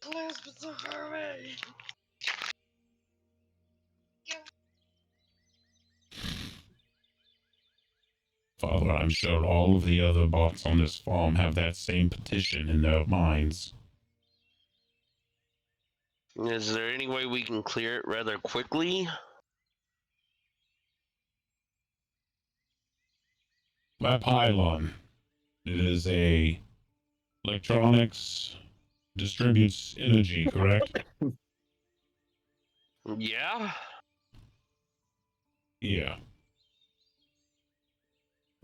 Please, but so far away. Father, I'm sure all of the other bots on this farm have that same petition in their minds. Is there any way we can clear it rather quickly? That pylon, it is a electronics, distributes energy, correct? Yeah? Yeah.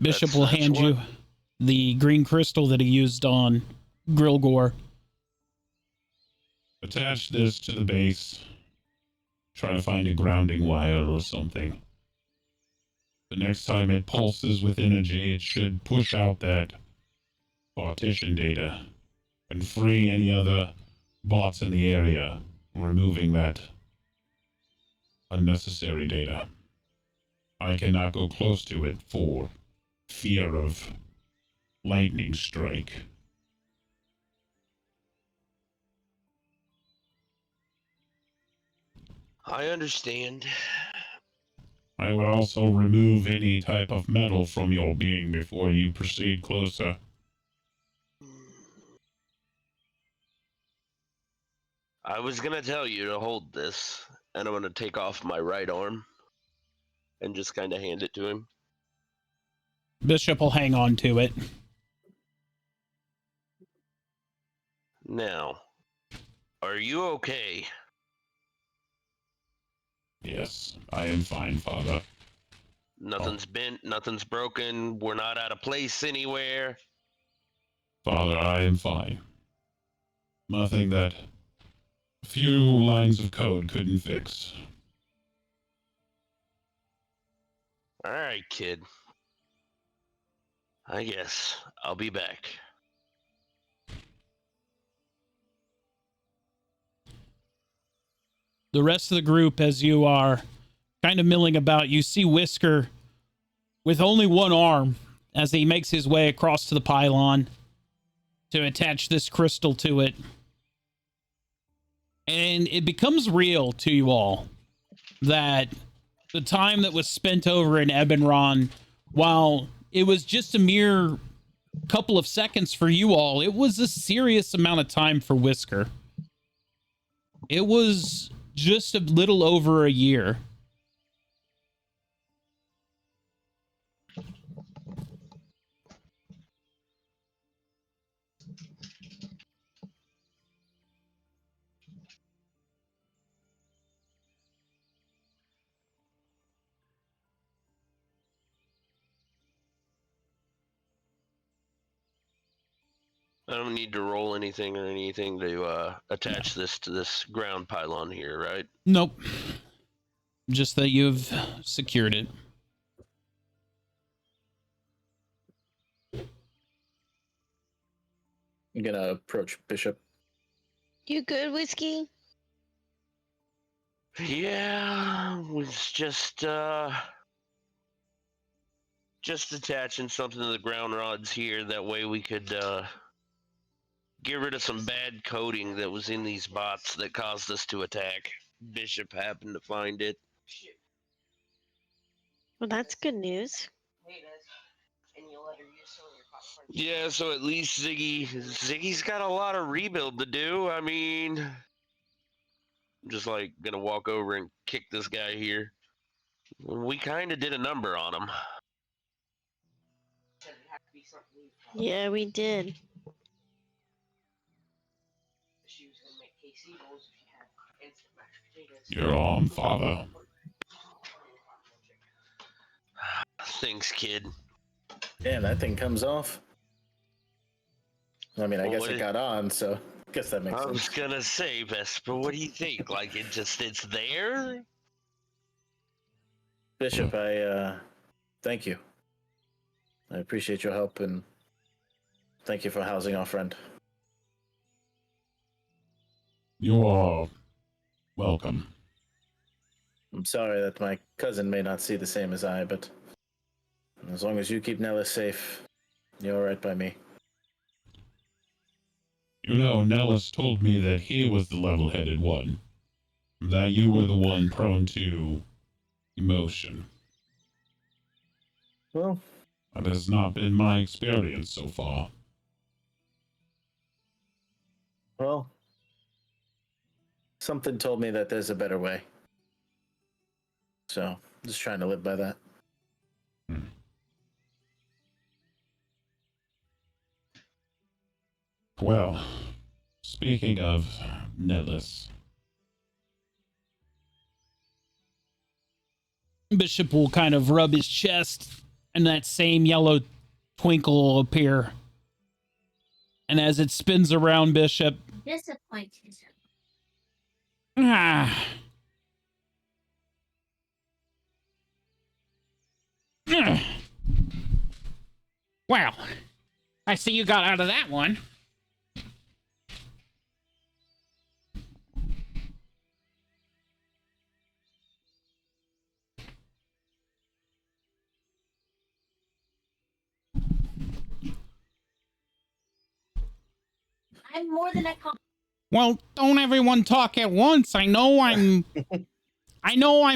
Bishop will hand you the green crystal that he used on Grilgor. Attach this to the base. Try to find a grounding wire or something. The next time it pulses with energy, it should push out that partition data and free any other bots in the area, removing that unnecessary data. I cannot go close to it for fear of lightning strike. I understand. I would also remove any type of metal from your being before you proceed closer. I was gonna tell you to hold this, and I'm gonna take off my right arm and just kind of hand it to him. Bishop will hang on to it. Now, are you okay? Yes, I am fine, Father. Nothing's bent, nothing's broken, we're not out of place anywhere. Father, I am fine. Nothing that a few lines of code couldn't fix. Alright, kid. I guess I'll be back. The rest of the group, as you are kind of milling about, you see Whisker with only one arm as he makes his way across to the pylon to attach this crystal to it. And it becomes real to you all that the time that was spent over in Ebenron, while it was just a mere couple of seconds for you all, it was a serious amount of time for Whisker. It was just a little over a year. I don't need to roll anything or anything to attach this to this ground pylon here, right? Nope. Just that you've secured it. I'm gonna approach Bishop. You good, Whiskey? Yeah, was just attaching something to the ground rods here. That way we could get rid of some bad coding that was in these bots that caused us to attack. Bishop happened to find it. Well, that's good news. Yeah, so at least Ziggy's got a lot of rebuild to do. I mean, I'm just like gonna walk over and kick this guy here. We kind of did a number on him. Yeah, we did. You're on, Father. Thanks, kid. Damn, that thing comes off. I mean, I Well, guess it got on, so I guess that makes I sense. was gonna say, Vesper, what do you think? Like it's there? Bishop, I thank you. I appreciate your help and thank you for housing our friend. You are welcome. I'm sorry that my cousin may not see the same as I, but as long as you keep Nellis safe, you're all right by me. You know, Nellis told me that he was the level-headed one. That you were the one prone to emotion. Well, That has not been my experience so far. well, something told me that there's a better way. So, just trying to live by that. Well, speaking of Nellis, Bishop will kind of rub his chest, and that same yellow twinkle will appear. And as it spins around Bishop, Disappointed. ah, well, I see you got out of that one. I'm more than a Well, don't everyone talk at once. I know I'm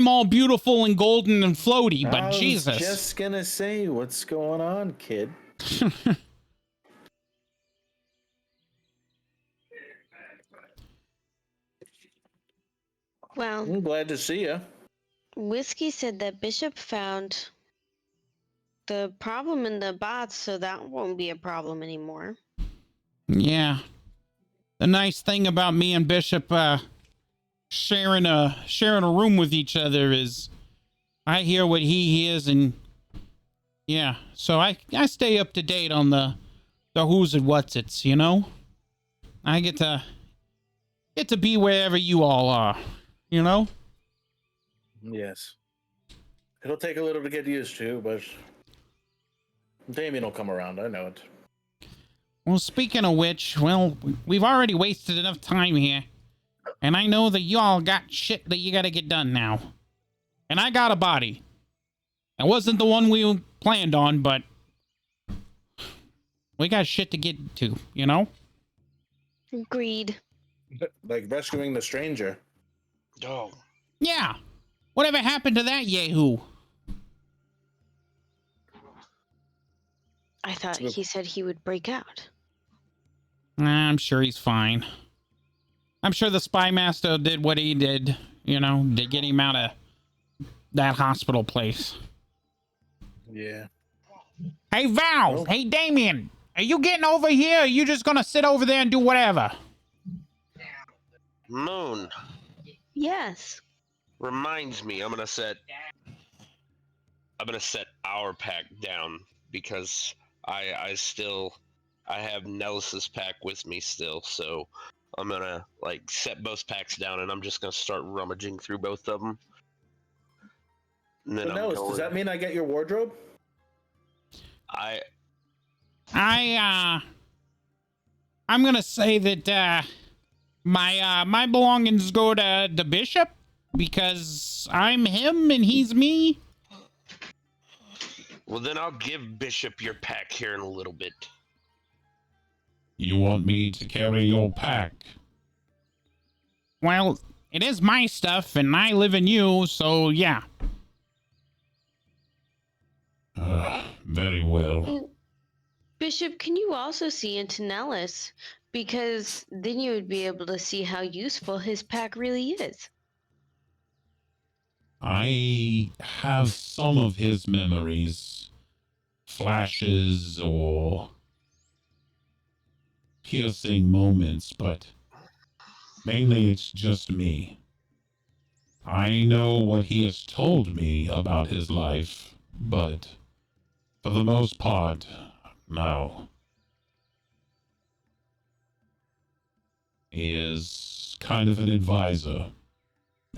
all beautiful and golden and floaty, but I was Jesus. just gonna say, what's going on, kid? Well, I'm glad to see you. Whiskey said that Bishop found the problem in the bots, so that won't be a problem anymore. Yeah. The nice thing about me and Bishop sharing a room with each other is I hear what he hears, and yeah, so I stay up to date on the who's and what's it's, you know? I get to be wherever you all are, you know? Yes. It'll take a little to get used to, but Damien will come around. I know it. Well, speaking of which, well, we've already wasted enough time here. And I know that y'all got shit that you gotta get done now. And I got a body. It wasn't the one we planned on, but we got shit to get to, you know? Agreed. Like rescuing the stranger. Oh, Yeah. Whatever happened to that yahoo? I thought he said he would break out. I'm sure he's fine. I'm sure the spy master did what he did, you know, to get him out of that hospital place. Yeah. Hey, Val! Oh. Hey, Damien! Are you getting over here, or are you just gonna sit over there and do whatever? Moon. Yes. Reminds me, I'm gonna set our pack down because I have Nellis's pack with me still, so I'm gonna like set both packs down and I'm just gonna start rummaging through both of them. And then But Nellis, does that mean I get your wardrobe? I'm gonna say that my belongings go to the bishop because I'm him and he's me. Well, then I'll give Bishop your pack here in a little bit. you want me to carry your pack? Well, it is my stuff and I live in you, so yeah. Very well. Bishop, can you also see into Nellis? Because then you would be able to see how useful his pack really is. I have some of his memories, flashes or piercing moments, but mainly it's just me. I know what he has told me about his life, but for the most part, no. He is kind of an advisor,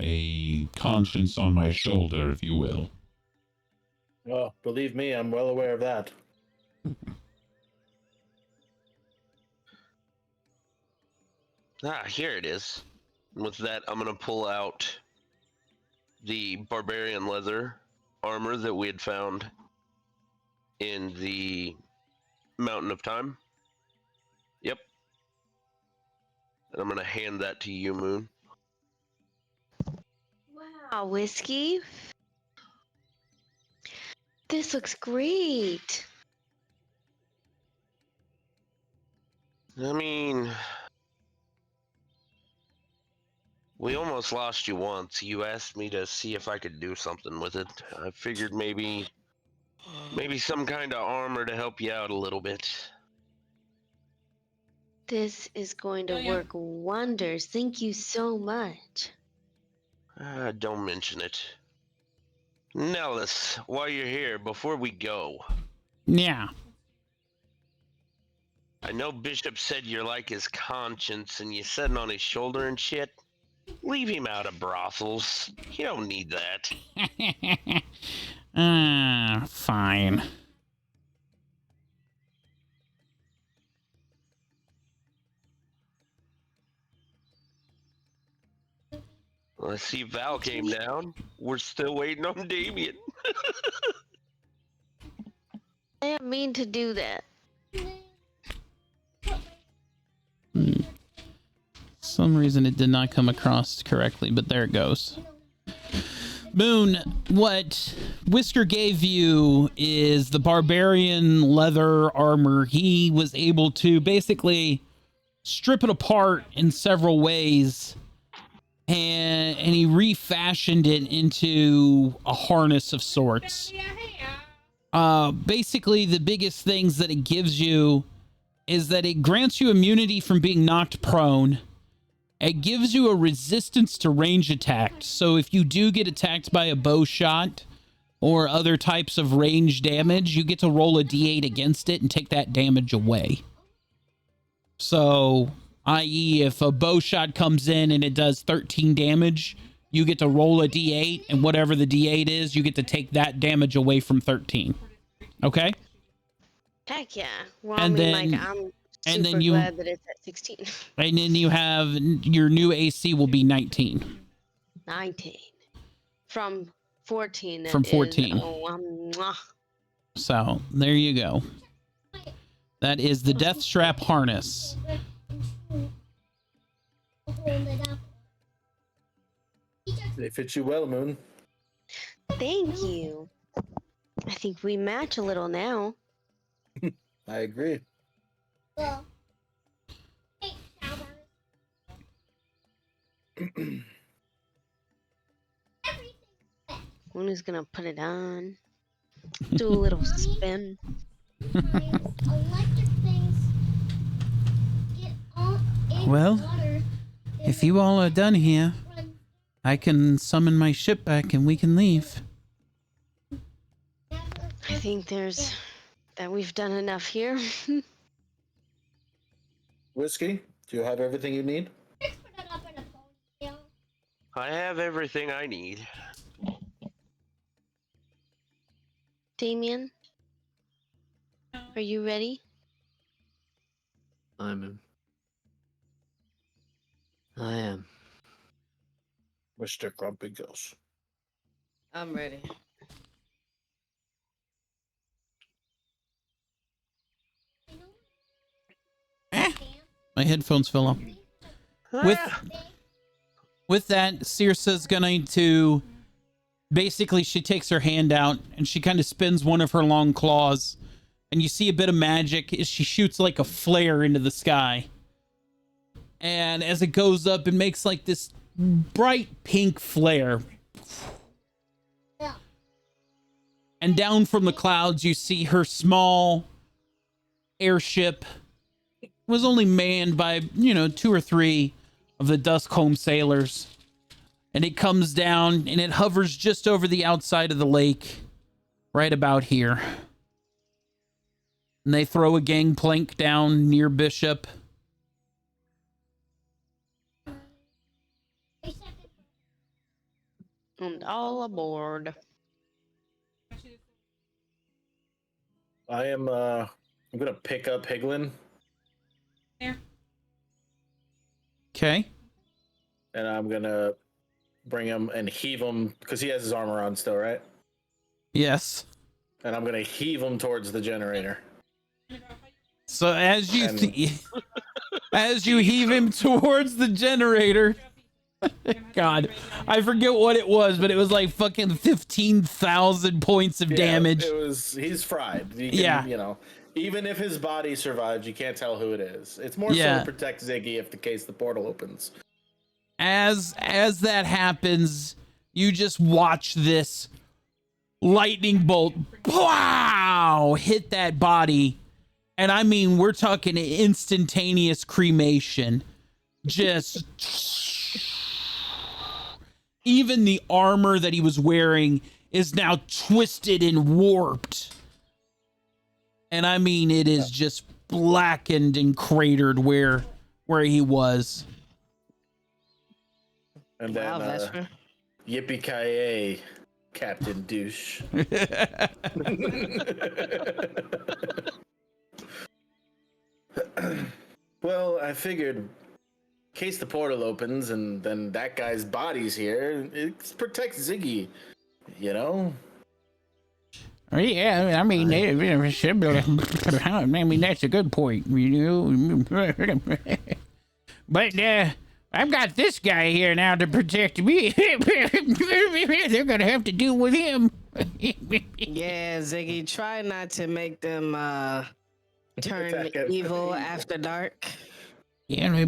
a conscience on my shoulder, if you will. Oh, believe me, I'm well aware of that. Here it is. With that, I'm gonna pull out the barbarian leather armor that we had found in the Mountain of Time. Yep. And I'm gonna hand that to you, Moon. Wow, Whiskey. This looks great. I mean, we almost lost you once. You asked me to see if I could do something with it. I figured maybe some kind of armor to help you out a little bit. This is going to work wonders. Thank you so much. Don't mention it. Nellis, while you're here, before we go, Yeah. I know Bishop said you're like his conscience and you sitting on his shoulder and shit. Leave him out of brothels. You don't need that. Fine. Well, I see Val came down. We're still waiting on Damien. I didn't mean to do that. Some reason it did not come across correctly, but there it goes. Moon, what Whisker gave you is the barbarian leather armor. He was able to basically strip it apart in several ways, and he refashioned it into a harness of sorts. Basically, the biggest things that it gives you is that it grants you immunity from being knocked prone. It gives you a resistance to range attacks. So if you do get attacked by a bow shot or other types of range damage, you get to roll a d8 against it and take that damage away. So, i.e., if a bow shot comes in and it does 13 damage, you get to roll a d8, and whatever the d8 is, you get to take that damage away from 13. Okay? Heck yeah. Well, And I mean, then- like, I'm and super then you- glad that it's at 16. And then you have your new AC will be 19. 19. From 14. that From is- 14. mwah. So, there you go. That is the Death Strap harness. They fit you well, Moon. Thank you. I think we match a little now. I agree. Luna's gonna put it on. Do a little spin. Well, if you all are done here, I can summon my ship back and we can leave. I think that we've done enough here. Whiskey, do you have everything you need? I have everything I need. Damien, are you ready? I am. Mr. Grumpy Ghost. I'm ready. My headphones fell off. With that, Circe's going to basically, she takes her hand out and she kind of spins one of her long claws, and you see a bit of magic as she shoots like a flare into the sky. And as it goes up, it makes like this bright pink flare. And down from the clouds, you see her small airship. It was only manned by, 2 or 3 of the Duskholm sailors. And it comes down and it hovers just over the outside of the lake, right about here. And they throw a gangplank down near Bishop. And all aboard. I'm gonna pick up Higlin Okay. and I'm gonna bring him and heave him because he has his armor on still, right? Yes. And I'm gonna heave him towards the generator. So as you And- as you heave him towards the generator. God, I forget what it was, but it was like fucking 15,000 points of damage. It was. He's fried. You can, Yeah. You know, even if his body survives, you can't tell who it is. It's more so Yeah. to protect Ziggy if the case the portal opens. As that happens, you just watch this lightning bolt, wow, hit that body. And I mean, we're talking instantaneous cremation. Just even the armor that he was wearing is now twisted and warped. And I mean, it is just blackened and cratered where he was. And then Wow, Vesper. yippee-ki-yay, Captain Douche. Well, I figured, in case the portal opens and then that guy's body's here, it protects Ziggy, you know? Yeah, I mean, I mean, that's a good point, you know. But I've got this guy here now to protect me. They're gonna have to deal with him. Yeah, Ziggy, try not to make them turn Attack him. evil after dark. Yeah, I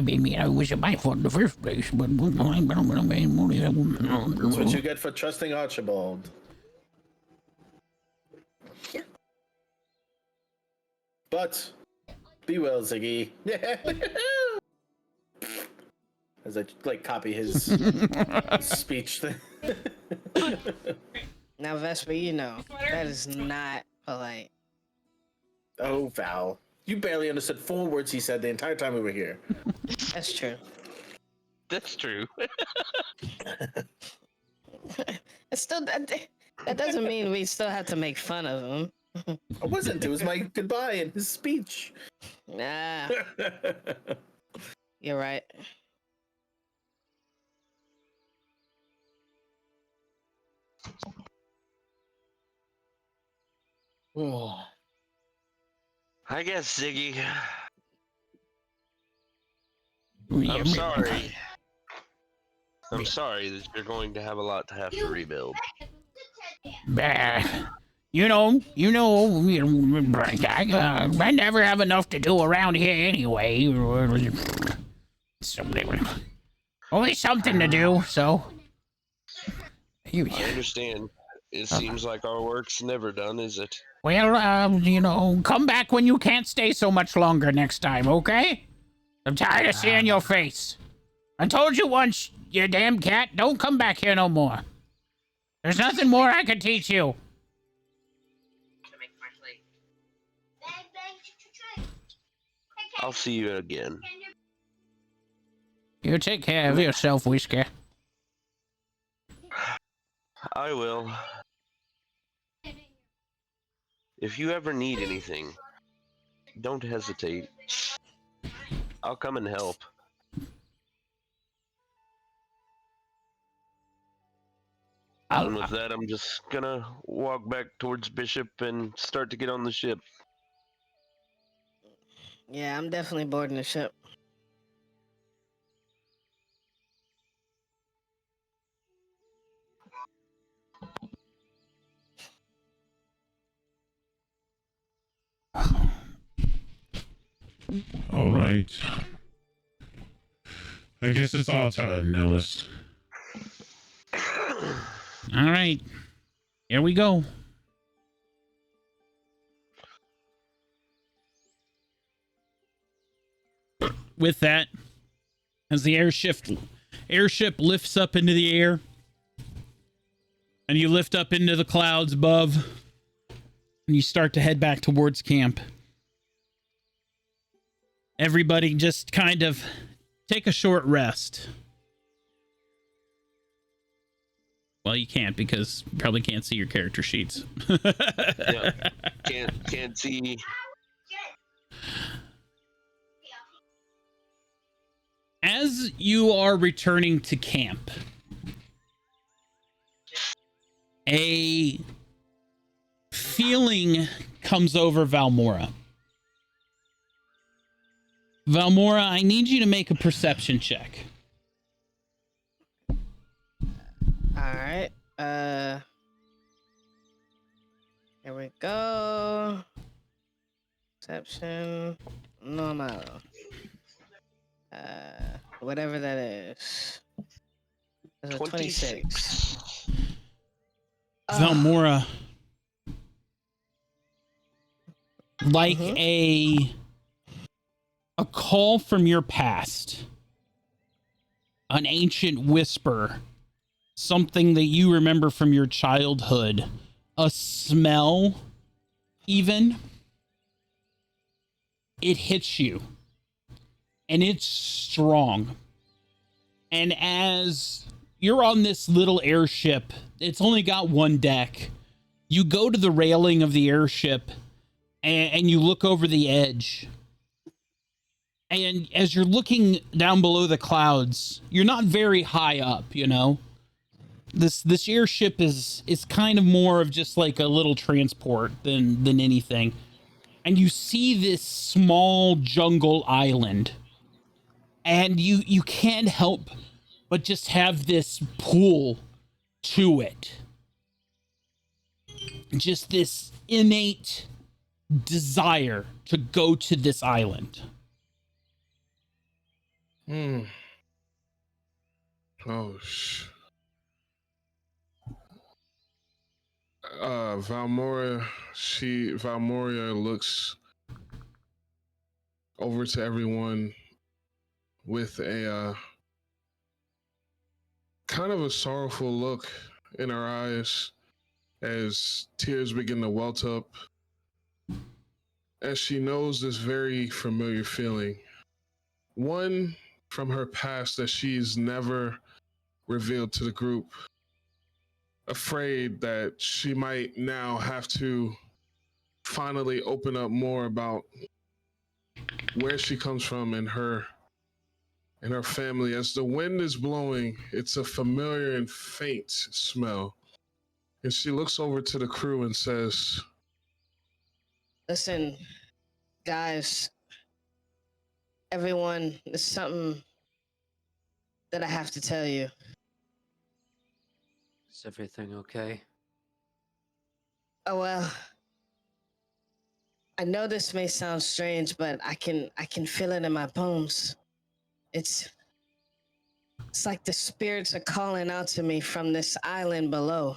mean, I was my fault in the first place, but That's what you get for trusting Archibald. But, be well, Ziggy. As I, like, copy his speech thing. Now, Vesper, you know, that is not polite. Oh, Val. You barely understood 4 words he said the entire time we were here. That's true. That's true. It's still that doesn't mean we still have to make fun of him. I wasn't. It was my goodbye in his speech. Nah, you're right. I guess, Ziggy. Yeah, I'm sorry. I'm sorry that you're going to have a lot to have to rebuild. You know, I never have enough to do around here anyway. Always something to do, so. I understand. It seems like our work's never done, is it? Well, you know, come back when you can't stay so much longer next time, okay? I'm tired of seeing your face. I told you once, you damn cat, don't come back here no more. There's nothing more I can teach you. I'll see you again. You take care of yourself, Whisker. I will. If you ever need anything, don't hesitate. I'll come and help. And with that, I'm just gonna walk back towards Bishop and start to get on the ship. Yeah, I'm definitely boarding the ship. All right. I guess it's all time, Nellis. All right. Here we go. With that, as the airship lifts up into the air, and you lift up into the clouds above, and you start to head back towards camp. Everybody just kind of take a short rest. Well, you can't because you probably can't see your character sheets. Yeah. Can't see. As you are returning to camp, a feeling comes over Valmora. Valmora, I need you to make a perception check. All right. Here we go. Perception. Normal. Whatever that is. That's a 26. Valmora, like Mhm. a call from your past, an ancient whisper, something that you remember from your childhood, a smell, even, it hits you, and it's strong. And as you're on this little airship, it's only got one deck. You go to the railing of the airship and you look over the edge. And as you're looking down below the clouds, you're not very high up, you know? This airship is kind of more of just like a little transport than anything. And you see this small jungle island. And you can't help but just have this pull to it. Just this innate desire to go to this island. Oh, Valmoria looks over to everyone with a kind of a sorrowful look in her eyes as tears begin to welt up, as she knows this very familiar feeling. One from her past that she's never revealed to the group, afraid that she might now have to finally open up more about where she comes from and her family. As the wind is blowing, it's a familiar and faint smell. And she looks over to the crew and says, Listen, guys, everyone, there's something that I have to tell you. Is everything okay? Oh, well, I know this may sound strange, but I can feel it in my bones. It's like the spirits are calling out to me from this island below.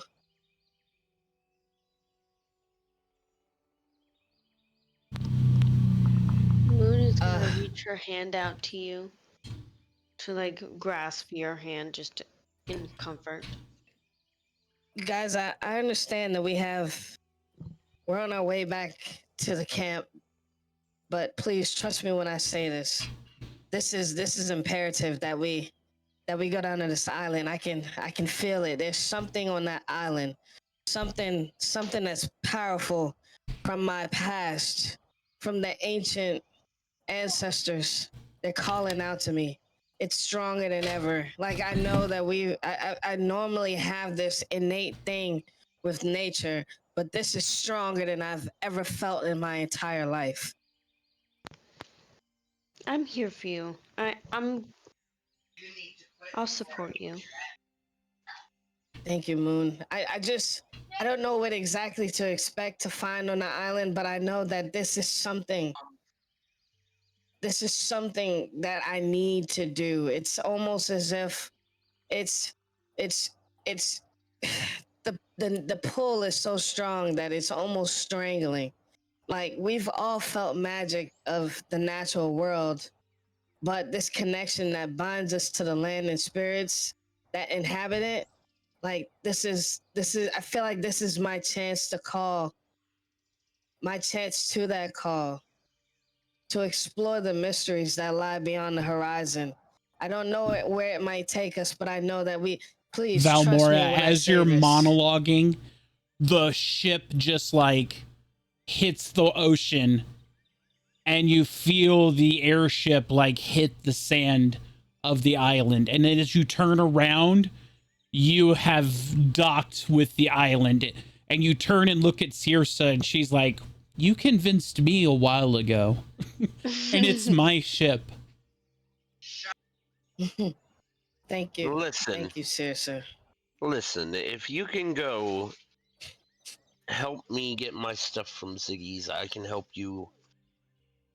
Moon is gonna reach her hand out to you to like grasp your hand just in comfort. Guys, I understand that we're on our way back to the camp, but please trust me when I say this. This is imperative that we go down to this island. I can feel it. There's something on that island. Something that's powerful from my past, from the ancient ancestors. They're calling out to me. It's stronger than ever. Like, I know that I normally have this innate thing with nature, but this is stronger than I've ever felt in my entire life. I'm here for you. I'll support you. Thank you, Moon. I don't know what exactly to expect to find on the island, but I know that this is something that I need to do. It's almost as if it's the pull is so strong that it's almost strangling. Like, we've all felt magic of the natural world, but this connection that binds us to the land and spirits that inhabit it, like, this is I feel like this is my chance to that call, to explore the mysteries that lie beyond the horizon. I don't know where it might take us, but I know that please trust me Valmora, when I as say you're this. monologuing, the ship just like hits the ocean and you feel the airship like hit the sand of the island. And then as you turn around, you have docked with the island, and you turn and look at Circe, and she's like, you convinced me a while ago, and it's my ship. Thank you. Listen, Thank you, sir. listen. If you can go help me get my stuff from Ziggy's, I can help you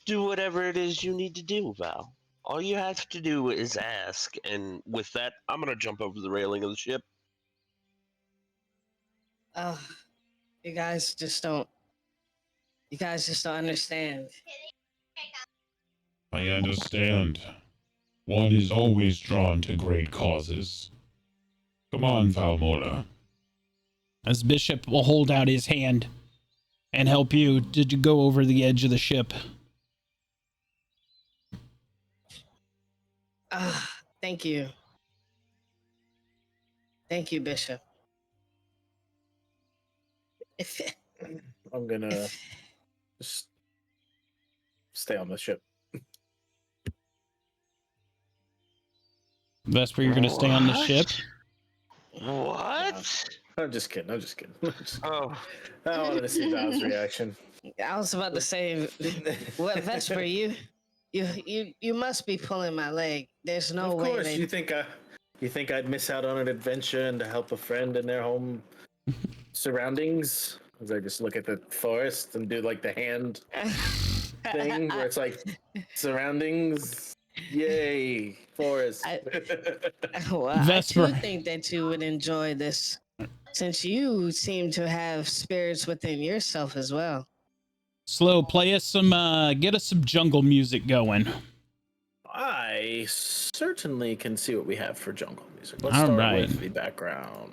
do whatever it is you need to do, Val. All you have to do is ask, and with that, I'm gonna jump over the railing of the ship. You guys just don't understand. I understand. One is always drawn to great causes. Come on, Valmora. As Bishop will hold out his hand and help you to go over the edge of the ship. Thank you. Thank you, Bishop. I'm gonna just stay on the ship. Vesper, you're going to stay on the What? ship? What? I'm just kidding. Oh, I wanted to see Val's reaction. I was about to say, what Vesper, you must be pulling my leg. There's no Of way. course, you think I'd miss out on an adventure and to help a friend in their home surroundings? As I just look at the forest and do like the hand thing where it's like surroundings. Yay, forest. Well, I Vesper. too think that you would enjoy this, since you seem to have spirits within yourself as well. Slow, play us some, get us some jungle music going. I certainly can see what we have for jungle music. Let's All start right. with the background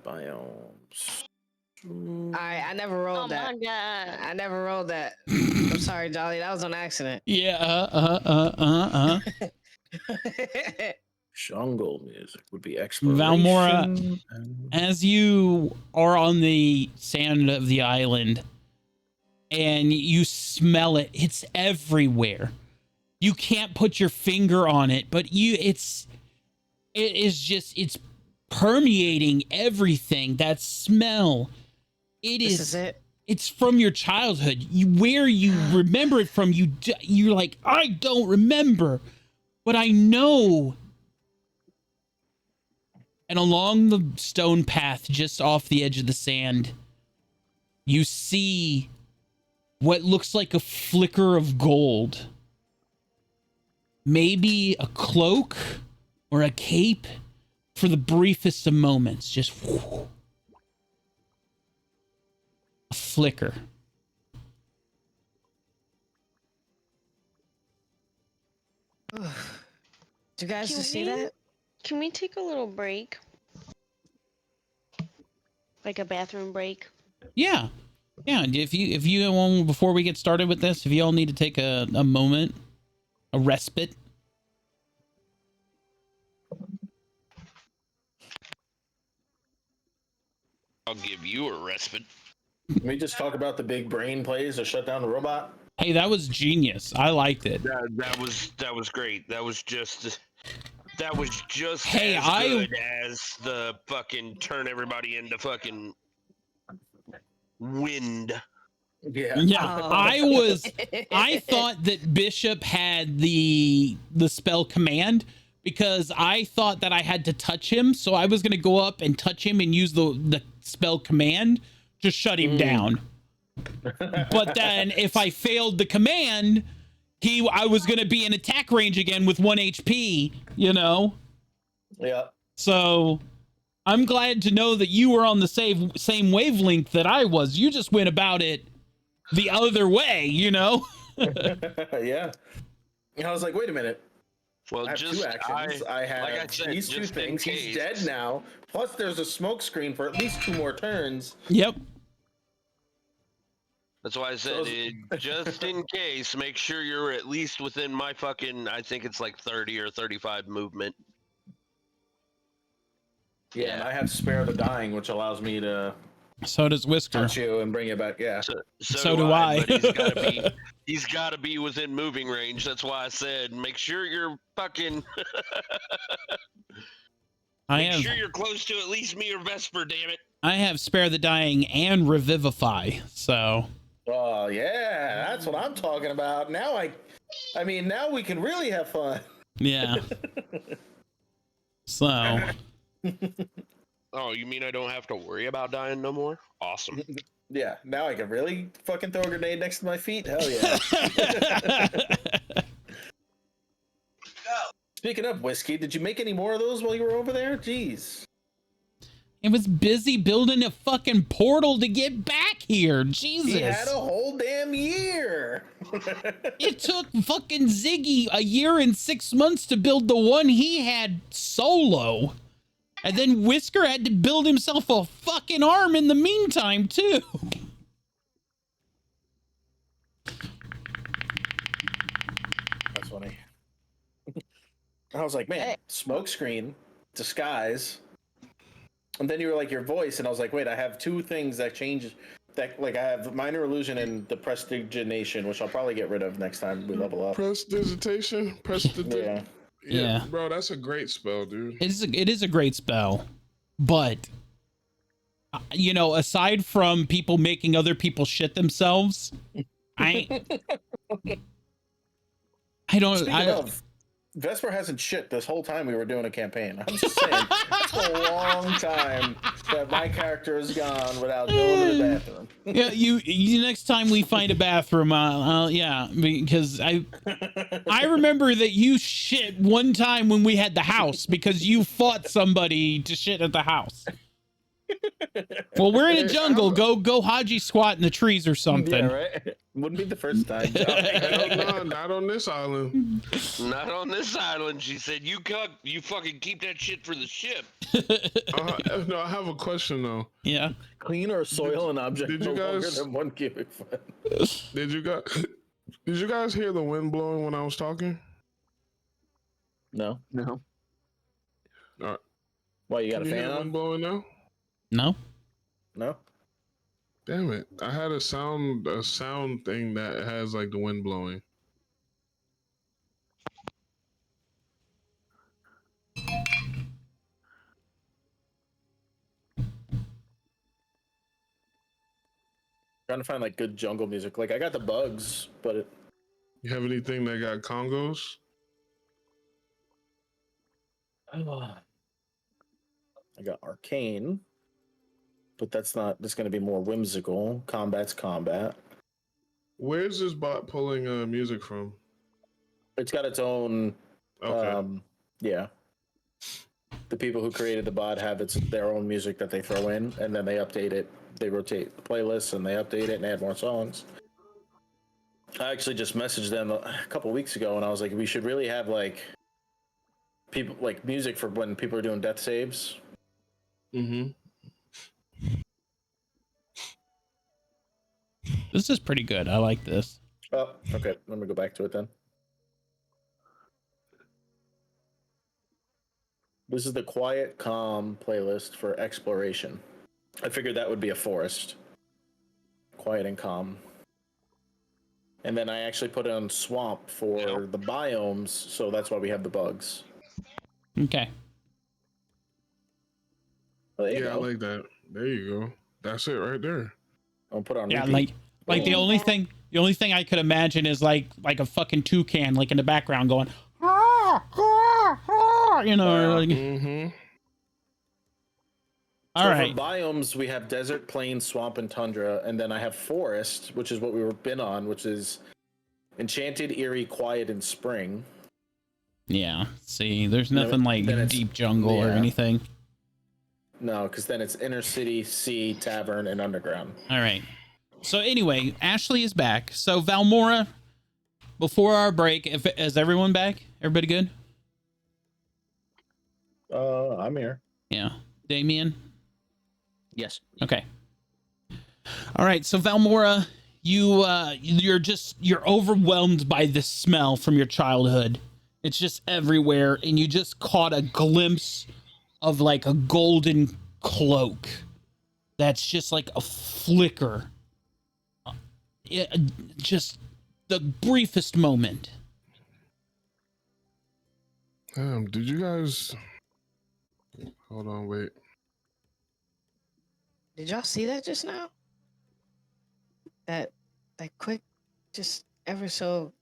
biomes. I never rolled Oh that. my god. I never rolled that. I'm sorry, Dolly. That was on accident. Yeah, Jungle music would be exploration. Valmora, and- as you are on the sand of the island and you smell it, it's everywhere. You can't put your finger on it, but it's permeating everything. That smell. This is it. It's from your childhood. Where you remember it from, you're like, I don't remember, but I know. And along the stone path, just off the edge of the sand, you see what looks like a flicker of gold. Maybe a cloak or a cape for the briefest of moments. Just whoo, a flicker. Did you guys Can just see we- that? Can we take a little break? Like a bathroom break? Yeah. Yeah. If you all, before we get started with this, if you all need to take a moment, a respite. I'll give you a respite. Can we just talk about the big brain plays to shut down the robot? Hey, that was genius. I liked it. That was great. That was just Hey, as I- good as the fucking turn everybody into fucking wind. Yeah. Yeah, Oh. I thought that Bishop had the spell command because I thought that I had to touch him, so I was gonna go up and touch him and use the spell command to shut him down. But then if I failed the command, I was gonna be in attack range again with 1 HP, you know? Yeah. So I'm glad to know that you were on the same wavelength that I was. You just went about it the other way, you know? Yeah. And I was like, wait a minute. Well, I have two actions. I have like I said, these two just in things. He's case. dead now. Plus, there's a smoke screen for at least 2 more turns. Yep. That's why I said it, just in case, make sure you're at least within my fucking, I think it's like 30 or 35 movement. Yeah, and I have Spare the Dying, which allows me to So does Whisker. touch you and bring you back. Yeah. So do I. But he's gotta be within moving range. That's why I said make sure you're fucking I make have sure you're close to at least me or Vesper, damn it. I have Spare the Dying and Revivify. So Oh yeah, that's what I'm talking about. Now I mean, now we can really have fun. yeah. So Oh, you mean I don't have to worry about dying no more? Awesome. Yeah, now I can really fucking throw a grenade next to my feet. Hell yeah. Speaking of whiskey, did you make any more of those while you were over there? Jeez. I was busy building a fucking portal to get back here. Jesus. He had a whole damn year. It took fucking Ziggy a year and 6 months to build the one he had solo. And then Whisker had to build himself a fucking arm in the meantime, too. That's funny. I was like, man, smoke screen, disguise. And then you were like, your voice, and I was like, wait, I have two things that change. That, like, I have minor illusion and the prestidigitation, which I'll probably get rid of next time we level up. Prestidigitation? Yeah. Yeah. Bro, that's a great spell, dude. It is a great spell, but you know, aside from people making other people shit themselves, I don't. Speaking of, Vesper hasn't shit this whole time we were doing a campaign. I'm just saying, it's a long time that my character has gone without going to the bathroom. Yeah, you next time we find a bathroom, yeah, because I remember that you shit one time when we had the house because you fought somebody to shit at the house. Well, we're in a jungle. Go Haji squat in the trees or something. Yeah, right. Wouldn't be the first time. Hell no, not on this island. Not on this island, she said. You fucking keep that shit for the ship. No, I have a question though. Yeah. Clean or soil an object did no you longer guys- than 1 cubic foot. Did you guys hear the wind blowing when I was talking? No. All right. Why, you got Can a you hear fan the on? wind blowing now? No. No. Damn it! I had a sound thing that has like the wind blowing. Trying to find like good jungle music. Like I got the bugs, but You have anything that got congos? I got arcane, but that's not. That's going to be more whimsical. Combat's combat. Where's this bot pulling music from? It's got its own. Okay. Yeah. The people who created the bot have their own music that they throw in, and then they update it. They rotate the playlists and they update it and add more songs. I actually just messaged them a couple weeks ago, and I was like, we should really have like people like music for when people are doing death saves. Mm-hmm. This is pretty good. I like this. Oh, okay. Let me go back to it then. This is the quiet, calm playlist for exploration. I figured that would be a forest. Quiet and calm. And then I actually put it on swamp for the biomes, so that's why we have the bugs. Okay. Well, there you Yeah, I go. like that. There you go. That's it right there. I'll put it on Yeah, repeat. like the only thing I could imagine is like a fucking toucan like in the background going, you know, like, Mm-hmm. all So right. for biomes, we have desert, plain, swamp, and tundra, and then I have forest, which is what we were been on, which is enchanted, eerie, quiet, and spring. Yeah. See, there's No, nothing like then it's- deep jungle or yeah. anything. No, because then it's inner city, sea, tavern, and underground. All right. So anyway, Ashley is back. So Valmora, before our break, is everyone back? Everybody good? I'm here. Yeah. Damien? Yes. Okay. All right. So Valmora, you're overwhelmed by this smell from your childhood. It's just everywhere, and you just caught a glimpse of like a golden cloak that's just like a flicker. Just the briefest moment. Did you guys? Hold on, wait. Did y'all see that just now? That quick, just ever so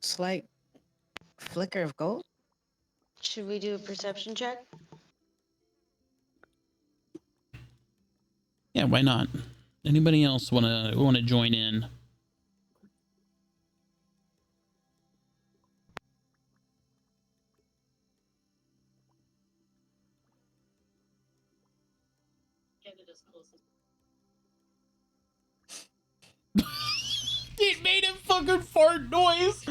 slight flicker of gold? Should we do a perception check? Yeah, why not? Anybody else wanna join in? It made a fucking fart noise.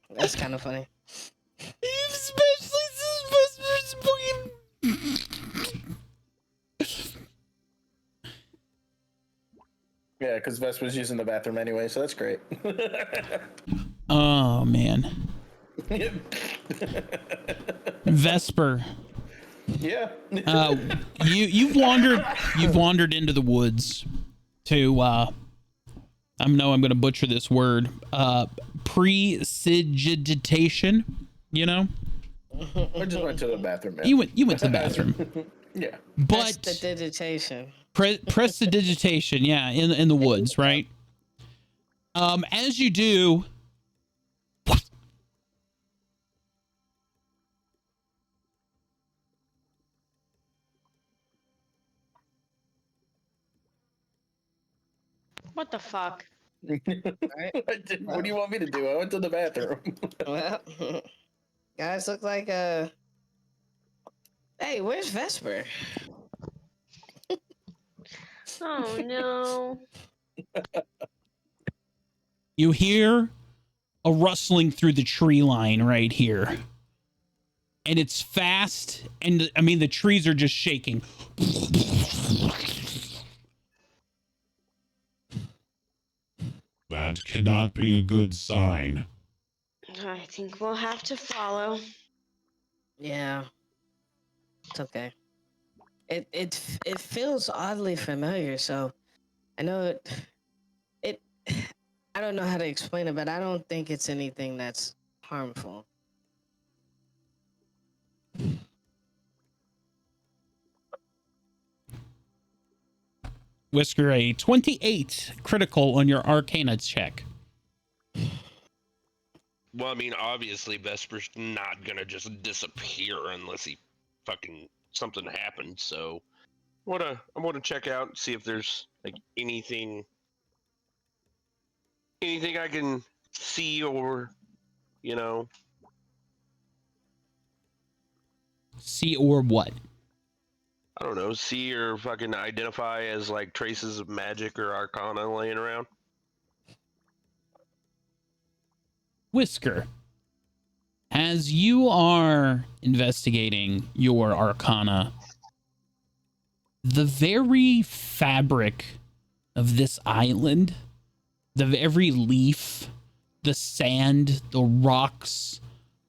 That's kind of funny. Especially since Yeah, because Vesper's using the bathroom anyway, so that's great. Oh man, Vesper. Yeah. You've wandered into the woods to I know I'm gonna butcher this word, prestidigitation, you know? I just went to the bathroom, man. You went to the bathroom. Yeah. But Prestidigitation. prestidigitation, yeah, in the woods, right? As you do, What the fuck? What do you want me to do? I went to the bathroom. Well, guys look like Hey, where's Vesper? Oh no. you hear a rustling through the tree line right here. And it's fast, and I mean the trees are just shaking. That cannot be a good sign. I think we'll have to follow. Yeah. It's okay. It feels oddly familiar, so I know it I don't know how to explain it, but I don't think it's anything that's harmful. Whisker, a 28 critical on your Arcana check. Well, I mean, obviously Vesper's not gonna just disappear unless he fucking something happens. So, I'm gonna check out and see if there's like anything I can see or, you know. See or what? I don't know, see or fucking identify as like traces of magic or arcana laying around. Whisker, as you are investigating your arcana, the very fabric of this island, the every leaf, the sand, the rocks,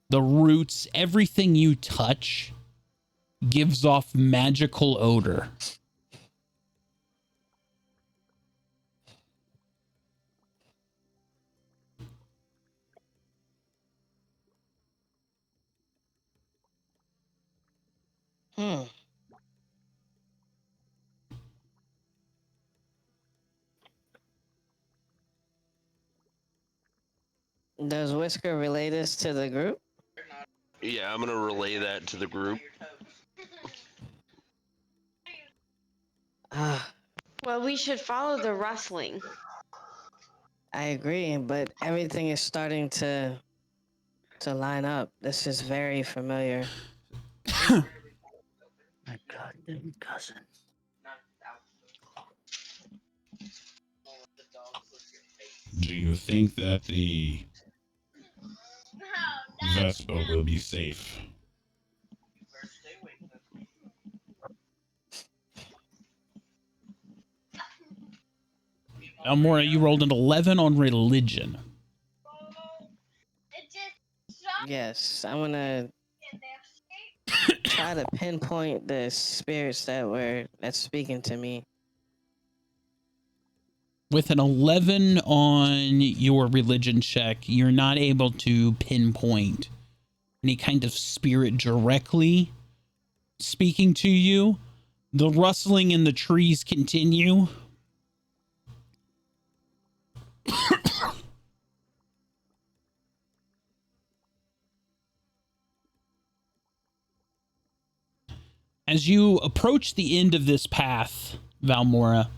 the roots, everything you touch gives off magical odor. Does Whisker relate us to the group? Yeah, I'm gonna relay that to the group. Well, we should follow the rustling. I agree, but everything is starting to line up. This is very familiar. My goddamn cousin. Do you think that the Vespa will be safe? Elmora, you rolled an 11 on religion. Yes, I'm gonna try to pinpoint the spirits that's speaking to me. With an 11 on your religion check, you're not able to pinpoint any kind of spirit directly, speaking to you. The rustling in the trees continue. As you approach the end of this path, Valmora,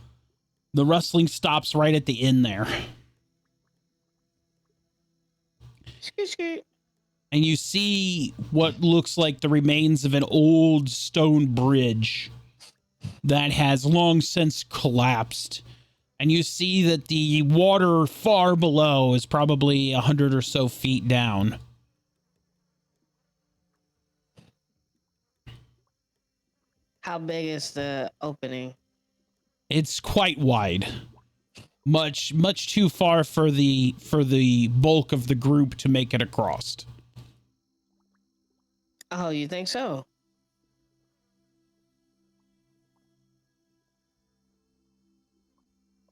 the rustling stops right at the end there. And you see what looks like the remains of an old stone bridge that has long since collapsed. And you see that the water far below is probably 100 or so feet down. How big is the opening? It's quite wide. Much too far for the bulk of the group to make it across. Oh, you think so?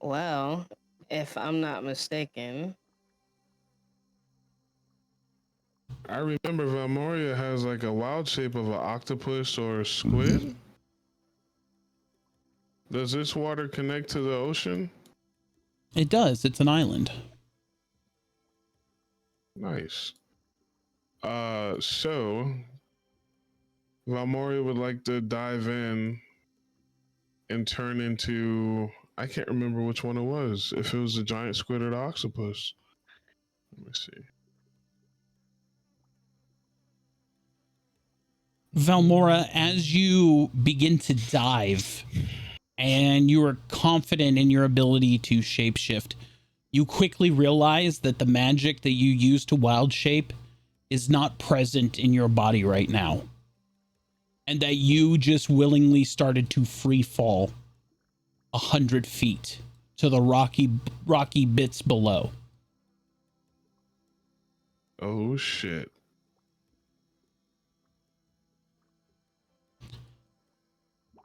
Well, if I'm not mistaken, I remember Valmoria has like a wild shape of an octopus or a squid. Does this water connect to the ocean? It does. It's an island. Nice. So Valmoria would like to dive in and turn into, I can't remember which one it was. If it was a giant squid or the octopus. Let me see. Valmora, as you begin to dive and you are confident in your ability to shapeshift, you quickly realize that the magic that you use to wild shape is not present in your body right now. And that you just willingly started to free fall 100 feet to the rocky bits below. Oh shit.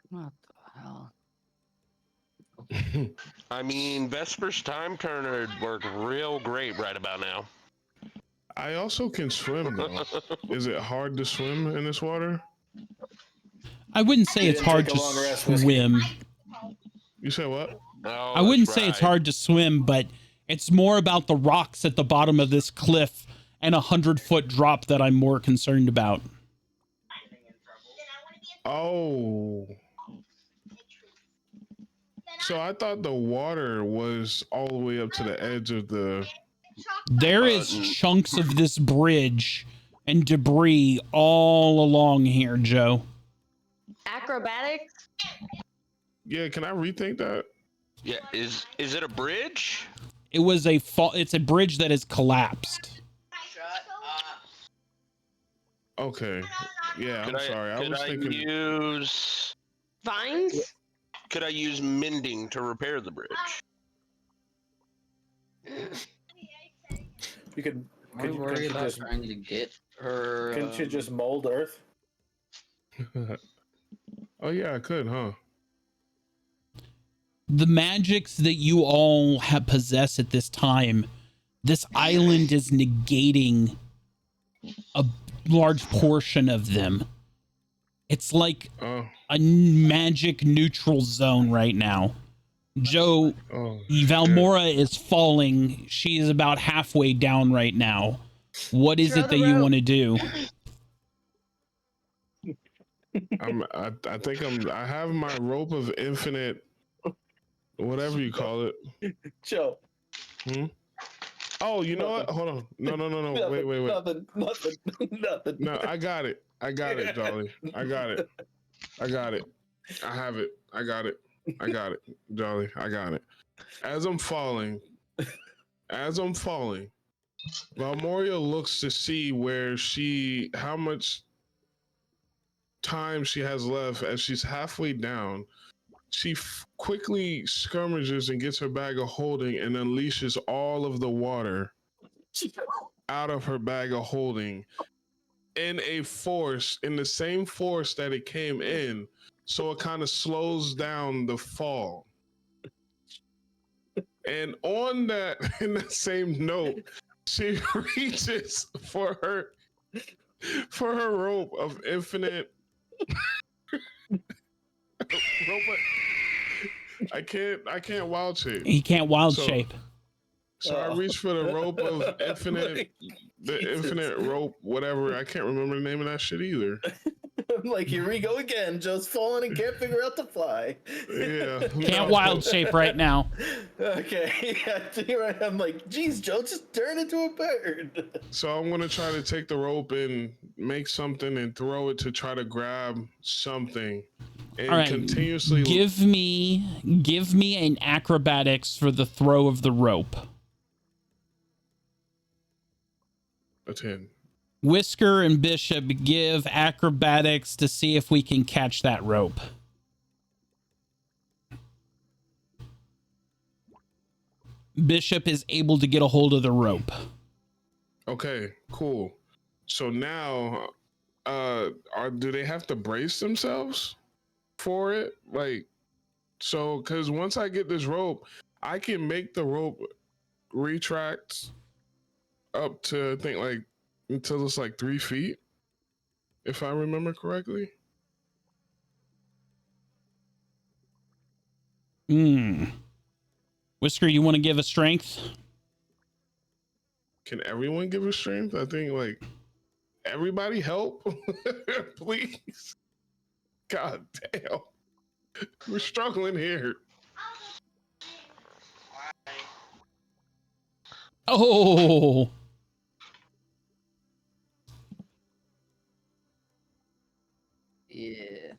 What the hell? I mean, Vesper's time turner would work real great right about now. I also can swim though. Is it hard to swim in this water? I wouldn't say You it's didn't hard take a to long rest, Whiskey. swim. You said what? Oh, I wouldn't that's say it's right. hard to swim, but it's more about the rocks at the bottom of this cliff and 100-foot drop that I'm more concerned about. Oh. So I thought the water was all the way up to the edge of the. There is chunks of this bridge and debris all along here, Joe. Acrobatics? Yeah, can I rethink that? Yeah, is it a bridge? It was it's a bridge that has collapsed. Okay. Yeah, I'm sorry. I could was thinking. use Vines? could I use mending to repair the bridge? You could. Are we worried about just, trying to get her? couldn't you just mold Earth? Oh yeah, I could, huh? The magics that you all have possess at this time, this island is negating a large portion of them. It's like Oh, a magic neutral zone right now. Joe, oh. Valmora is falling. She is about halfway down right now. What is Throw it the that you rope. want to do? I think I have my rope of infinite, whatever you call it. Chill. Oh, you know what? Hold on. No. Nothing, Wait. Nothing. No, I got it, Jolly. I got it. I have it. I got it, Jolly. I got it. As I'm falling, Valmoria looks to see how much time she has left. As she's halfway down, she quickly skirmishes and gets her bag of holding and unleashes all of the water out of her bag of holding in the same force that it came in, so it kind of slows down the fall. And in that same note, she reaches for her rope of infinite Rope. I can't wild shape. He can't wild So- shape. So I reached for the rope of infinite, the Jesus. infinite rope, whatever. I can't remember the name of that shit either. I'm like, here we go again. Joe's falling and can't figure out to fly. Yeah. Can't wild shape right now. Okay. Yeah, here I am like, geez, Joe, just turn into a bird. So I'm gonna try to take the rope and make something and throw it to try to grab something, and All right. continuously. Give me an acrobatics for the throw of the rope. A 10. Whisker and Bishop give acrobatics to see if we can catch that rope. Bishop is able to get a hold of the rope. Okay, cool. So now, do they have to brace themselves for it? Like, so because once I get this rope, I can make the rope retract up to I think like until it's like 3 feet, if I remember correctly. Whisker, you want to give a strength? Can everyone give a strength? I think like everybody help, please. God damn, we're struggling here. Oh, Yeah.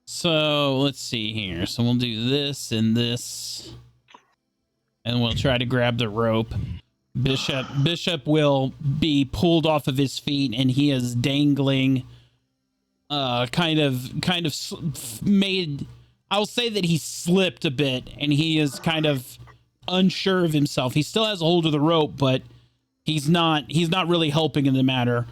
so let's see here. So we'll do this and this, and we'll try to grab the rope. Bishop will be pulled off of his feet, and he is dangling. Made. I'll say that he slipped a bit, and he is kind of unsure of himself. He still has a hold of the rope, but he's not really helping in the matter.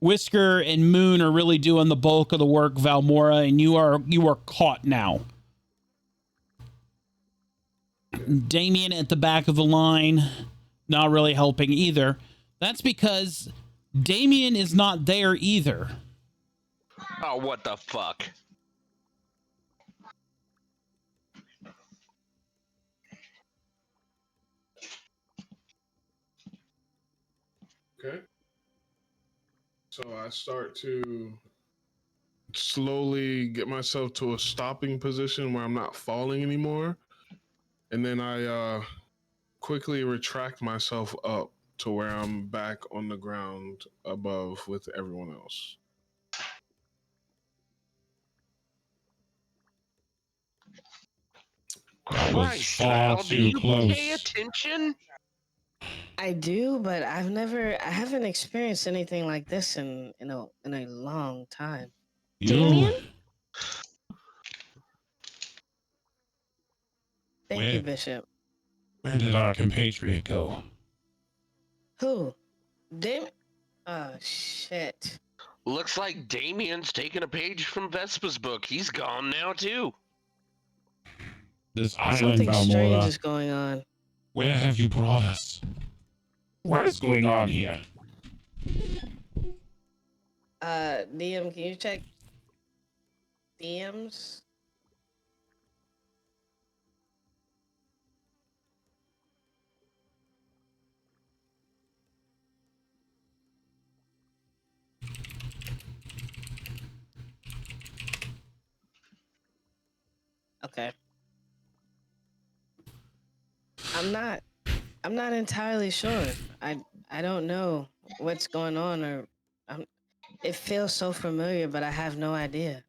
Whisker and Moon are really doing the bulk of the work, Valmora, and you are caught now. Damien at the back of the line, not really helping either. That's because Damien is not there either. Oh, what the fuck? Okay. So I start to slowly get myself to a stopping position where I'm not falling anymore. And then I quickly retract myself up to where I'm back on the ground above with everyone else. That was Christ, far Val, do too you close. pay attention? I do, but I haven't experienced anything like this in a long time. Damien? Thank Where- you, Bishop. Where did our compatriot go? Who? Damien? Oh shit. Looks like Damien's taking a page from Vespa's book. He's gone now, too. This island, Something strange Valmora. is going on. Where have you brought us? What is going on here? DM, can you check DMs? Okay. I'm not entirely sure. I don't know what's going on, or it feels so familiar, but I have no idea.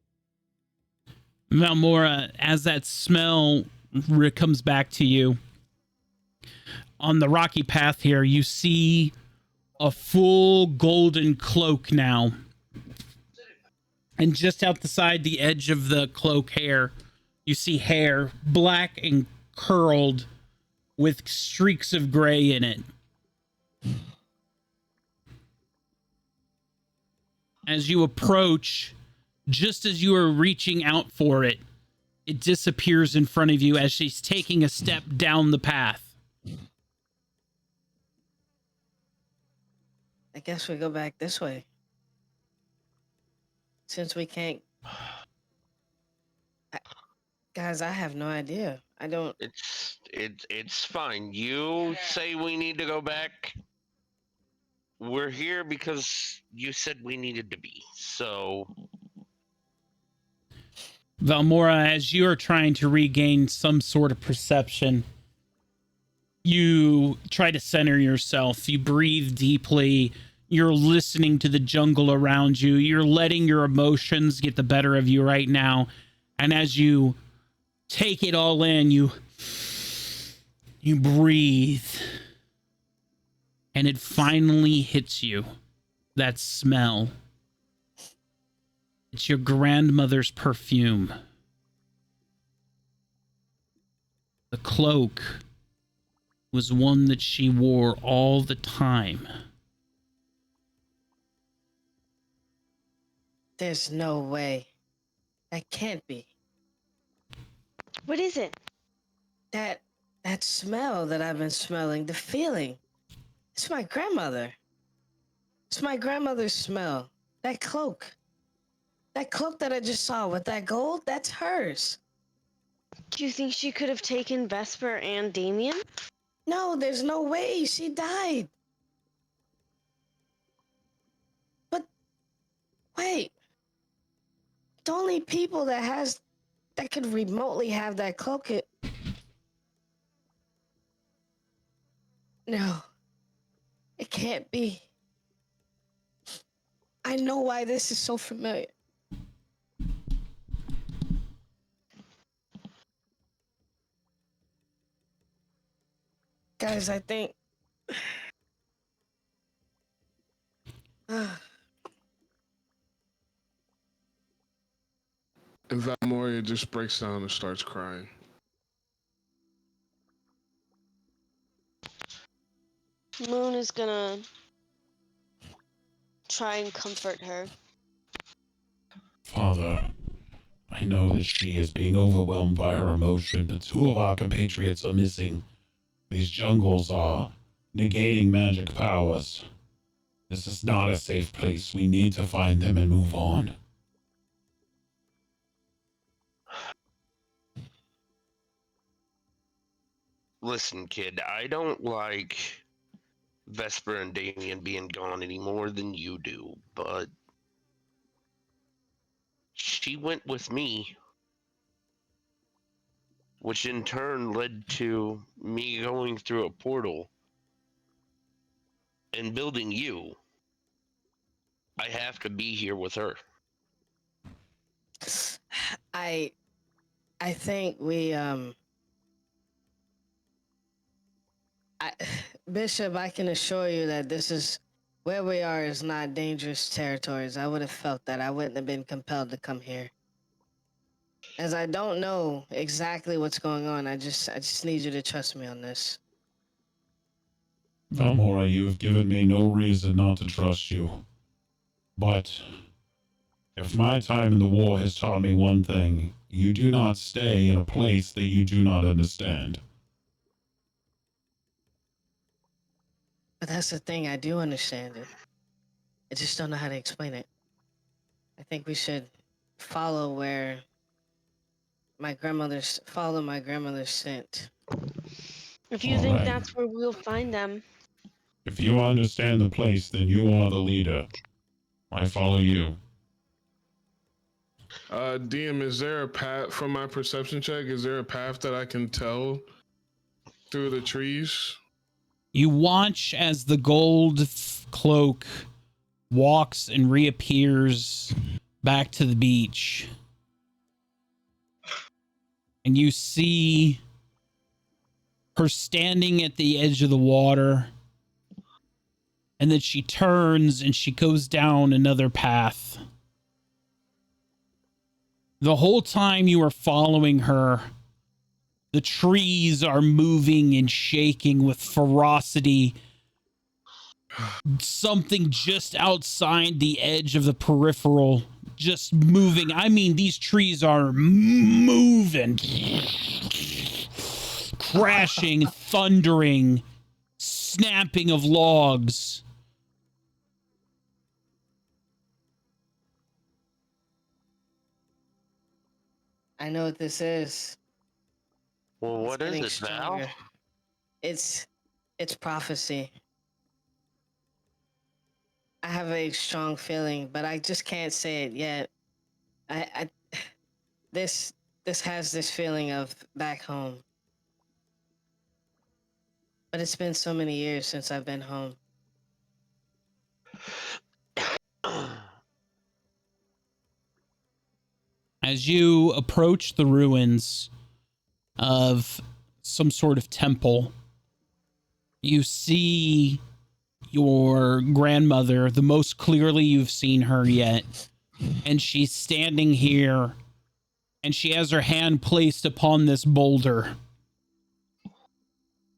Valmora, as that smell comes back to you, on the rocky path here, you see a full golden cloak now. And just out the side, the edge of the cloak hair, you see hair, black and curled, with streaks of gray in it. As you approach, just as you are reaching out for it, it disappears in front of you as she's taking a step down the path. I guess we go back this way. Since we can't. Guys, I have no idea. I don't. It's fine. You say we need to go back. We're here because you said we needed to be. So Valmora, as you are trying to regain some sort of perception, you try to center yourself. You breathe deeply. You're listening to the jungle around you. You're letting your emotions get the better of you right now. And as you take it all in, you breathe. And it finally hits you. That smell. It's your grandmother's perfume. The cloak was one that she wore all the time. There's no way. That can't be. What is it? That smell that I've been smelling, the feeling. It's my grandmother. It's my grandmother's smell. That cloak. That cloak that I just saw with that gold, that's hers. Do you think she could have taken Vesper and Damien? No, there's no way. She died. But wait. The only people that could remotely have that cloak. No. It can't be. I know why this is so familiar. Guys, I think. And Valmoria just breaks down and starts crying. Moon is gonna try and comfort her. Father, I know that she is being overwhelmed by her emotion, but 2 of our compatriots are missing. These jungles are negating magic powers. This is not a safe place. We need to find them and move on. listen, kid, I don't like Vesper and Damien being gone any more than you do, but she went with me, which in turn led to me going through a portal and building you. I have to be here with her. I think we Bishop, I can assure you that this is where we are is not dangerous territories. I would have felt that. I wouldn't have been compelled to come here. As I don't know exactly what's going on, I just need you to trust me on this. Valmora, you have given me no reason not to trust you. But if my time in the war has taught me one thing, you do not stay in a place that you do not understand. But that's the thing, I do understand it. I just don't know how to explain it. I think we should follow my grandmother's scent. If you All think right. that's where we'll find them. If you understand the place, then you are the leader. I follow you. DM, is there a path from my perception check? Is there a path that I can tell through the trees? You watch as the gold cloak walks and reappears back to the beach. And you see her standing at the edge of the water. And then she turns and she goes down another path. The whole time you are following her, the trees are moving and shaking with ferocity. Something just outside the edge of the peripheral, just moving. I mean, these trees are moving, crashing, thundering, snapping of logs. I know what this is. Well, It's what is getting it now? stronger. It's prophecy. I have a strong feeling, but I just can't say it yet. I this has this feeling of back home. But it's been so many years since I've been home. As you approach the ruins of some sort of temple, you see your grandmother, the most clearly you've seen her yet. And she's standing here, and she has her hand placed upon this boulder.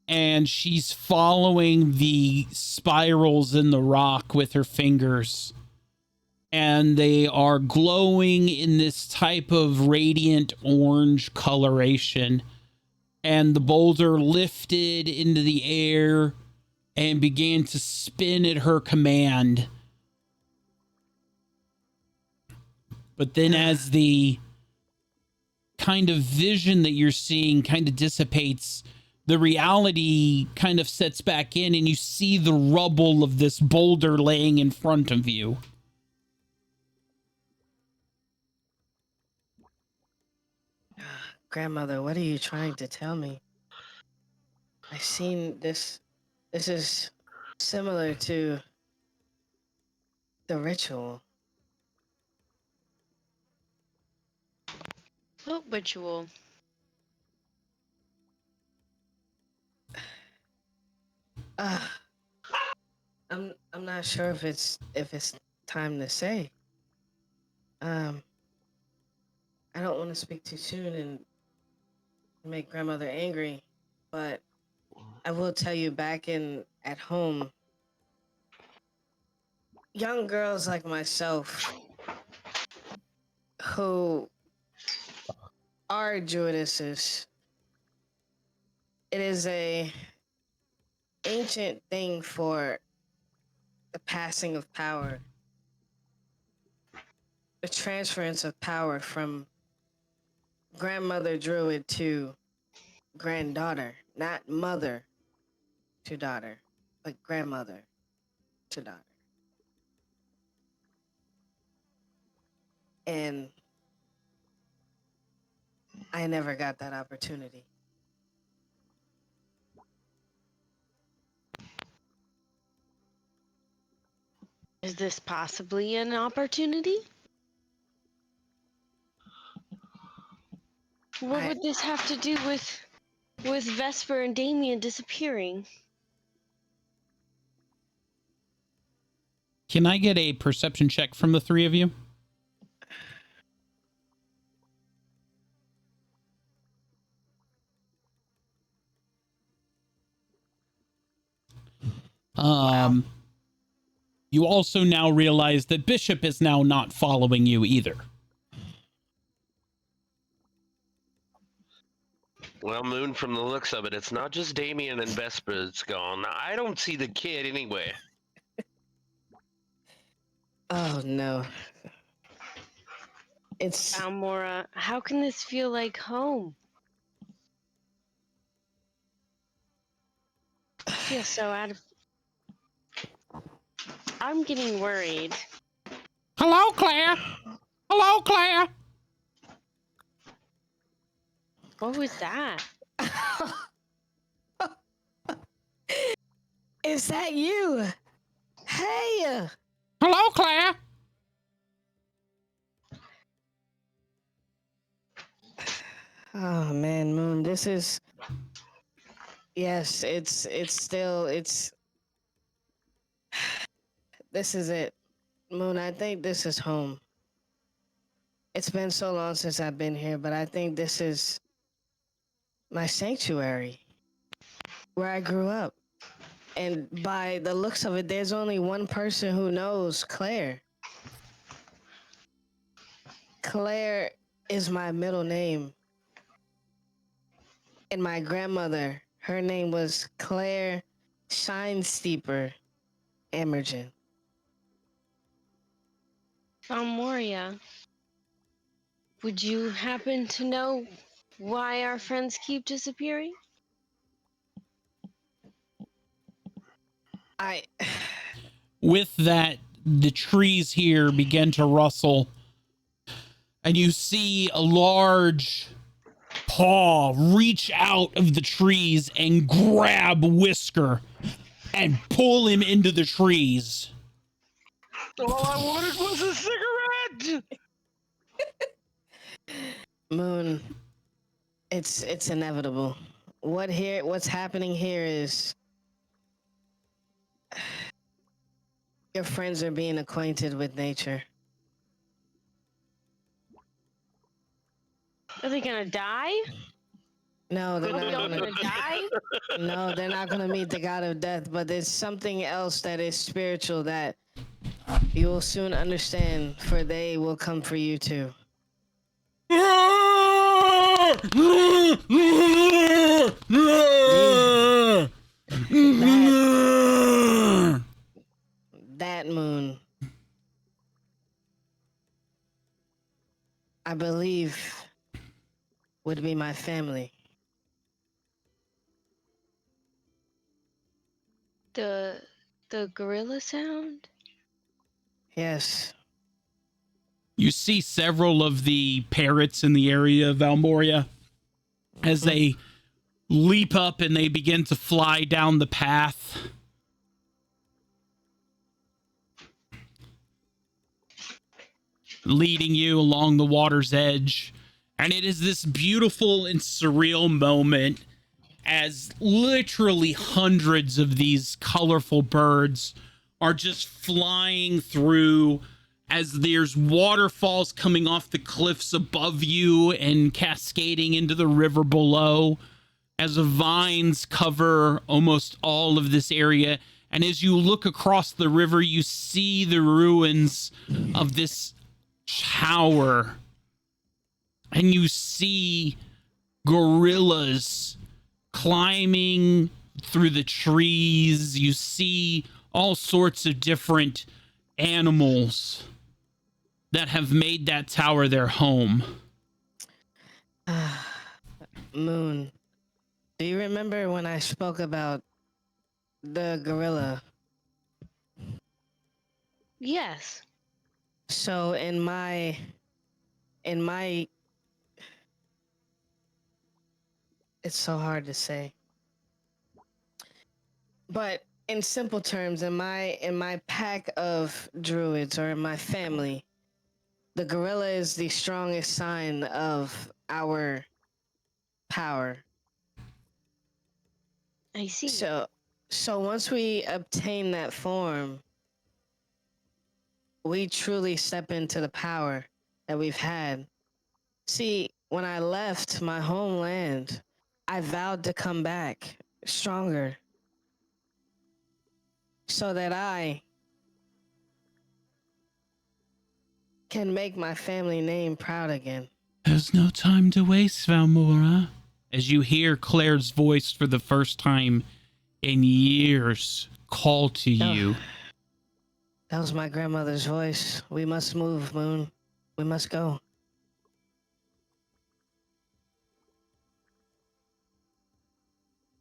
And she's following the spirals in the rock with her fingers. And they are glowing in this type of radiant orange coloration. And the boulder lifted into the air and began to spin at her command. But then as the kind of vision that you're seeing kind of dissipates, the reality kind of sets back in, and you see the rubble of this boulder laying in front of you. Grandmother, what are you trying to tell me? I've seen this. This is similar to the ritual. What ritual? I'm not sure if it's time to say. I don't want to speak too soon and make grandmother angry, but I will tell you, back at home, young girls like myself who are Druidesses, it is a ancient thing for the passing of power, the transference of power from grandmother druid to granddaughter, not mother to daughter, but grandmother to daughter. And I never got that opportunity. Is this possibly an opportunity? What would this have to do with Vesper and Damien disappearing? Can I get a perception check from the three of you? You also now realize that Bishop is now not following you either. Well, Moon, from the looks of it, it's not just Damien and Vespa that's gone. I don't see the kid anyway. Oh no. It's Almora, how can this feel like home? I feel so out of... I'm getting worried. Hello, Claire. Hello, Claire. What was that? Is that you? Hey! Hello, Claire. Oh man, Moon, this is... Yes, it's still... This is it. Moon, I think this is home. It's been so long since I've been here, but I think this is my sanctuary, where I grew up. And by the looks of it, there's only one person who knows Claire. Claire is my middle name. And my grandmother, her name was Claire Shinesteeper Emergen. Almoria, Would you happen to know why our friends keep disappearing? With that, the trees here begin to rustle, and you see a large paw reach out of the trees and grab Whisker and pull him into the trees. All I wanted was a cigarette. Moon, it's inevitable. What's happening here is your friends are being acquainted with nature. Are they gonna die? No, they're Are we not all gonna. gonna die? No, they're not gonna meet the god of death. But there's something else that is spiritual that you will soon understand. For they will come for you too. That moon, I believe, would be my family. The gorilla sound? Yes. You see several of the parrots in the area of Valmoria as they leap up and they begin to fly down the path. Leading you along the water's edge. And it is this beautiful and surreal moment as literally hundreds of these colorful birds are just flying through, as there's waterfalls coming off the cliffs above you and cascading into the river below, as the vines cover almost all of this area. And as you look across the river, you see the ruins of this tower, and you see gorillas climbing through the trees. You see all sorts of different animals that have made that tower their home. Moon, do you remember when I spoke about the gorilla? Yes. So in my it's so hard to say. But in simple terms, in my pack of druids, or in my family, the gorilla is the strongest sign of our power. I see. So once we obtain that form, we truly step into the power that we've had. See, when I left my homeland, I vowed to come back stronger so that I can make my family name proud again. There's no time to waste, Valmora. As you hear Claire's voice for the first time in years call to you. That was my grandmother's voice. We must move, Moon. We must go.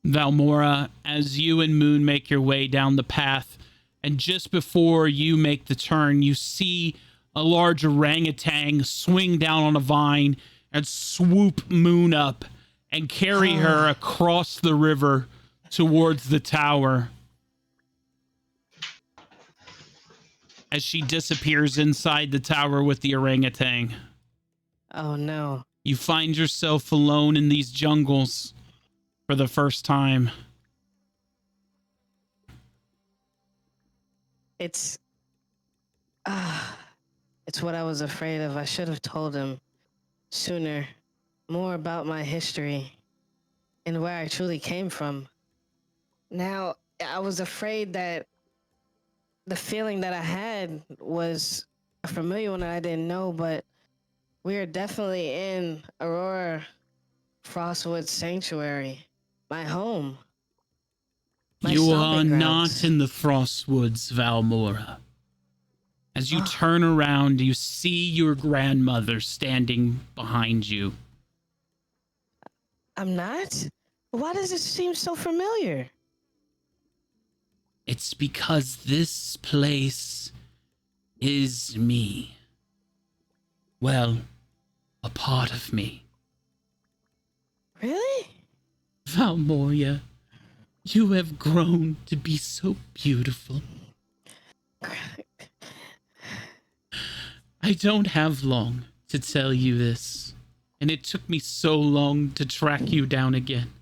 Valmora, as you and Moon make your way down the path, and just before you make the turn, you see a large orangutan swing down on a vine and swoop Moon up and carry her across the river towards the tower. As she disappears inside the tower with the orangutan. Oh no. You find yourself alone in these jungles for the first time. It's what I was afraid of. I should have told him sooner more about my history and where I truly came from. Now, I was afraid that the feeling that I had was a familiar one that I didn't know, but we are definitely in Aurora Frostwood Sanctuary, my home. My You are stomping not grounds. in the Frostwoods, Valmora. As you turn around, you see your grandmother standing behind you. I'm not? Why does it seem so familiar? It's because this place is me. Well, a part of me. Really? Valmoria, you have grown to be so beautiful. I don't have long to tell you this, and it took me so long to track you down again.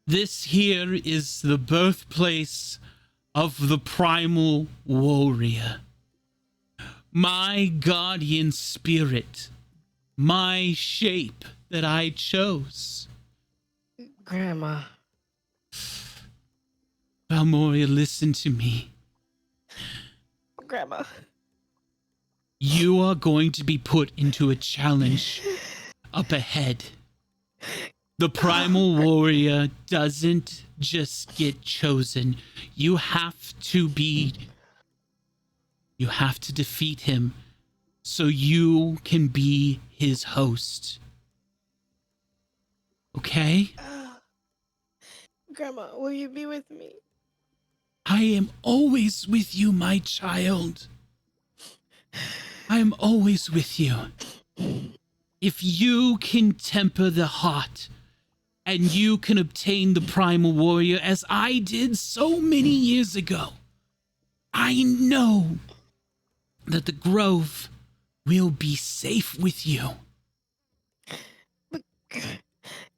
This here is the birthplace of the primal warrior. My guardian spirit. My shape that I chose. Grandma. Valmoria, listen to me. Grandma. You are going to be put into a challenge up ahead. The primal warrior doesn't just get chosen. You have to defeat him so you can be his host. Okay? Grandma, will you be with me? I am always with you, my child. I am always with you. If you can temper the heart and you can obtain the primal warrior as I did so many years ago, I know that the grove will be safe with you. But,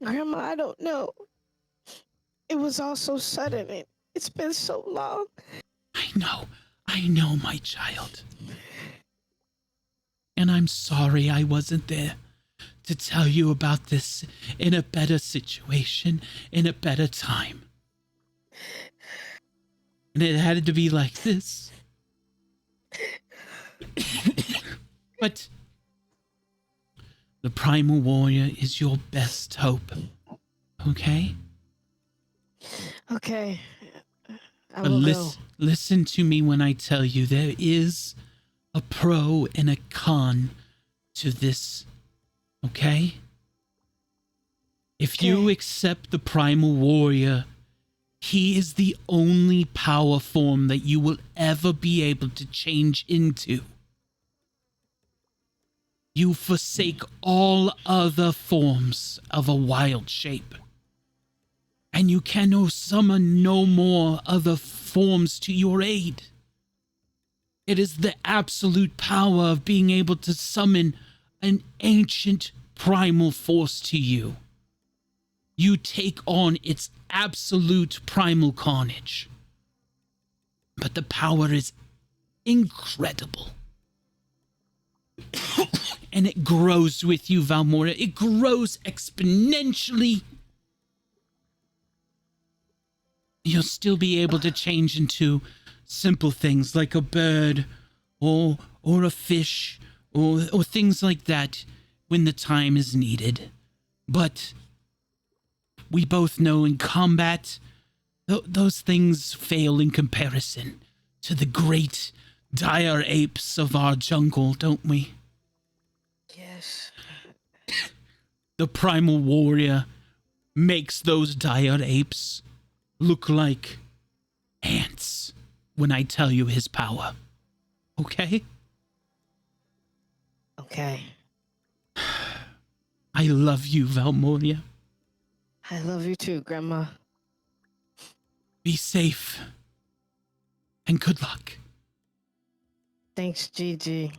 Grandma, I don't know. It was all so sudden. It's been so long. I know, my child. And I'm sorry I wasn't there to tell you about this in a better situation, in a better time. And it had to be like this. But the primal warrior is your best hope. Okay? Okay. I But will go. listen to me when I tell you there is a pro and a con to this. Okay? If you accept the primal warrior, he is the only power form that you will ever be able to change into. You forsake all other forms of a wild shape. And you can summon no more other forms to your aid. It is the absolute power of being able to summon an ancient primal force to you. You take on its absolute primal carnage. But the power is incredible. And it grows with you, Valmoria. It grows exponentially. You'll still be able to change into simple things like a bird or a fish or things like that when the time is needed. But we both know in combat, those things fail in comparison to the great dire apes of our jungle, don't we? Yes. The primal warrior makes those dire apes look like ants when I tell you his power. Okay? Okay. I love you, Valmoria. I love you too, Grandma. Be safe. And good luck. Thanks, Gigi.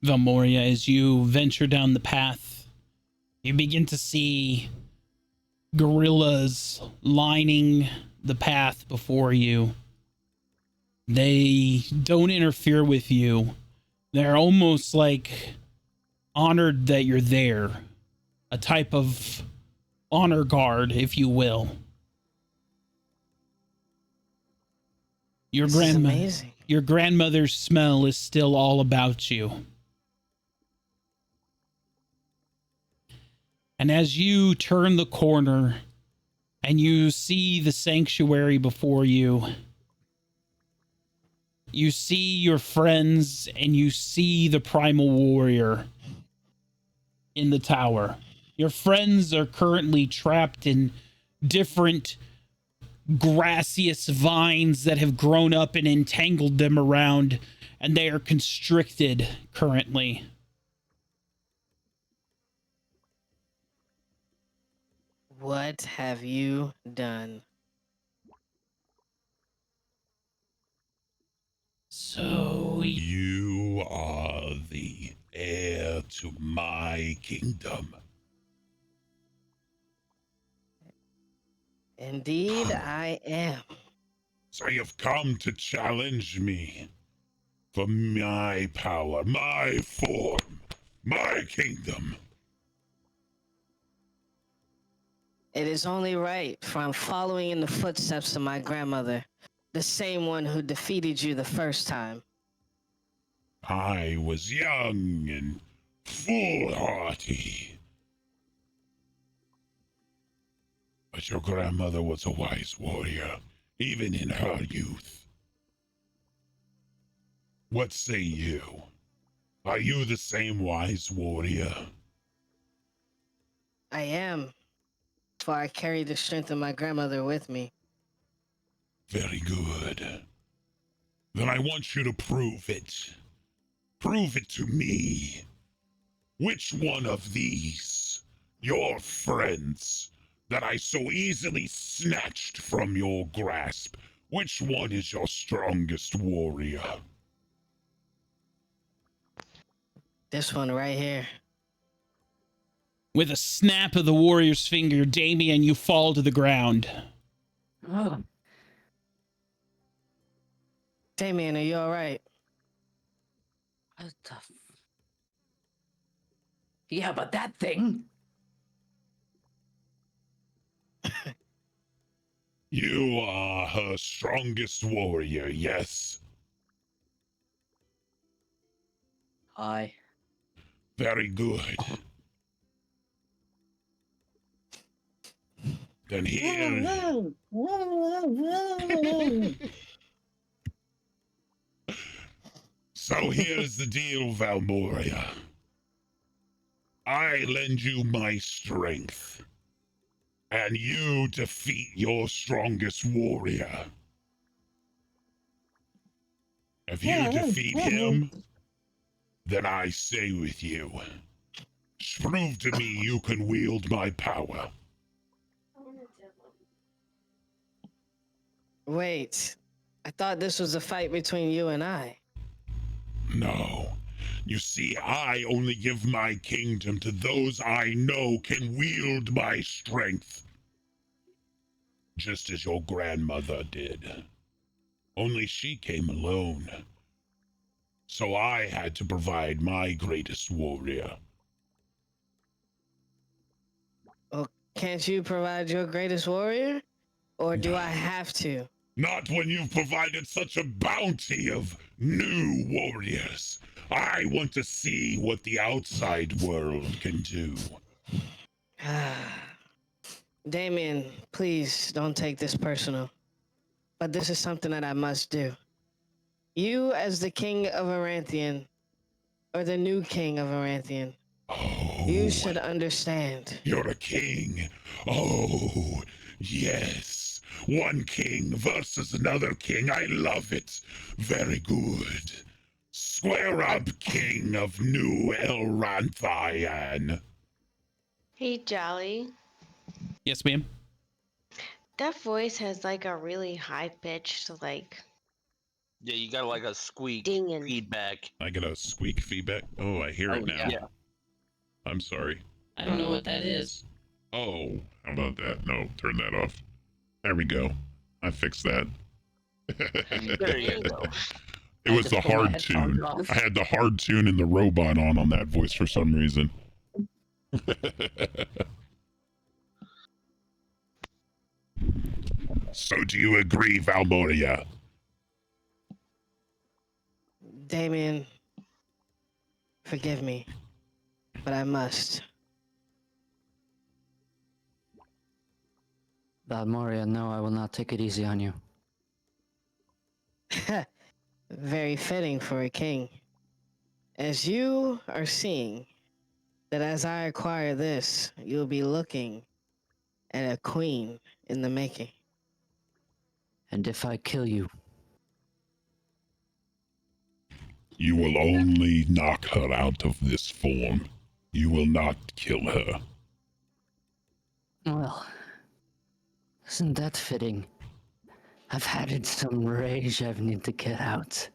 Valmoria, as you venture down the path, you begin to see gorillas lining the path before you. They don't interfere with you. They're almost like honored that you're there. A type of honor guard, if you will. Your This is grandma, amazing. your grandmother's smell is still all about you. And as you turn the corner and you see the sanctuary before you, you see your friends and you see the primal warrior in the tower. Your friends are currently trapped in different grassous vines that have grown up and entangled them around, and they are constricted currently. What have you done? So You are the heir to my kingdom. Indeed, I am. So you've come to challenge me for my power, my form, my kingdom. It is only right, for I'm following in the footsteps of my grandmother, the same one who defeated you the first time. I was young and foolhardy. But your grandmother was a wise warrior, even in her youth. What say you? Are you the same wise warrior? I am, for I carry the strength of my grandmother with me. Very good. Then I want you to prove it. Prove it to me. Which one of these, your friends, that I so easily snatched from your grasp, which one is your strongest warrior? This one right here. with a snap of the warrior's finger, Damien, you fall to the ground. Oh, Damien, are you all right? what the yeah, but that thing. You are her strongest warrior, yes? Aye. Very good. Then here... So here's the deal, Valmoria. I lend you my strength, and you defeat your strongest warrior. If you defeat him, then I stay with you. Prove to me you can wield my power. Wait, I thought this was a fight between you and I. No. You see, I only give my kingdom to those I know can wield my strength. Just as your grandmother did. Only she came alone. So I had to provide my greatest warrior. Can't you provide your greatest warrior? Or do No. I have to? Not when you've provided such a bounty of new warriors. I want to see what the outside world can do. Damien, please don't take this personal. But this is something that I must do. You, as the king of Aranthian, or the new king of Aranthian, Oh, you should understand. you're a king. Oh, yes. One king versus another king. I love it. Very good. Square up, king of New Elranthian. Hey, Jolly. Yes, ma'am. That voice has like a really high pitched, like, Yeah, you got like a squeak dinging. feedback. I get a squeak feedback. Oh, I hear it now. Yeah. I'm sorry. I don't know what that is. Oh, how about that? No, turn that off. There we go. I fixed that. There you go. It was the hard tune. I had the hard tune and the robot on that voice for some reason. So do you agree, Valmoria? Damien, forgive me, but I must. Valmoria, no, I will not take it easy on you. Very fitting for a king. As you are seeing that as I acquire this, you'll be looking at a queen in the making. And if I kill you, You will only knock her out of this form. You will not kill her. well, isn't that fitting? I've had some rage I need to get out.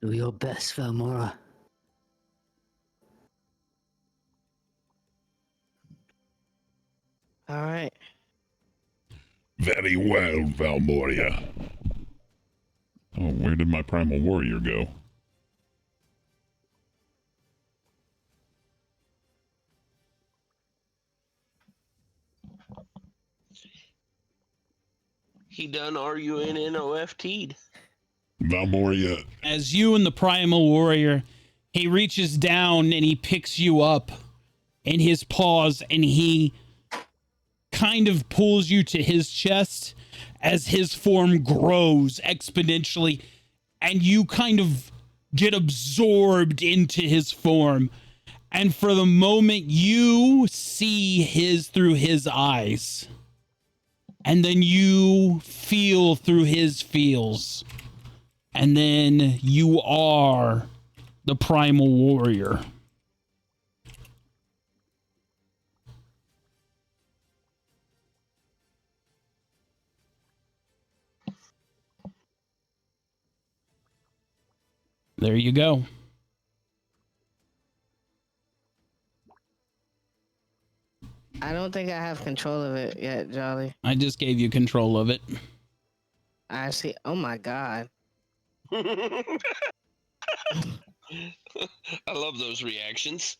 Do your best, Valmora. All right. Very well, Valmoria. Oh, where did my primal warrior go? He done RUNNOFT'd. Valmoria, As you and the primal warrior, he reaches down and he picks you up in his paws and he kind of pulls you to his chest as his form grows exponentially and you kind of get absorbed into his form. And for the moment, you see his through his eyes. And then you feel through his feels. And then you are the primal warrior. There you go. I don't think I have control of it yet, Jolly. I just gave you control of it. I see. Oh my God. I love those reactions.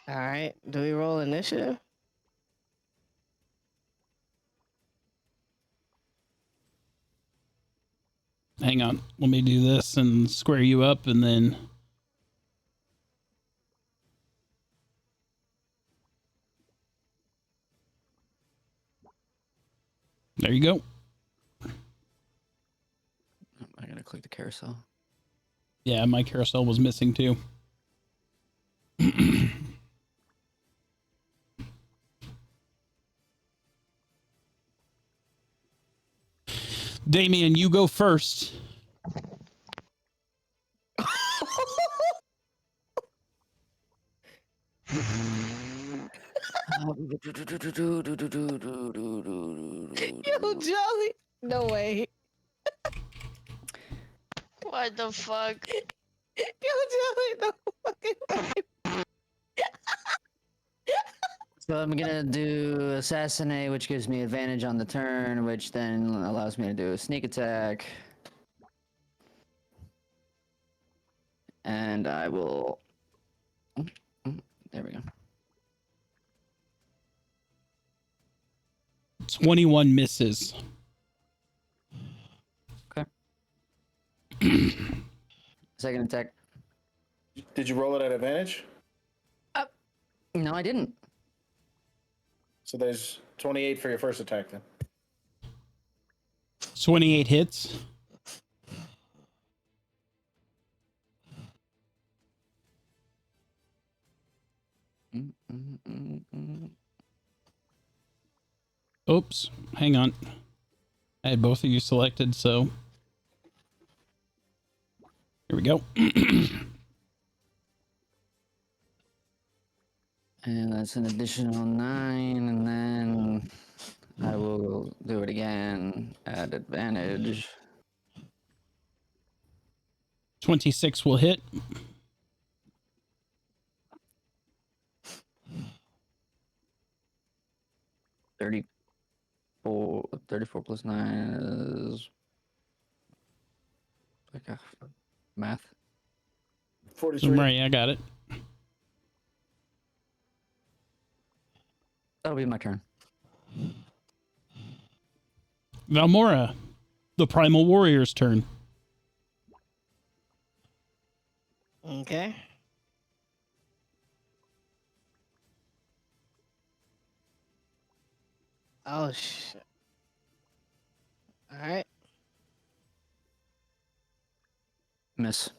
All right. Do we roll initiative? Hang on. Let me do this and square you up and then. There you go. I gotta click the carousel. Yeah, my carousel was missing too. Damien, you go first. Yo, Jolly. No way. What the fuck? Yo, Jolly. No fucking way. So I'm gonna do assassinate, which gives me advantage on the turn, which then allows me to do a sneak attack. And I will. There we go. 21 misses. Second attack. Did you roll it at advantage? No, I didn't. So there's 28 for your first attack then. 28 hits. Oops. Hang on. I had both of you selected, so. Here we go. And that's an additional 9, and then I will do it again at advantage. 26 will hit. Thirty-four plus 9 is like a math. 43. Right, I got it. That'll be my turn. Valmora, the Primal Warrior's turn. Okay. Oh shit. All right. Miss.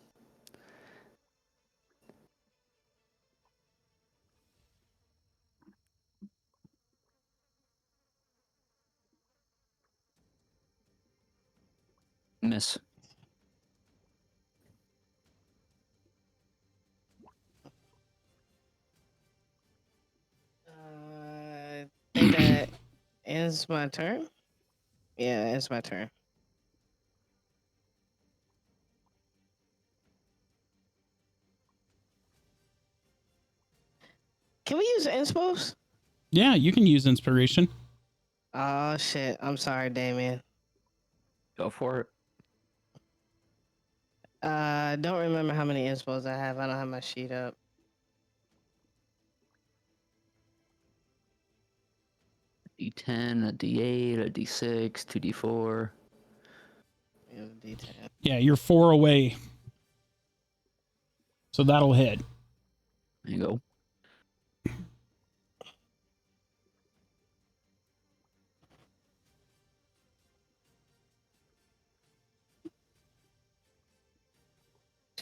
Miss. I think that ends my turn. Yeah, it's my turn. Can we use inspos? Yeah, you can use inspiration. Oh shit. I'm sorry, Damien. Go for it. Don't remember how many inspos I have. I don't have my sheet up. D10, a D8, a D6, 2D4. Yeah, D10. Yeah, you're 4 away. So that'll hit. There you go.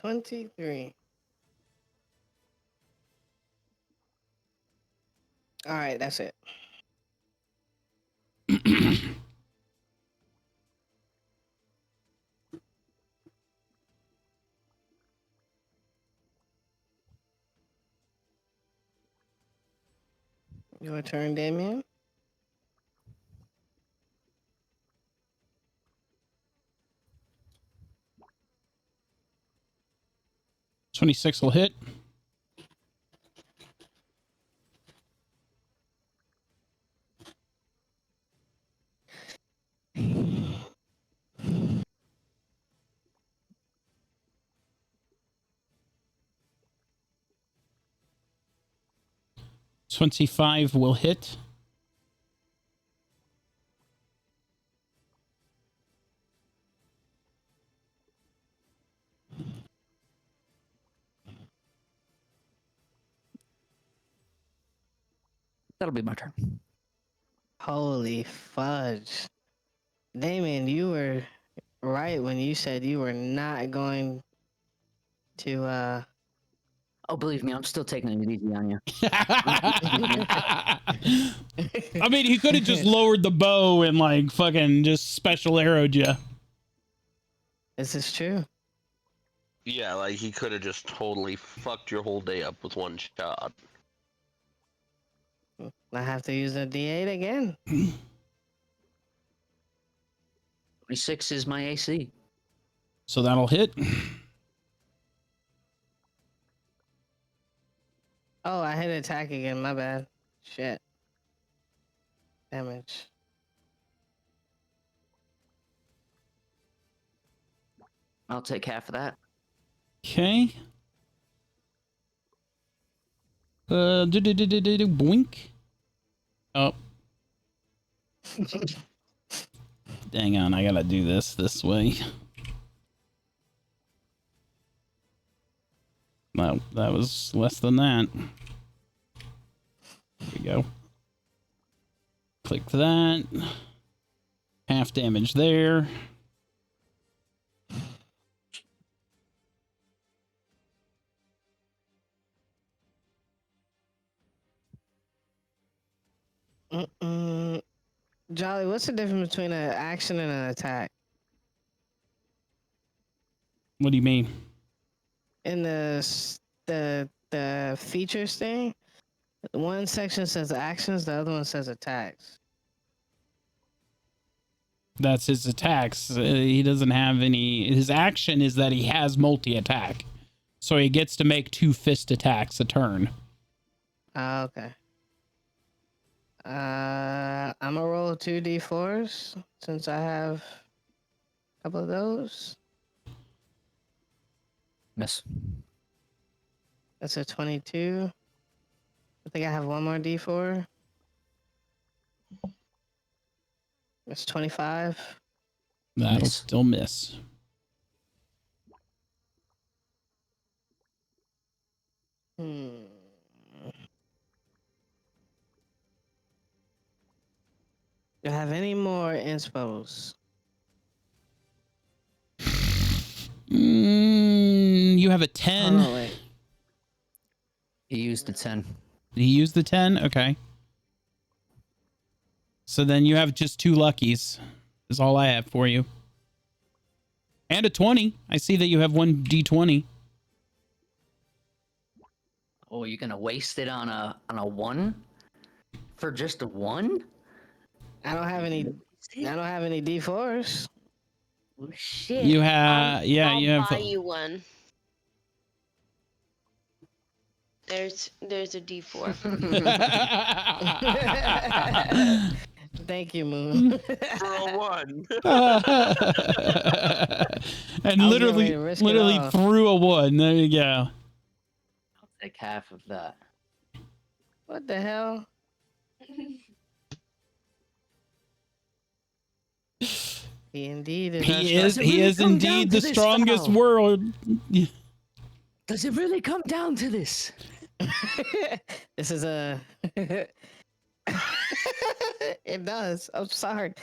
$23. All right, that's it. Your turn, Damien. $26 will hit. $25 will hit. That'll be my turn. Holy fudge. Damien, you were right when you said you were not going to Oh, believe me, I'm still taking it easy on you. I mean, he could have just lowered the bow and like fucking just special arrowed you. This is true. Yeah, like he could have just totally fucked your whole day up with one shot. I have to use a D8 again. 26 is my AC. So that'll hit. Oh, I hit attack again. My bad. Shit. Damage. I'll take half of that. Okay. Boink. Oh. Dang on, I gotta do this way. No, that was less than that. There we go. Click that. Half damage there. Jolly, what's the difference between an action and an attack? What do you mean? In the features thing, one section says actions, the other one says attacks. That's his attacks. He doesn't have any. His action is that he has multi-attack. So he gets to make 2 fist attacks a turn. Okay. I'm gonna roll 2d4s since I have a couple of those. Miss. That's a 22. I think I have one more D4. That's 25. That'll Miss. still miss. Hmm. Do I have any more inspos? You have a Oh, 10. no, wait. He used the 10. Did he use the 10? Okay. So then you have just 2 luckies. Is all I have for you. And a 20. I see that you have one D20. Oh, you're gonna waste it on a 1? For just a 1? I don't have any. I don't have any D4s. Oh, shit. You have I'll you have buy you one. There's a D4. Thank you, Moon. For a 1. and I was literally getting ready to risk it all. threw a 1. There you go. I'll take half of that. What the hell? He indeed is. He Does is it he really is come indeed down the to this, strongest Val? world. Does it really come down to this? This is a. It does. I'm sorry.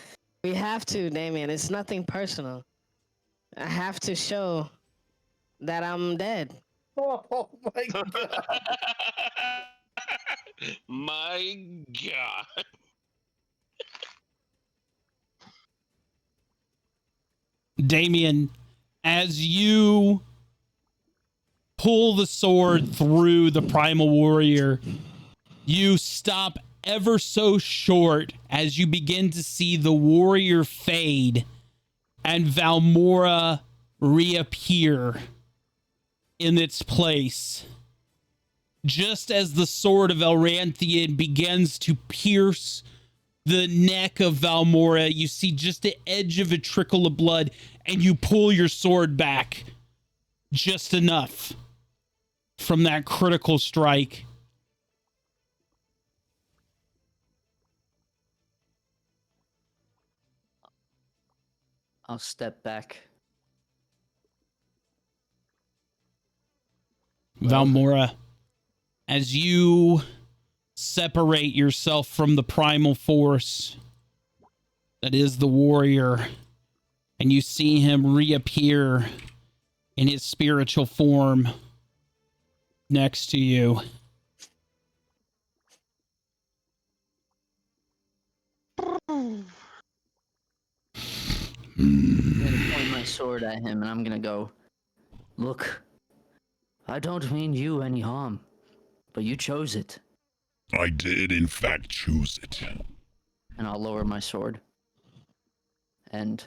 We have to, Damien. It's nothing personal. I have to show that I'm dead. Oh my god. My God. Damien, as you pull the sword through the primal warrior, you stop ever so short as you begin to see the warrior fade and Valmora reappear in its place. Just as the sword of Elranthian begins to pierce the neck of Valmora, you see just the edge of a trickle of blood, and you pull your sword back just enough from that critical strike. I'll step back. Valmora, as you separate yourself from the primal force that is the warrior, and you see him reappear in his spiritual form next to you. I'm gonna point my sword at him and I'm gonna go, look, I don't mean you any harm, but you chose it. I did, in fact, choose it. And I'll lower my sword. And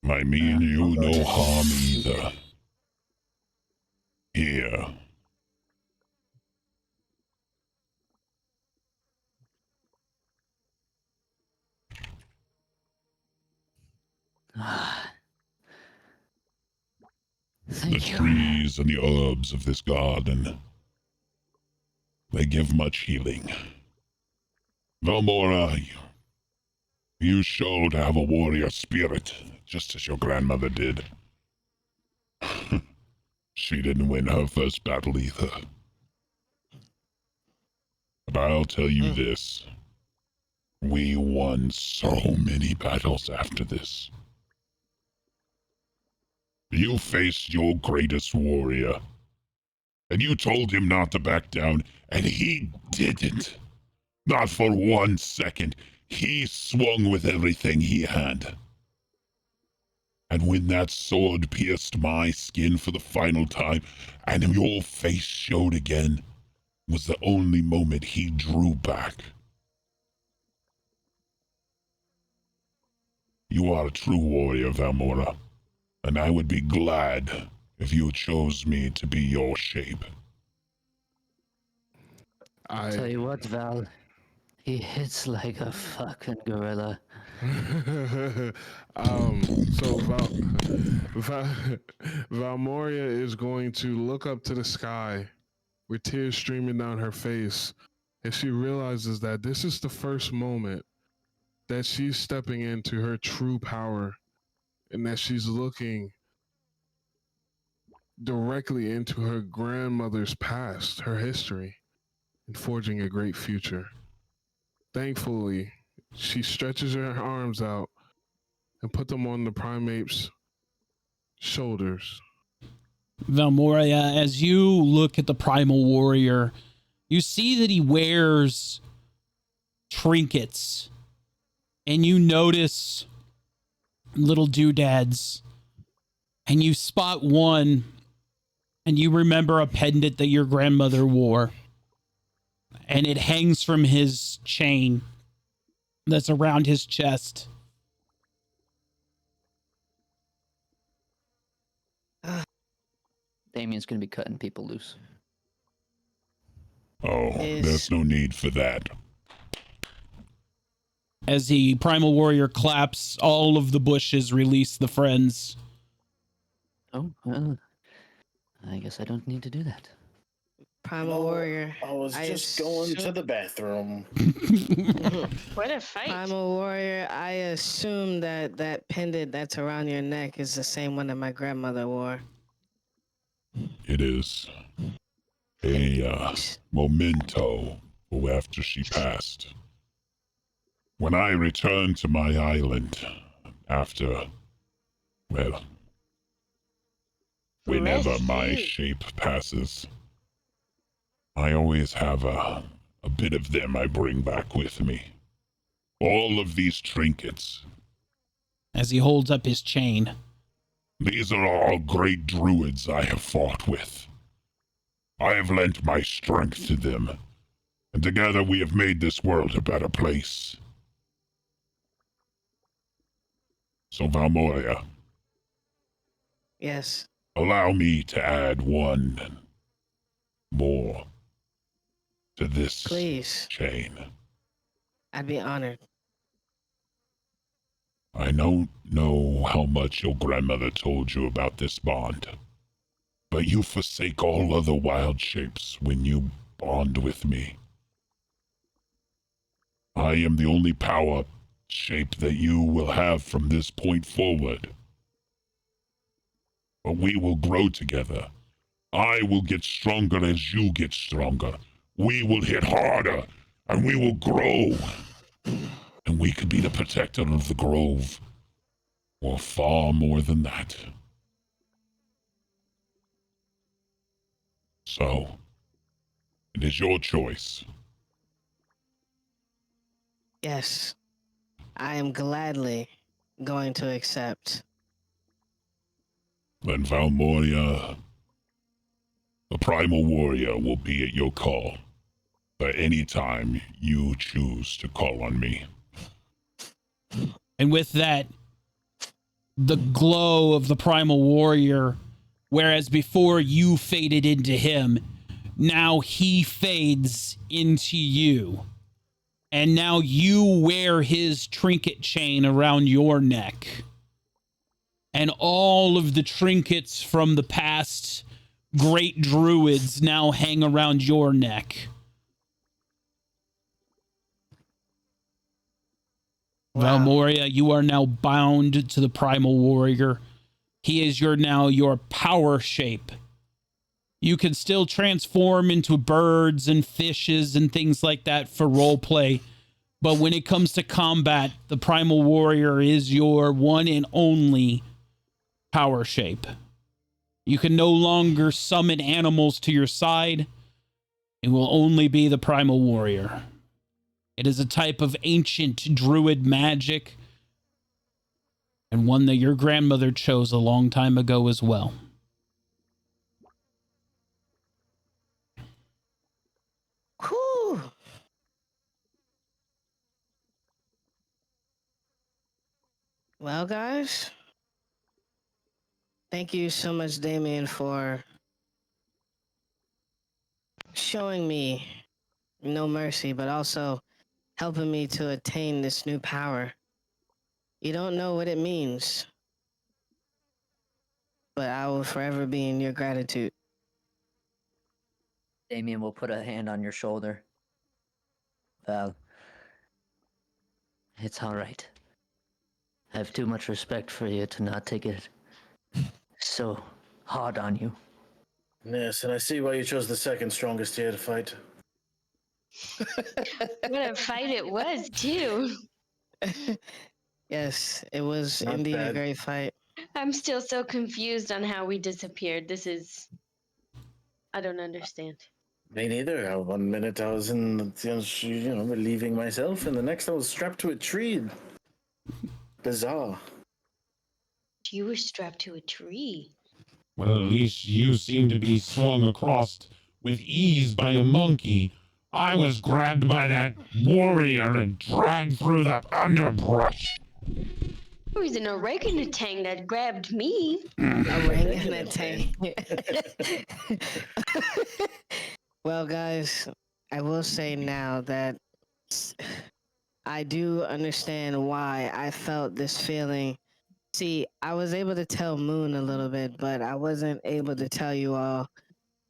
I mean you no harm either. Here. The thank you. trees and the herbs of this garden, they give much healing. Valmora, you show to have a warrior spirit, just as your grandmother did. She didn't win her first battle either. But I'll tell you this. We won so many battles after this. You faced your greatest warrior, and you told him not to back down, and he didn't. Not for 1 second. He swung with everything he had. And when that sword pierced my skin for the final time, and your face showed again, was the only moment he drew back. You are a true warrior, Valmora, and I would be glad if you chose me to be your shape. Tell you what, Val, he hits like a fucking gorilla. So Valmoria is going to look up to the sky with tears streaming down her face, and she realizes that this is the first moment that she's stepping into her true power and that she's looking directly into her grandmother's past, her history, and forging a great future. Thankfully, she stretches her arms out and put them on the primate's shoulders. Valmoria, as you look at the primal warrior, you see that he wears trinkets, and you notice little doodads, and you spot one, and you remember a pendant that your grandmother wore, and it hangs from his chain that's around his chest. Damien's gonna be cutting people loose. Oh, there's no need for that. As the primal warrior claps, all of the bushes release the friends. Oh, well, I guess I don't need to do that. Primal warrior. I was just going to the bathroom. What a fight. Primal warrior. I assume that that pendant that's around your neck is the same one that my grandmother wore. It is a memento for after she passed. When I returned to my island after, well, whenever my shape passes, I always have a bit of them I bring back with me. All of these trinkets. As he holds up his chain. These are all great druids I have fought with. I have lent my strength to them, and together we have made this world a better place. So Valmoria. Yes. Allow me to add one more to this Please. chain. I'd be honored. I don't know how much your grandmother told you about this bond, but you forsake all other wild shapes when you bond with me. I am the only power shape that you will have from this point forward. But we will grow together. I will get stronger as you get stronger. We will hit harder, and we will grow. And we could be the protector of the grove, or far more than that. So, it is your choice. Yes. I am gladly going to accept. Then Valmoria, the primal warrior, will be at your call at any time you choose to call on me. And with that, the glow of the primal warrior, whereas before you faded into him, now he fades into you. And now you wear his trinket chain around your neck. And all of the trinkets from the past great druids now hang around your neck. Wow. Valmoria, you are now bound to the primal warrior. He is your power shape. You can still transform into birds and fishes and things like that for roleplay. But when it comes to combat, the primal warrior is your one and only power shape. You can no longer summon animals to your side. It will only be the primal warrior. It is a type of ancient druid magic, and one that your grandmother chose a long time ago as well. Whew. Well, guys, thank you so much, Damien, for showing me no mercy, but also helping me to attain this new power. You don't know what it means, but I will forever be in your gratitude. Damien will put a hand on your shoulder. Val, it's all right. I have too much respect for you to not take it so hard on you. Yes, and I see why you chose the second strongest here to fight. What a fight it was, too. Yes, it was Not indeed a bad. great fight. I'm still so confused on how we disappeared. This is. I don't understand. Me neither. 1 minute I was relieving myself, and the next I was strapped to a tree. Bizarre. You were strapped to a tree. Well, at least you seem to be swung across with ease by a monkey. I was grabbed by that warrior and dragged through the underbrush. It was an orangutan that grabbed me. Orangutan. Well, guys, I will say now that I do understand why I felt this feeling. See, I was able to tell Moon a little bit, but I wasn't able to tell you all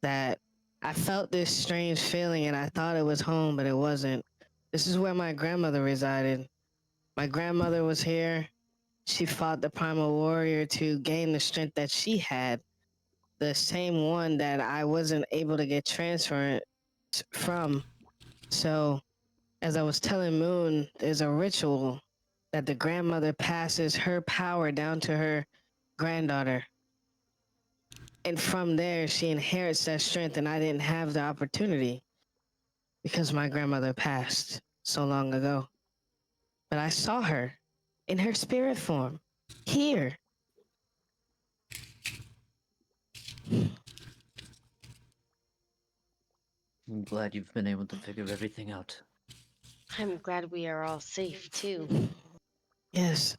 that I felt this strange feeling and I thought it was home, but it wasn't. This is where my grandmother resided. My grandmother was here. She fought the primal warrior to gain the strength that she had, the same one that I wasn't able to get transferred from. So, as I was telling Moon, there's a ritual that the grandmother passes her power down to her granddaughter. And from there, she inherits that strength, and I didn't have the opportunity because my grandmother passed so long ago. But I saw her in her spirit form here. I'm glad you've been able to figure everything out. I'm glad we are all safe, too. Yes.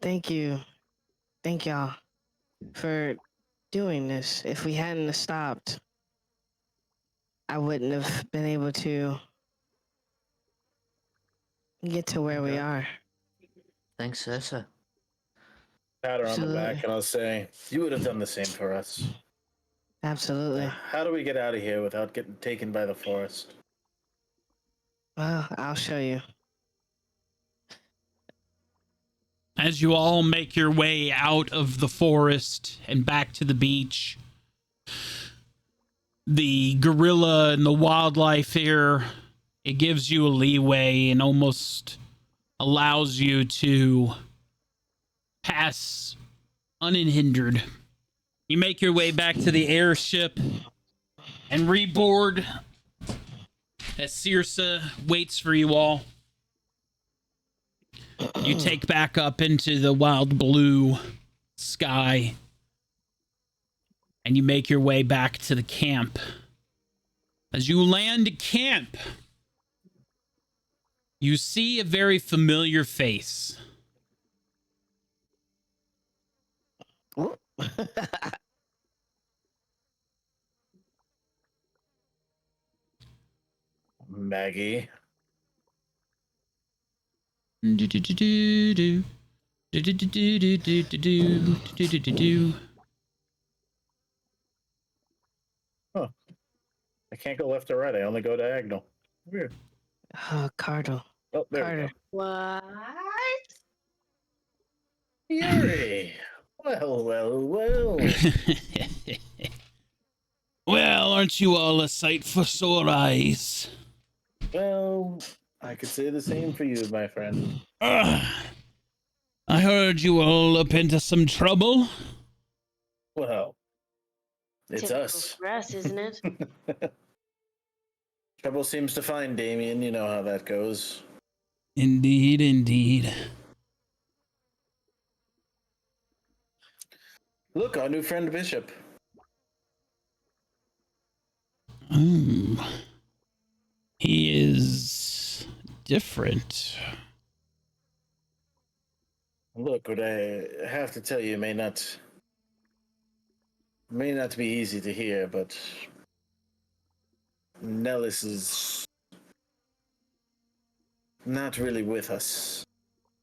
Thank you. Thank y'all for doing this. If we hadn't have stopped, I wouldn't have been able to get to where we are. Thanks, Essa. Pat her on the back, Absolutely. and I'll say, you would have done the same for us. Absolutely. How do we get out of here without getting taken by the forest? Well, I'll show you. As you all make your way out of the forest and back to the beach, the gorilla and the wildlife here, it gives you a leeway and almost allows you to pass unhindered. You make your way back to the airship and reboard as Circe waits for you all. You take back up into the wild blue sky and you make your way back to the camp. As you land camp, you see a very familiar face. Maggie. Do-do-do-do-do. Do-do-do-do-do-do-do. I can't go left or right. I only go diagonal. Weird. Oh, Cardinal. Oh, there Carter. we go. What? Yuri. Well. Well, aren't you all a sight for sore eyes? Well, I could say the same for you, my friend. I heard you all up into some trouble. Well, it's Typical us. for us, isn't it? Trouble seems to find Damien. You know how that goes. Indeed, indeed. Look, our new friend Bishop. He is different. Look, what I have to tell you may not be easy to hear, but Nellis is not really with us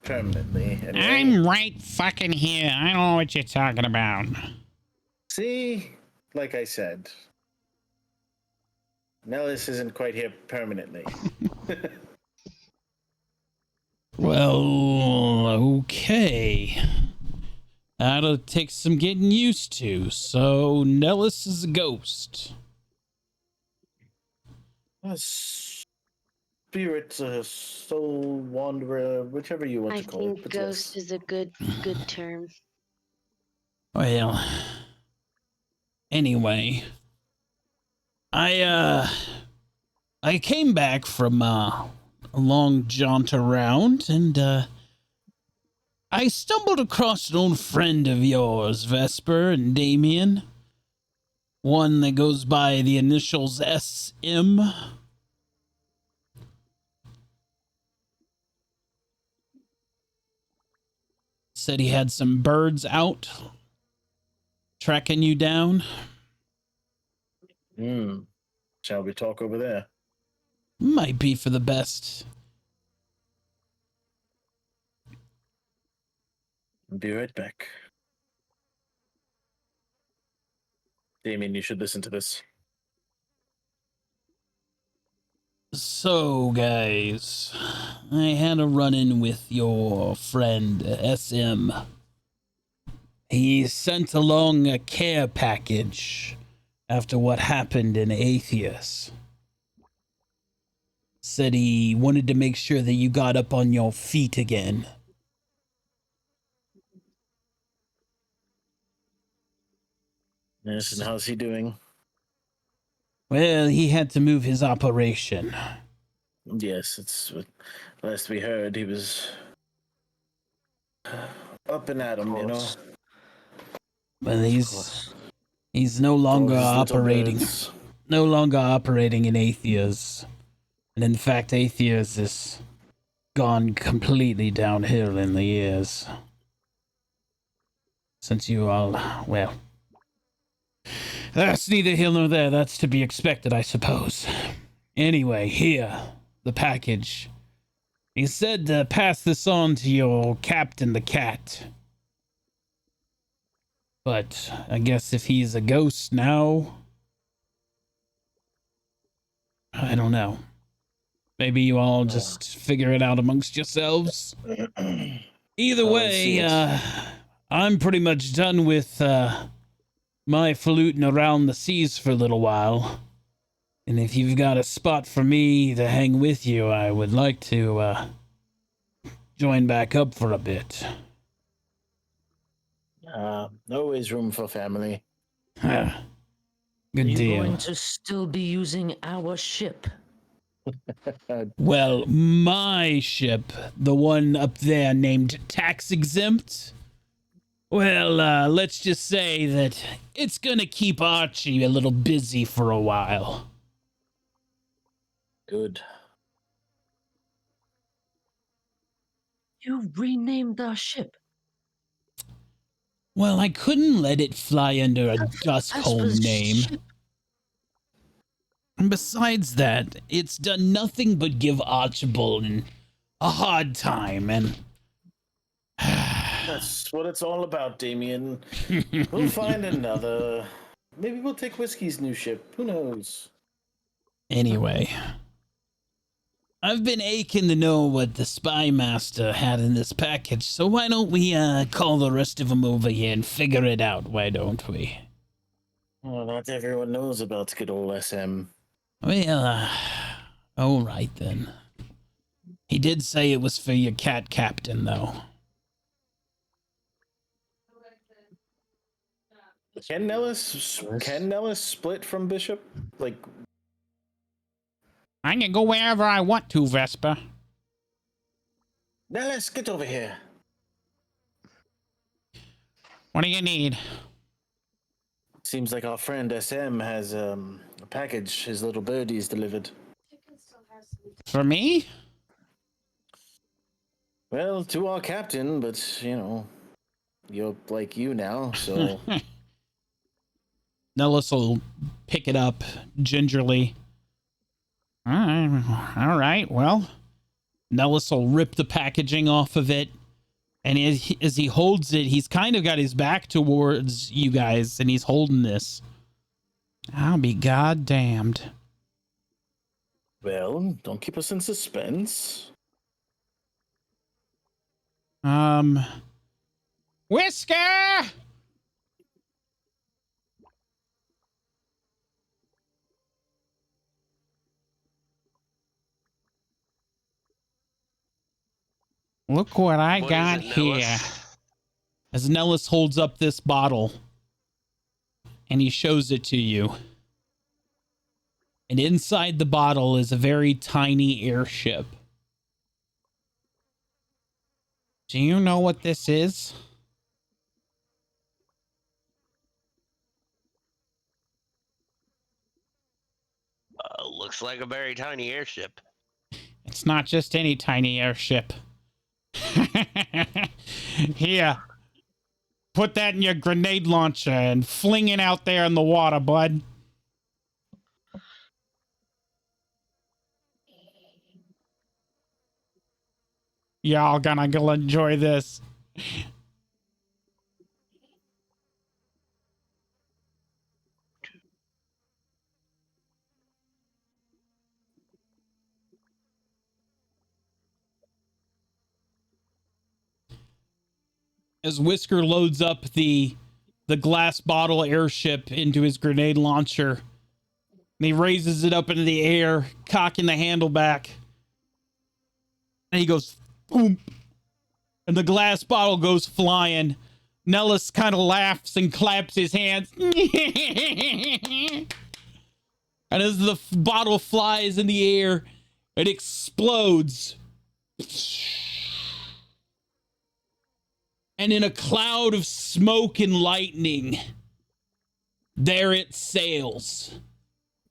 permanently. Anyway. I'm right fucking here. I don't know what you're talking about. See, like I said, Nellis isn't quite here permanently. Well, okay. That'll take some getting used to. So Nellis is a ghost. A spirit, a soul wanderer, whichever you want I to call it. think but ghost yes. is a good term. Well, anyway, I came back from a long jaunt around, and I stumbled across an old friend of yours, Vesper and Damien. One that goes by the initials SM. Said he had some birds out tracking you down. Shall we talk over there? Might be for the best. Be right back. Damien, you should listen to this. So, guys, I had a run-in with your friend, SM. He sent along a care package after what happened in Atheus. Said he wanted to make sure that you got up on your feet again. Yes, and how's he doing? Well, he had to move his operation. Yes, it's last we heard he was up and at 'em, you know. Well, he's no longer All his little operating. birds. No longer operating in Atheus. And in fact, Atheus has gone completely downhill in the years. Since you all, well, that's neither here nor there. That's to be expected, I suppose. Anyway, here, the package. He said to pass this on to your captain, the cat. But I guess if he's a ghost now, I don't know. Maybe you all just figure it out amongst yourselves. Either Oh, I see way, it. I'm pretty much done with my falutin' around the seas for a little while. And if you've got a spot for me to hang with you, I would like to join back up for a bit. Always room for family. Good you deal. going to still be using our ship? Well, my ship, the one up there named Tax Exempt, well, let's just say that it's gonna keep Archie a little busy for a while. Good. You renamed our ship. Well, I couldn't let it fly under a Duskholm Vesper's name. ship. And besides that, it's done nothing but give Archibald a hard time, and That's what it's all about, Damien. We'll find another. Maybe we'll take Whiskey's new ship. Who knows? anyway, I've been aching to know what the spy master had in this package, so why don't we call the rest of them over here and figure it out? Why don't we? Well, not everyone knows about good old SM. Well, all right then. He did say it was for your cat captain, though. Can Nellis split from Bishop? Like, I can go wherever I want to, Vesper. Nellis, get over here. What do you need? Seems like our friend SM has a package his little birdie's delivered. For me? Well, to our captain, but you know, you're like you now, so Nellis will pick it up gingerly. All right. Well, Nellis will rip the packaging off of it. And as he holds it, he's kind of got his back towards you guys, and he's holding this. I'll be goddamned. Well, don't keep us in suspense. Whisker! Look what I What got is it, here. Nellis? As Nellis holds up this bottle and he shows it to you. And inside the bottle is a very tiny airship. Do you know what this is? Looks like a very tiny airship. It's not just any tiny airship. Here. Put that in your grenade launcher and fling it out there in the water, bud. Y'all gonna go enjoy this. As Whisker loads up the glass bottle airship into his grenade launcher, and he raises it up into the air, cocking the handle back. And he goes, boom. And the glass bottle goes flying. Nellis kind of laughs and claps his hands. And as the bottle flies in the air, it explodes. And in a cloud of smoke and lightning, there it sails.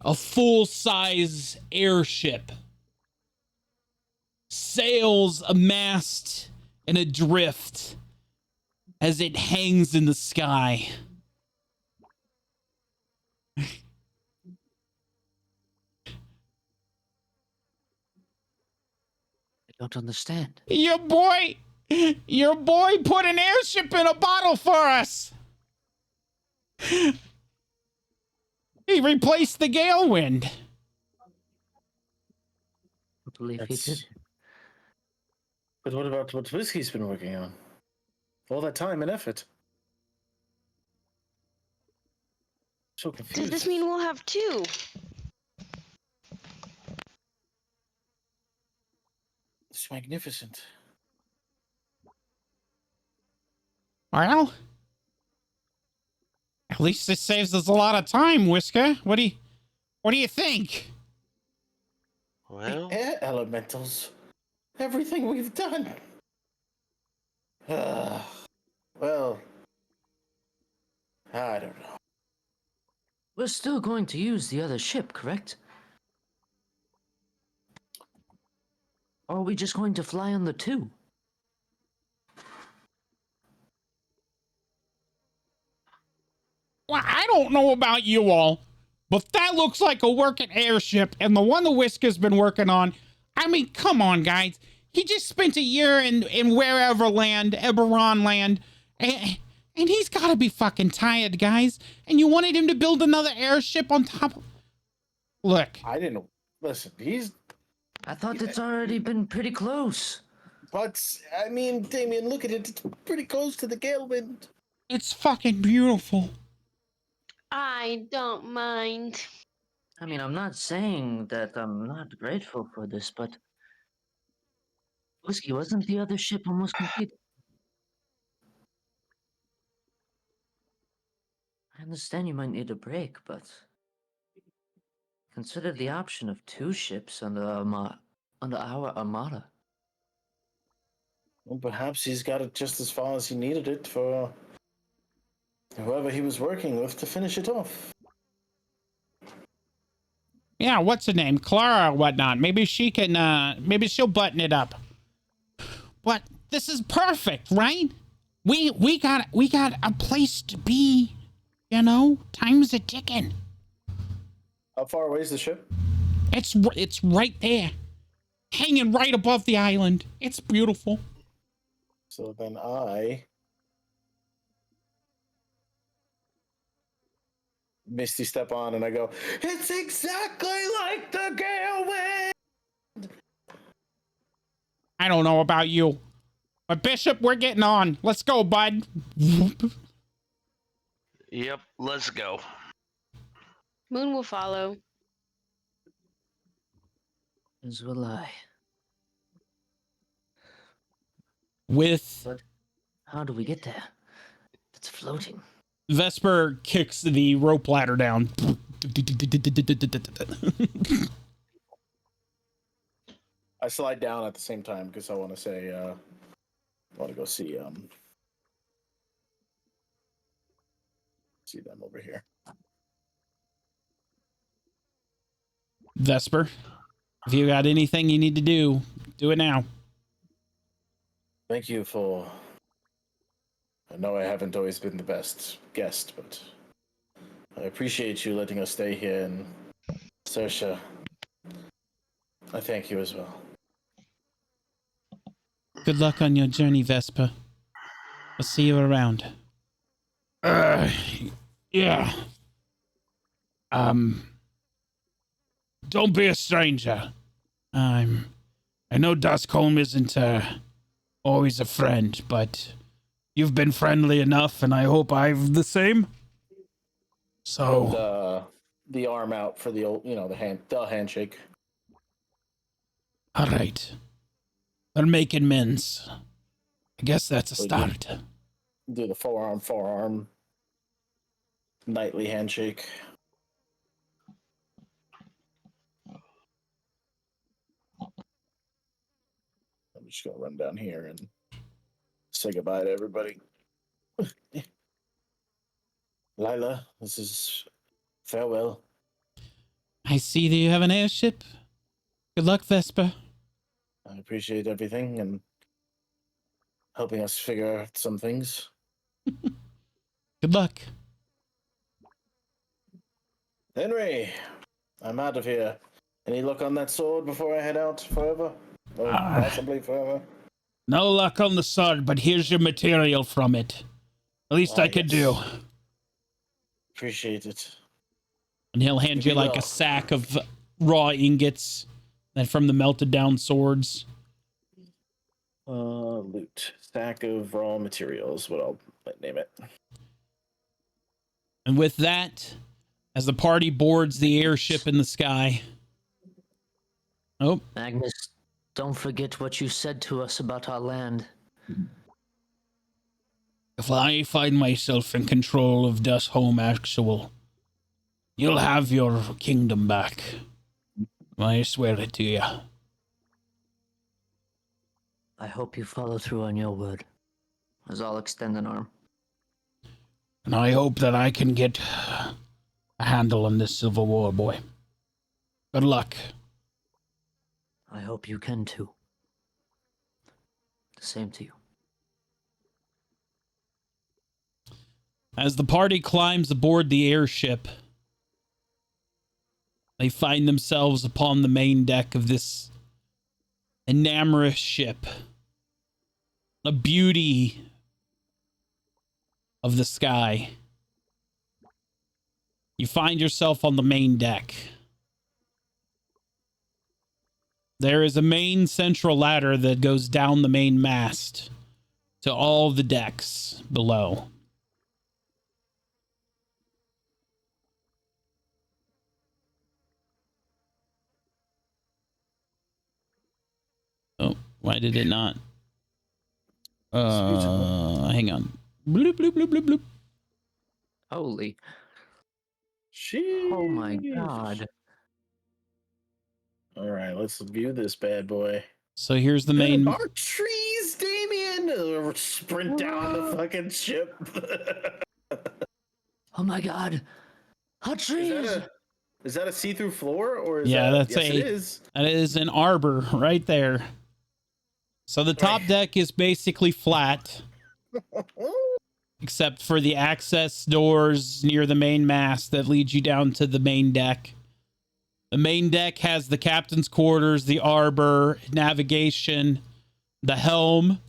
A full-size airship. Sails a mast and adrift as it hangs in the sky. I don't understand. Your boy put an airship in a bottle for us. He replaced the gale wind. I believe he That's- did. But what about what Whiskey's been working on? All that time and effort. So confused. Does this mean we'll have two? It's magnificent. Well, at least this saves us a lot of time, Whisker. What do you think? Well, The air elementals. Everything we've done. Well, I don't know. We're still going to use the other ship, correct? Or are we just going to fly on the two? Well, I don't know about you all, but that looks like a working airship, and the one the Whisker's been working on. I mean, come on, guys. He just spent a year in wherever land, Eberron land, and he's got to be fucking tired, guys. And you wanted him to build another airship on top of... Look, I didn't listen. He's, I thought it's already been pretty close. but I mean, Damien, look at it. It's pretty close to the gale wind. it's fucking beautiful. I don't mind. I mean, I'm not saying that I'm not grateful for this, but Whiskey, wasn't the other ship almost complete? I understand you might need a break, but consider the option of two ships under our armada. Well, perhaps he's got it just as far as he needed it for whoever he was working with to finish it off. Yeah, what's her name? Clara or whatnot. Maybe she can, maybe she'll button it up. But this is perfect, right? We got a place to be, you know? Time's a ticking. How far away is the ship? It's right there. Hanging right above the island. It's beautiful. So then I Misty step on, and I go, "It's exactly like the gale wind." I don't know about you, but Bishop, we're getting on. Let's go, bud. Yep, let's go. Moon will follow. As will I. With But how do we get there? It's floating. Vesper kicks the rope ladder down. I slide down at the same time because I want to say, I want to go see them over here. Vesper, if you got anything you need to do it now. Thank you for. I know I haven't always been the best guest, but I appreciate you letting us stay here. And Saoirse, I thank you as well. Good luck on your journey, Vesper. I'll see you around. Yeah. Don't be a stranger. I know Duskholm isn't always a friend, but you've been friendly enough, and I hope I've the same. So The arm out for the old, the handshake. all right. They're making amends. I guess that's a start. Do the forearm nightly handshake. I'm just gonna run down here and say goodbye to everybody. Lila, this is farewell. I see that you have an airship. Good luck, Vesper. I appreciate everything and helping us figure out some things. Good luck. Henry, I'm out of here. Any luck on that sword before I head out forever? Or possibly forever? No luck on the sword, but here's your material from it. At least I could do. Appreciate it. And he'll hand you like a sack of raw ingots and from the melted down swords. Loot. Stack of raw materials, what I'll name it. And with that, as the party boards the airship in the sky. Oh. Magnus, don't forget what you said to us about our land. If I find myself in control of Duskholm Actual, you'll have your kingdom back. I swear it to you. I hope you follow through on your word. As I'll extend an arm. And I hope that I can get a handle on this civil war, boy. Good luck. I hope you can too. The same to you. As the party climbs aboard the airship, they find themselves upon the main deck of this enamorous ship. A beauty of the sky. You find yourself on the main deck. There is a main central ladder that goes down the main mast to all the decks below. Oh, why did it not? Hang on. Bloop, bloop, bloop, bloop, bloop. Holy. Sheesh. Oh my god. All right, let's view this bad boy. So here's the main. Our trees, Damien! Sprint down the fucking ship. Oh my god. Hot trees! Is that a see-through floor? Or is Yeah, that, that's yes, it is. That is an arbor right there. So the top deck is basically flat, except for the access doors near the main mast that lead you down to the main deck. The main deck has the captain's quarters, the arbor, navigation, the helm.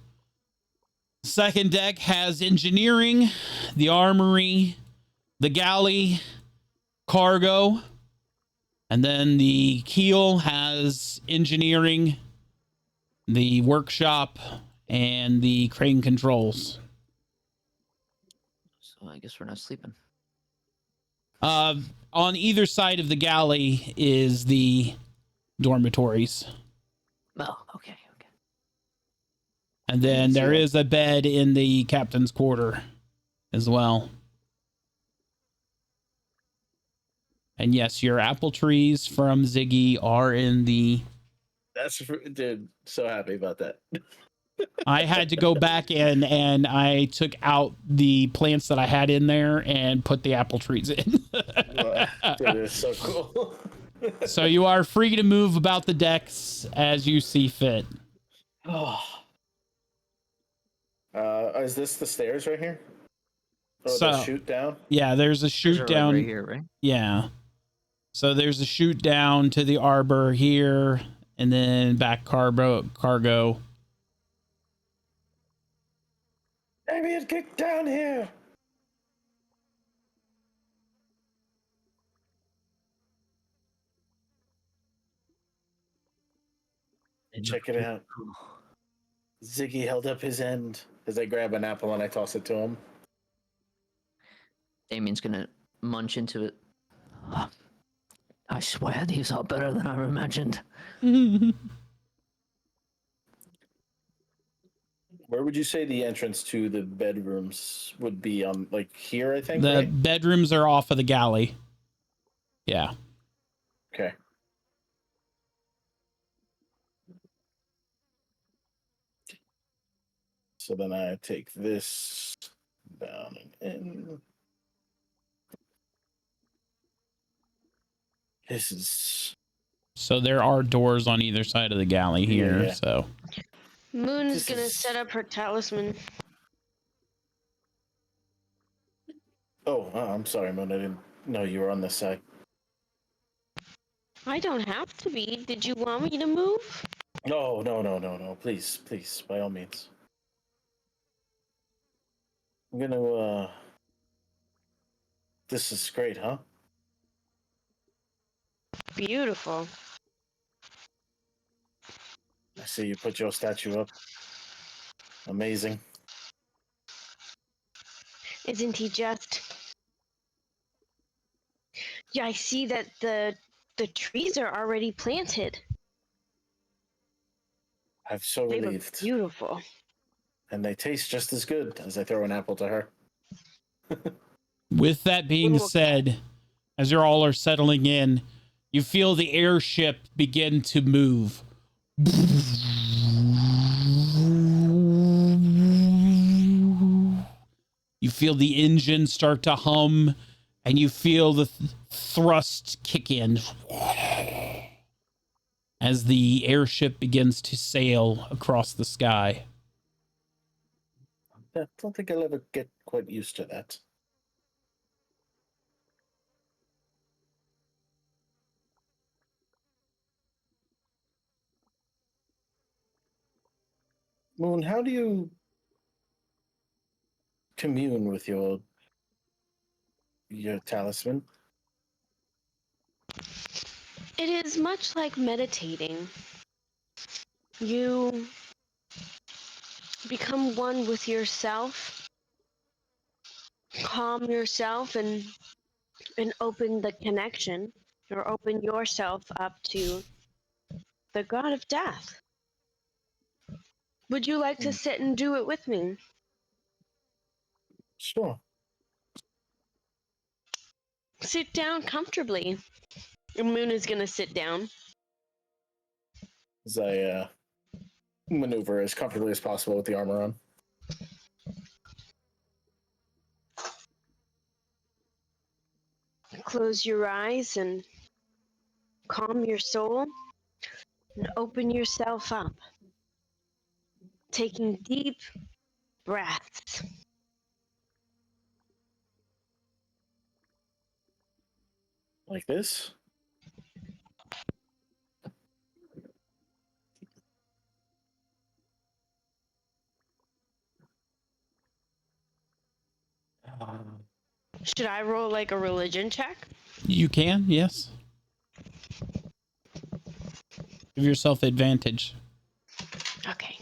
Second deck has engineering, the armory, the galley, cargo. And then the keel has engineering, the workshop, and the crane controls. So I guess we're not sleeping. On either side of the galley is the dormitories. Oh, okay. And then there is a bed in the captain's quarter as well. And yes, your apple trees from Ziggy are in the... Dude, so happy about that. I had to go back in and I took out the plants that I had in there and put the apple trees in. Dude, it's so cool. So you are free to move about the decks as you see fit. Oh. Is this the stairs right here? Or So- the shoot down? Yeah, there's a Those chute are, like, down. right here, right? Yeah. So there's a chute down to the arbor here and then back cargo. Damien, get down here! Check it out. Ziggy held up his end as I grab an apple and I toss it to him. Damien's gonna munch into it. I swear these are better than I imagined. Where would you say the entrance to the bedrooms would be? On like here, I think. The right? bedrooms are off of the galley. Yeah. Okay. So then I take this down and in. This is So there are doors on either side of the galley here. Yeah. So Moon is This gonna is- set up her talisman. I'm sorry, Moon. I didn't know you were on this side. I don't have to be. Did you want me to move? No. Please, please, by all means. I'm gonna. This is great, huh? Beautiful. I see you put your statue up. Amazing. Isn't he just? Yeah, I see that the trees are already planted. I'm so They look relieved. beautiful. And they taste just as good as I throw an apple to her. with that being Little- said, as you all are settling in, you feel the airship begin to move. You feel the engine start to hum, and you feel the thrust kick in as the airship begins to sail across the sky. I don't think I'll ever get quite used to that. Moon, how do you commune with your talisman? It is much like meditating. You become one with yourself, calm yourself, and open the connection, or open yourself up to the god of death. Would you like to sit and do it with me? Sure. Sit down comfortably. And Moon is gonna sit down. As I maneuver as comfortably as possible with the armor on. Close your eyes and calm your soul and open yourself up. Taking deep breaths. Like this? Should I roll like a religion check? You can, yes. Give yourself advantage. Okay.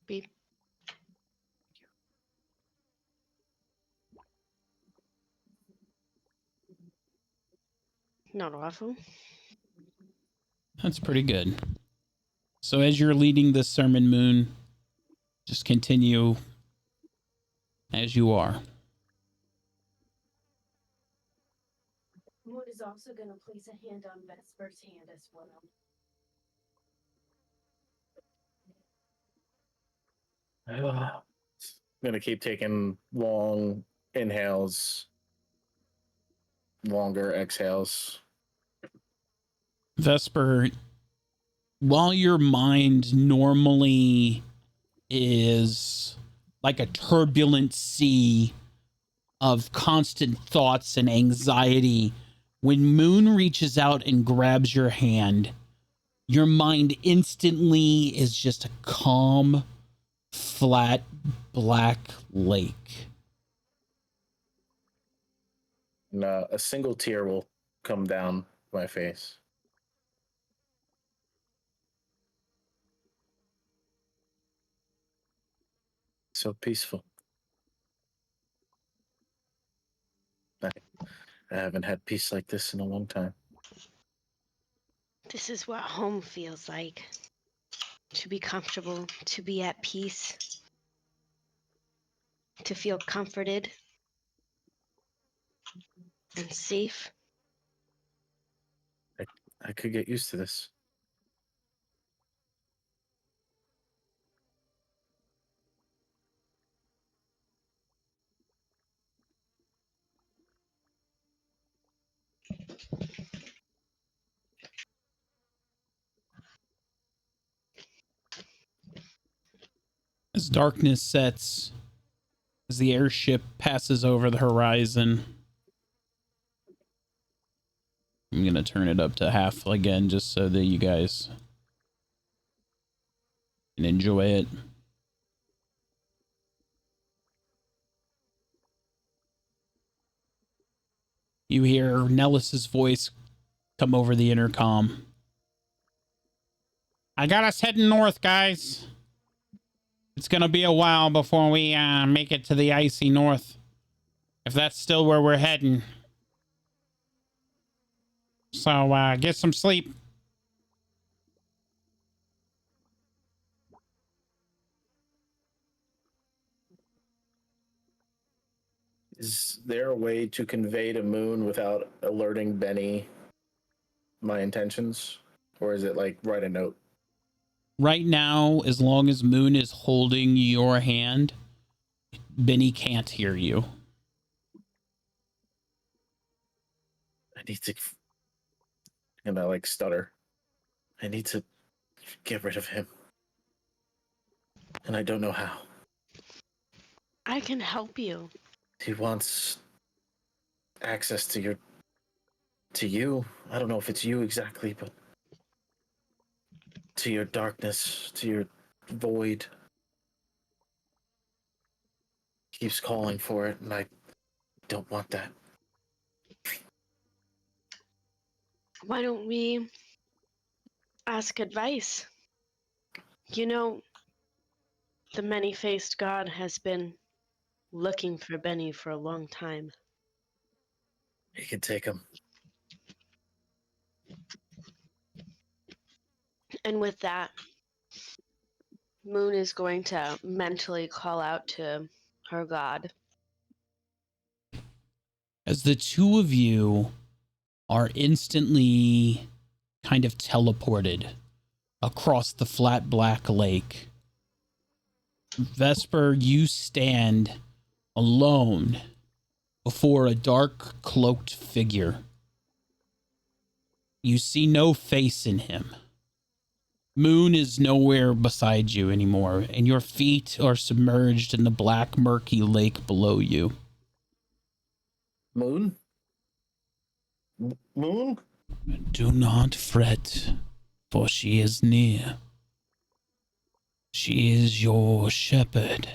Beep. Not awful. That's pretty good. So as you're leading this sermon, Moon, just continue as you are. Moon is also going to place a hand on Vesper's hand as well. I'm gonna keep taking long inhales, longer exhales. Vesper, while your mind normally is like a turbulent sea of constant thoughts and anxiety, when Moon reaches out and grabs your hand, your mind instantly is just a calm, flat, black lake. And a single tear will come down my face. So peaceful. I haven't had peace like this in a long time. This is what home feels like. To be comfortable, to be at peace, to feel comforted and safe. I could get used to this. As darkness sets, as the airship passes over the horizon, I'm going to turn it up to half again just so that you guys can enjoy it. You hear Nellis's voice come over the intercom. I got us heading north, guys. It's going to be a while before we make it to the icy north. If that's still where we're heading. So get some sleep. Is there a way to convey to Moon without alerting Benny my intentions? Or is it like write a note? Right now, as long as Moon is holding your hand, Benny can't hear you. I need to. And I like stutter. I need to get rid of him. And I don't know how. I can help you. He wants access to you. I don't know if it's you exactly, but to your darkness, to your void. Keeps calling for it, and I don't want that. Why don't we ask advice? You know, the many-faced god has been looking for Benny for a long time. He can take him. And with that, Moon is going to mentally call out to her god. As the two of you are instantly kind of teleported across the flat black lake, Vesper, you stand alone before a dark cloaked figure. You see no face in him. Moon is nowhere beside you anymore, and your feet are submerged in the black, murky lake below you. Moon? Moon? Do not fret, for she is near. She is your shepherd.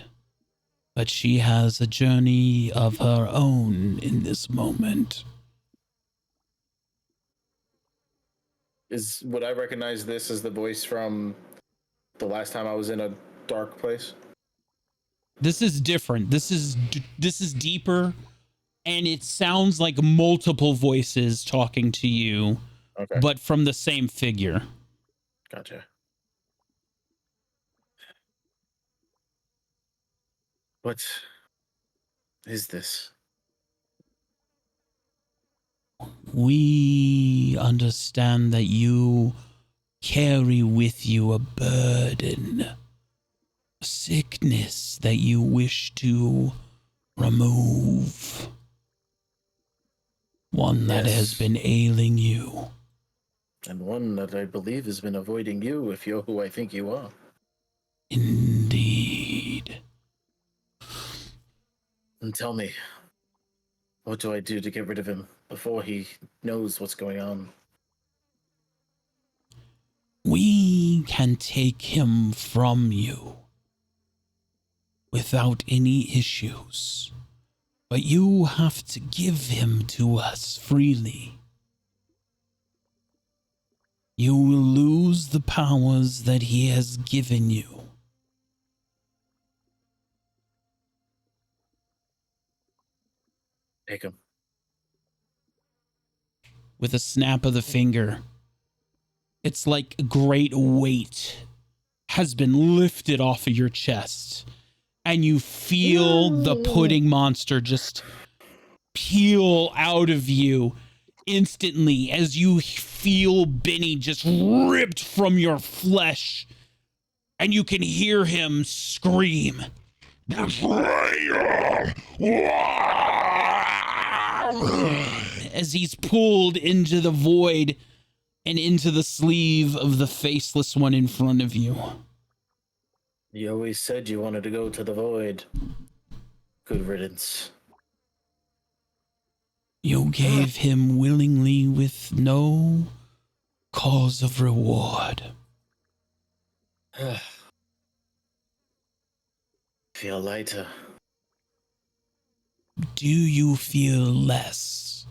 But she has a journey of her own in this moment. Would I recognize this as the voice from the last time I was in a dark place? This is different. This is deeper, and it sounds like multiple voices talking to you, Okay, but from the same figure. gotcha. What is this? We understand that you carry with you a burden, a sickness that you wish to remove. One that has Yes. been ailing you. And one that I believe has been avoiding you, if you're who I think you are. Indeed. And tell me, what do I do to get rid of him before he knows what's going on? We can take him from you without any issues, but you have to give him to us freely. You will lose the powers that he has given you. Take him. With a snap of the finger, it's like a great weight has been lifted off of your chest, and you feel the pudding monster just peel out of you instantly as you feel Benny just ripped from your flesh, and you can hear him scream. As he's pulled into the void and into the sleeve of the faceless one in front of you. You always said you wanted to go to the void. Good riddance. You gave him willingly with no cause of reward. Feel lighter. Do you feel less?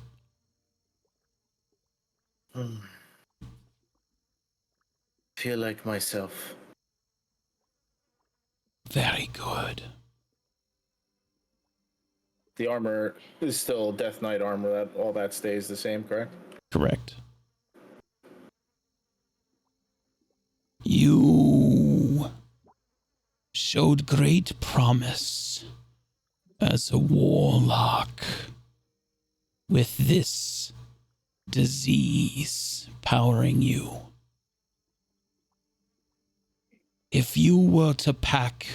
Feel like myself. Very good. The armor is still Death Knight armor. That all that stays the same, correct? Correct. You showed great promise as a warlock with this disease powering you. If you were to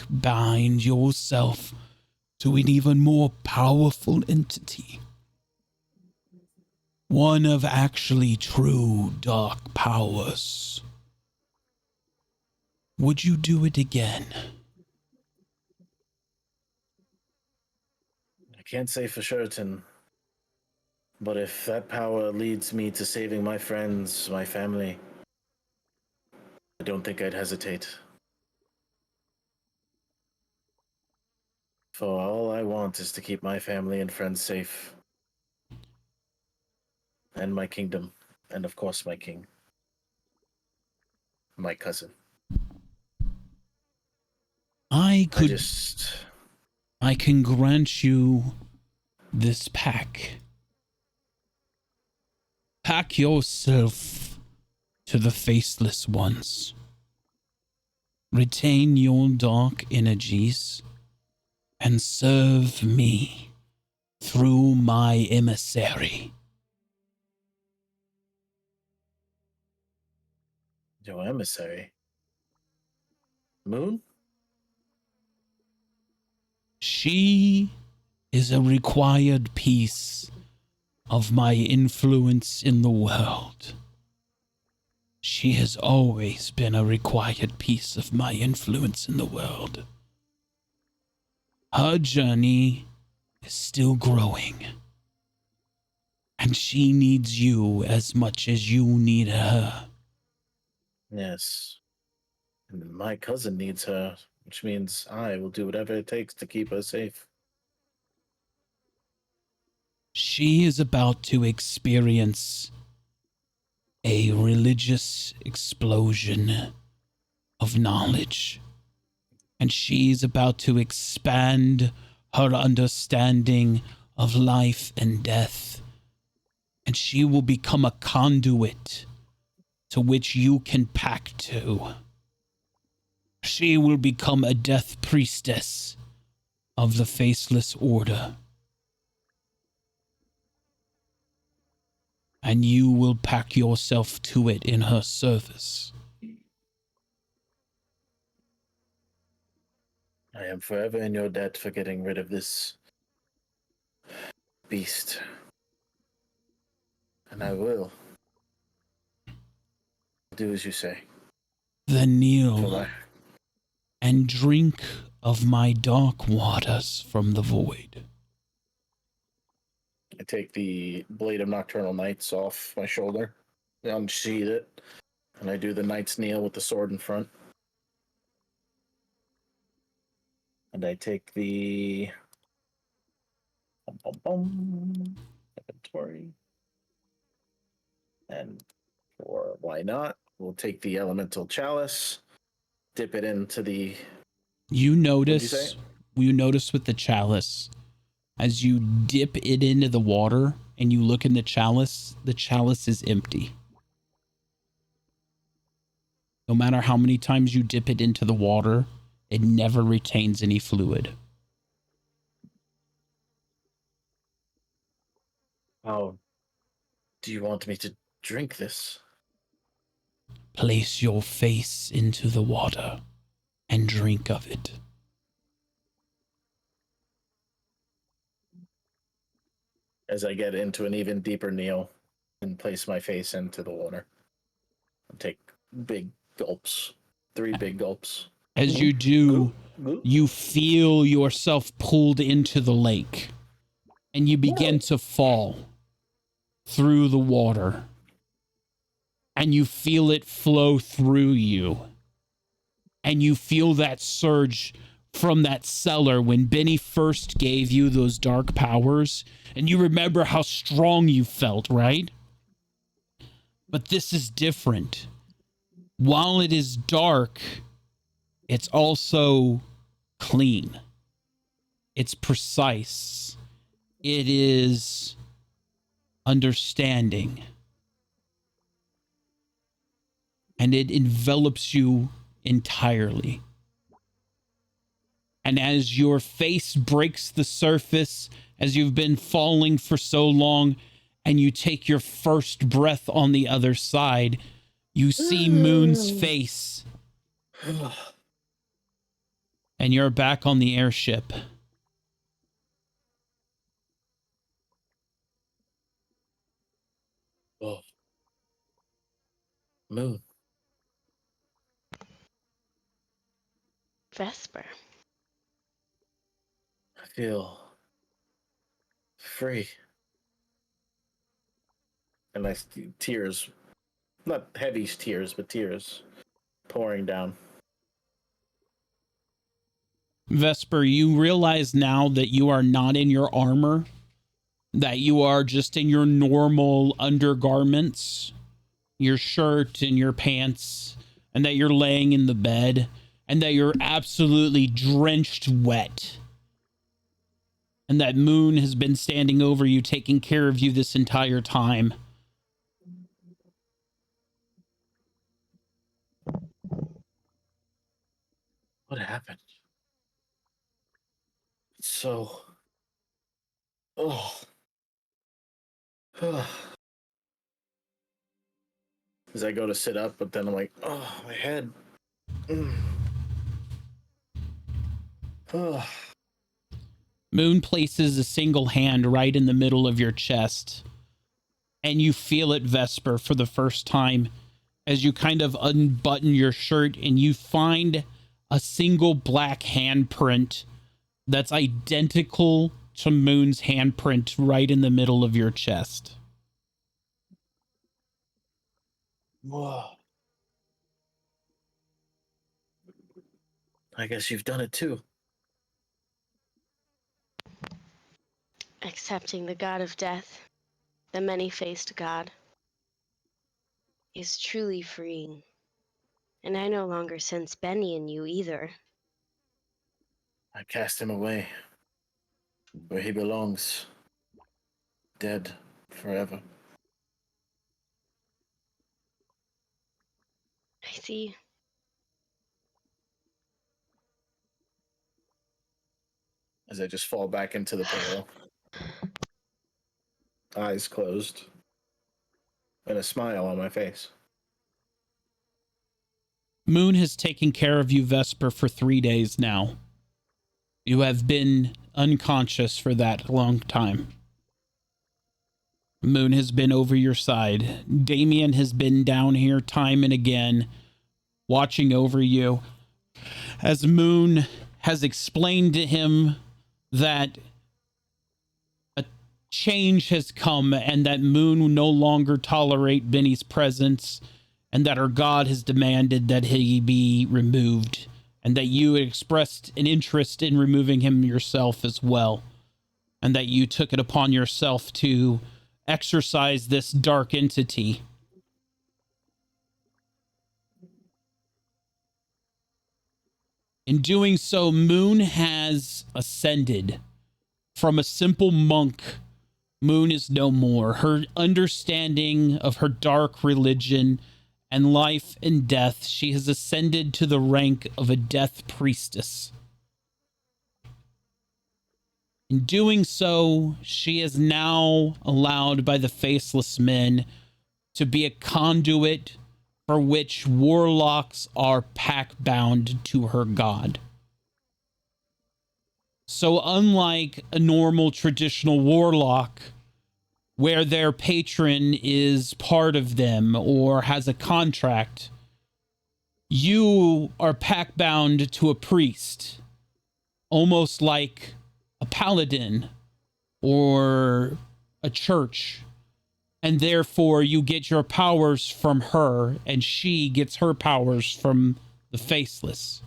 bind yourself to an even more powerful entity, one of actually true dark powers, would you do it again? I can't say for certain. But if that power leads me to saving my friends, my family, I don't think I'd hesitate. For all I want is to keep my family and friends safe. And my kingdom. And of course my king. My cousin. I I can grant you this pack. Pack yourself to the faceless ones. Retain your dark energies and serve me through my emissary. Your emissary? Moon? She is a required piece of my influence in the world. She has always been a required piece of my influence in the world. Her journey is still growing, and she needs you as much as you need her. Yes. And my cousin needs her which means I will do whatever it takes to keep her safe. She is about to experience a religious explosion of knowledge. And she's about to expand her understanding of life and death. And she will become a conduit to which you can pack to. She will become a death priestess of the Faceless Order. And you will pack yourself to it in her service. I am forever in your debt for getting rid of this beast. And I will do as you say. Then For kneel my- and drink of my dark waters from the void. I take the Blade of Nocturnal Knights off my shoulder, unsheath it, and I do the Knight's Kneel with the sword in front. And I take the inventory. And for why not, we'll take the Elemental Chalice, dip it into the... You What'd you notice, say? with the chalice, as you dip it into the water and you look in the chalice is empty. No matter how many times you dip it into the water, it never retains any fluid. How do you want me to drink this? Place your face into the water and drink of it. As I get into an even deeper kneel and place my face into the water. And take big gulps. 3 big gulps. As you do, Goop. you feel yourself pulled into the lake and you begin to fall through the water and you feel it flow through you and you feel that surge from that cellar when Benny first gave you those dark powers, and you remember how strong you felt, right? But this is different. While it is dark, it's also clean. It's precise. It is understanding. And it envelops you entirely. And as your face breaks the surface, as you've been falling for so long, and you take your first breath on the other side, you see Moon's face. And you're back on the airship. Oh. Moon. Vesper. I feel free. And I see tears, not heavy tears, but tears pouring down. Vesper, you realize now that you are not in your armor, that you are just in your normal undergarments, your shirt and your pants, and that you're laying in the bed, and that you're absolutely drenched wet. And that Moon has been standing over you, taking care of you this entire time. What happened? It's so... Oh. As I go to sit up, but then I'm like, oh, my head. Oh. Moon places a single hand right in the middle of your chest. And you feel it, Vesper, for the first time as you kind of unbutton your shirt and you find a single black handprint that's identical to Moon's handprint right in the middle of your chest. Whoa. I guess you've done it too. Accepting the god of death, the many-faced god, is truly freeing. And I no longer sense Benny in you either. I cast him away where he belongs, dead forever. I see. As I just fall back into the pillow, eyes closed, and a smile on my face. Moon has taken care of you, Vesper, for 3 days now. You have been unconscious for that long time. Moon has been over your side. Damien has been down here time and again, watching over you. As Moon has explained to him that a change has come and that Moon will no longer tolerate Benny's presence, and that her god has demanded that he be removed, and that you expressed an interest in removing him yourself as well, and that you took it upon yourself to exorcise this dark entity. In doing so, Moon has ascended. From a simple monk, Moon is no more. Her understanding of her dark religion and life and death, she has ascended to the rank of a death priestess. In doing so, she is now allowed by the Faceless Men to be a conduit for which warlocks are pack-bound to her god. So unlike a normal traditional warlock, where their patron is part of them or has a contract, you are pack-bound to a priest, almost like a paladin or a church, and therefore you get your powers from her and she gets her powers from the Faceless.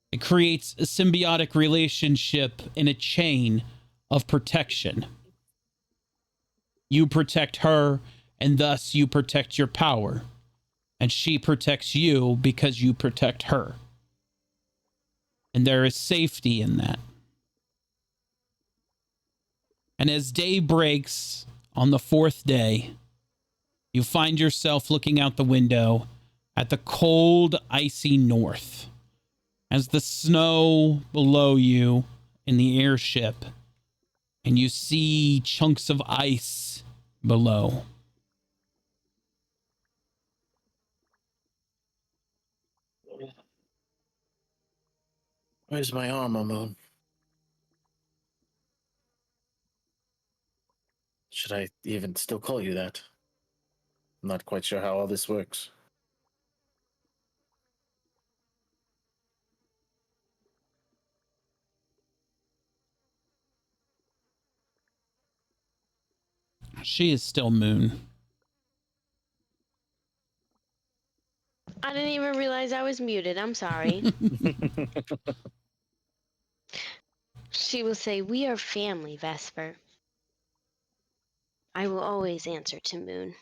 It creates a symbiotic relationship in a chain of protection. You protect her, and thus you protect your power, and she protects you because you protect her. And there is safety in that. And as day breaks on the 4th day, you find yourself looking out the window at the cold, icy north, as the snow below you in the airship, and you see chunks of ice below. Where's my armor, Moon? Should I even still call you that? I'm not quite sure how all this works. She is still Moon. I didn't even realize I was muted. I'm sorry. She will say, "We are family, Vesper." I will always answer to Moon.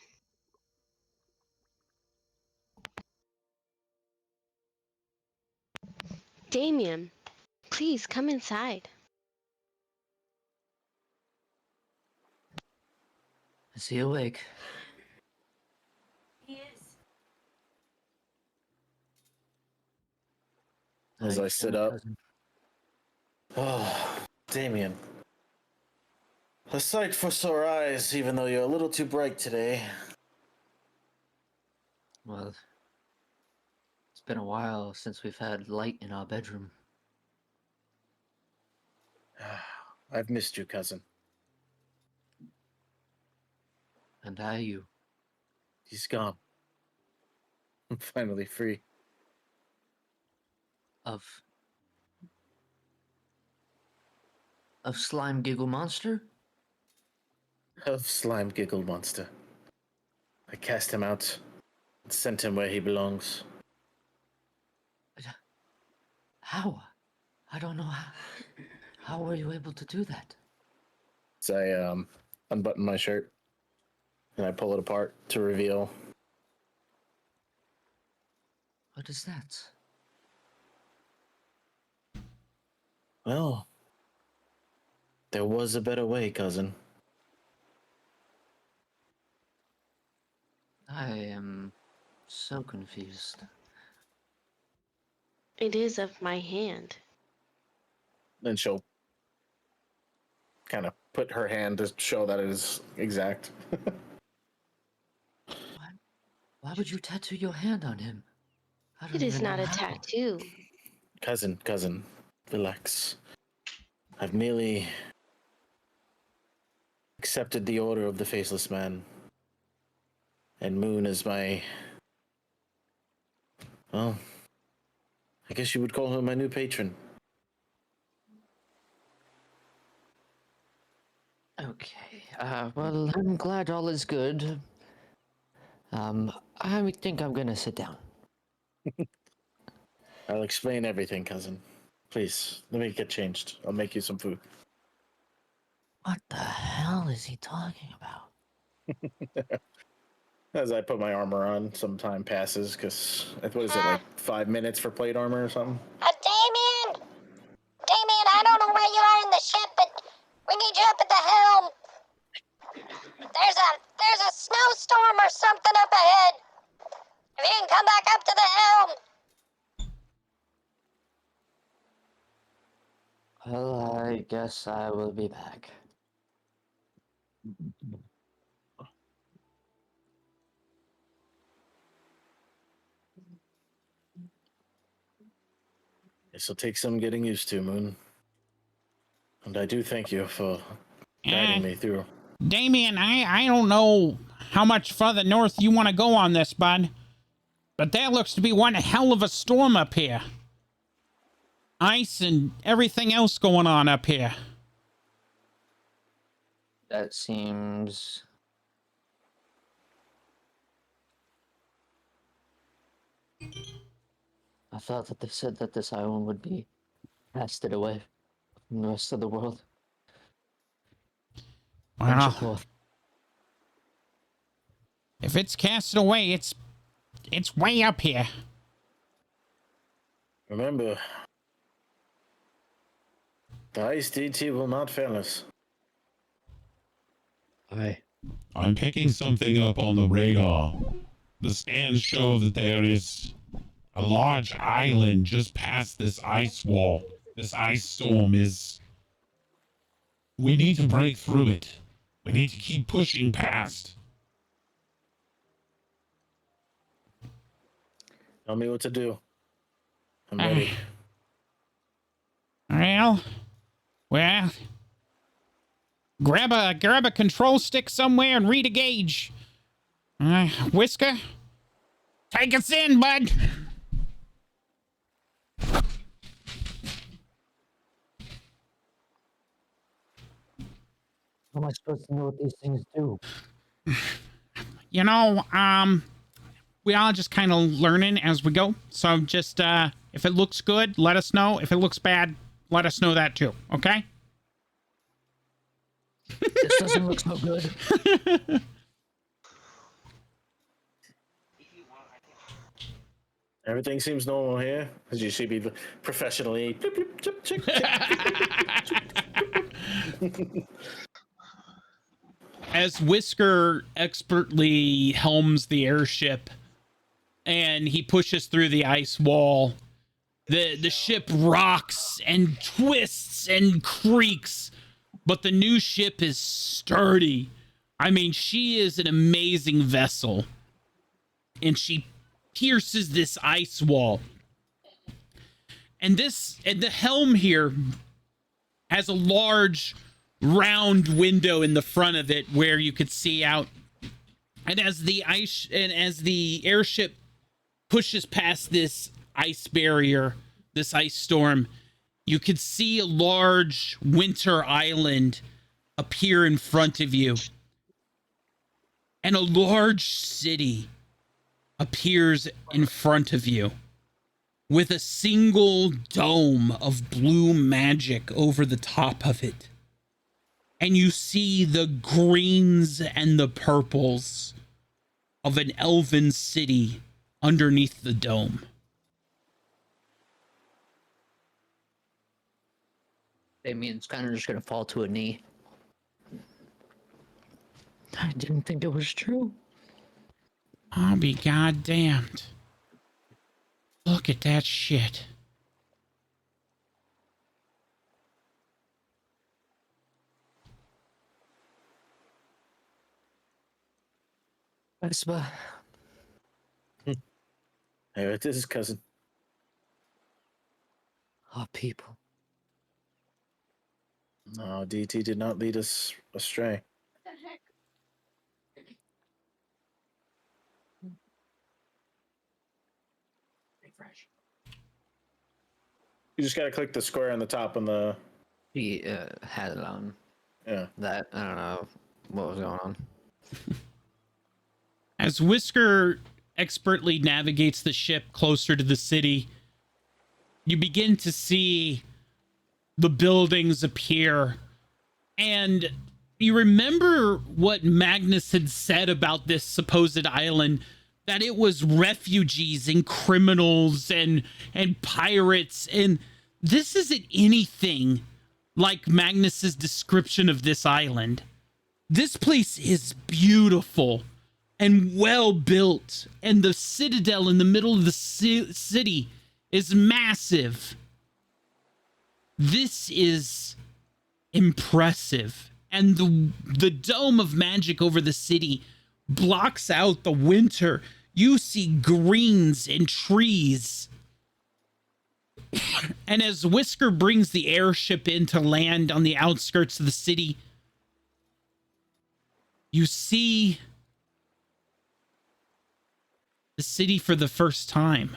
Damien, please come inside. Is he awake? He is. As I sit up. Oh, Damien. A sight for sore eyes, even though you're a little too bright today. Well, it's been a while since we've had light in our bedroom. I've missed you, cousin. And I you. He's gone. I'm finally free. Of Slime Giggle Monster? Of Slime Giggle Monster. I cast him out and sent him where he belongs. How? I don't know how. How were you able to do that? So I unbutton my shirt and I pull it apart to reveal. What is that? Well, there was a better way, cousin. I am so confused. It is of my hand. Then she'll kind of put her hand to show that it is exact. Why would you tattoo your hand on him? I don't It is even not know a how. tattoo. Cousin, relax. I've merely accepted the order of the Faceless Man. And Moon is my... Well, I guess you would call her my new patron. Okay. Well, I'm glad all is good. I think I'm gonna sit down. I'll explain everything, cousin. Please, let me get changed. I'll make you some food. What the hell is he talking about? As I put my armor on, some time passes, because, what is it, like 5 minutes for plate armor or something? Damien! Damien, I don't know where you are in the ship, but we need you up at the helm. There's a snowstorm or something up ahead. If you can come back up to the helm. Well, I guess I will be back. This'll take some getting used to, Moon. And I do thank you for guiding me through. Damien, I don't know how much further north you want to go on this, bud. But there looks to be one hell of a storm up here. Ice and everything else going on up here. That seems... I thought that they said that this island would be casted away from the rest of the world. Well, if it's casted away, it's way up here. Remember, the ice DT will not fail us. I'm picking something up on the radar. The scans show that there is a large island just past this ice wall. This ice storm is... We need to break through it. We need to keep pushing past. Tell me what to do. I'm ready. Well, grab a control stick somewhere and read a gauge. Whisker, take us in, bud. How am I supposed to know what these things do? You know, we all just kind of learning as we go. So just, if it looks good, let us know. If it looks bad, let us know that too, okay? This doesn't look so good. Everything seems normal here, as you see me professionally. As Whisker expertly helms the airship and he pushes through the ice wall, the ship rocks and twists and creaks, but the new ship is sturdy. I mean, she is an amazing vessel, and she pierces this ice wall. And the helm here has a large round window in the front of it where you could see out. And as the airship pushes past this ice barrier, this ice storm, you could see a large winter island appear in front of you. And a large city appears in front of you with a single dome of blue magic over the top of it. And you see the greens and the purples of an elven city underneath the dome. Damien's kind of just gonna fall to a knee. I didn't think it was true. I'll be goddamned. Look at that shit. Vespa. Hey, it is cousin. Our people. No, DT did not lead us astray. What the heck? Refresh. You just gotta click the square on the top on the. He had it on. Yeah. That, I don't know what was going on. As Whisker expertly navigates the ship closer to the city, you begin to see the buildings appear. And you remember what Magnus had said about this supposed island, that it was refugees and criminals and pirates. And this isn't anything like Magnus's description of this island. This place is beautiful and well built, and the citadel in the middle of the city is massive. This is impressive, and the dome of magic over the city blocks out the winter. You see greens and trees. And as Whisker brings the airship in to land on the outskirts of the city, you see the city for the first time.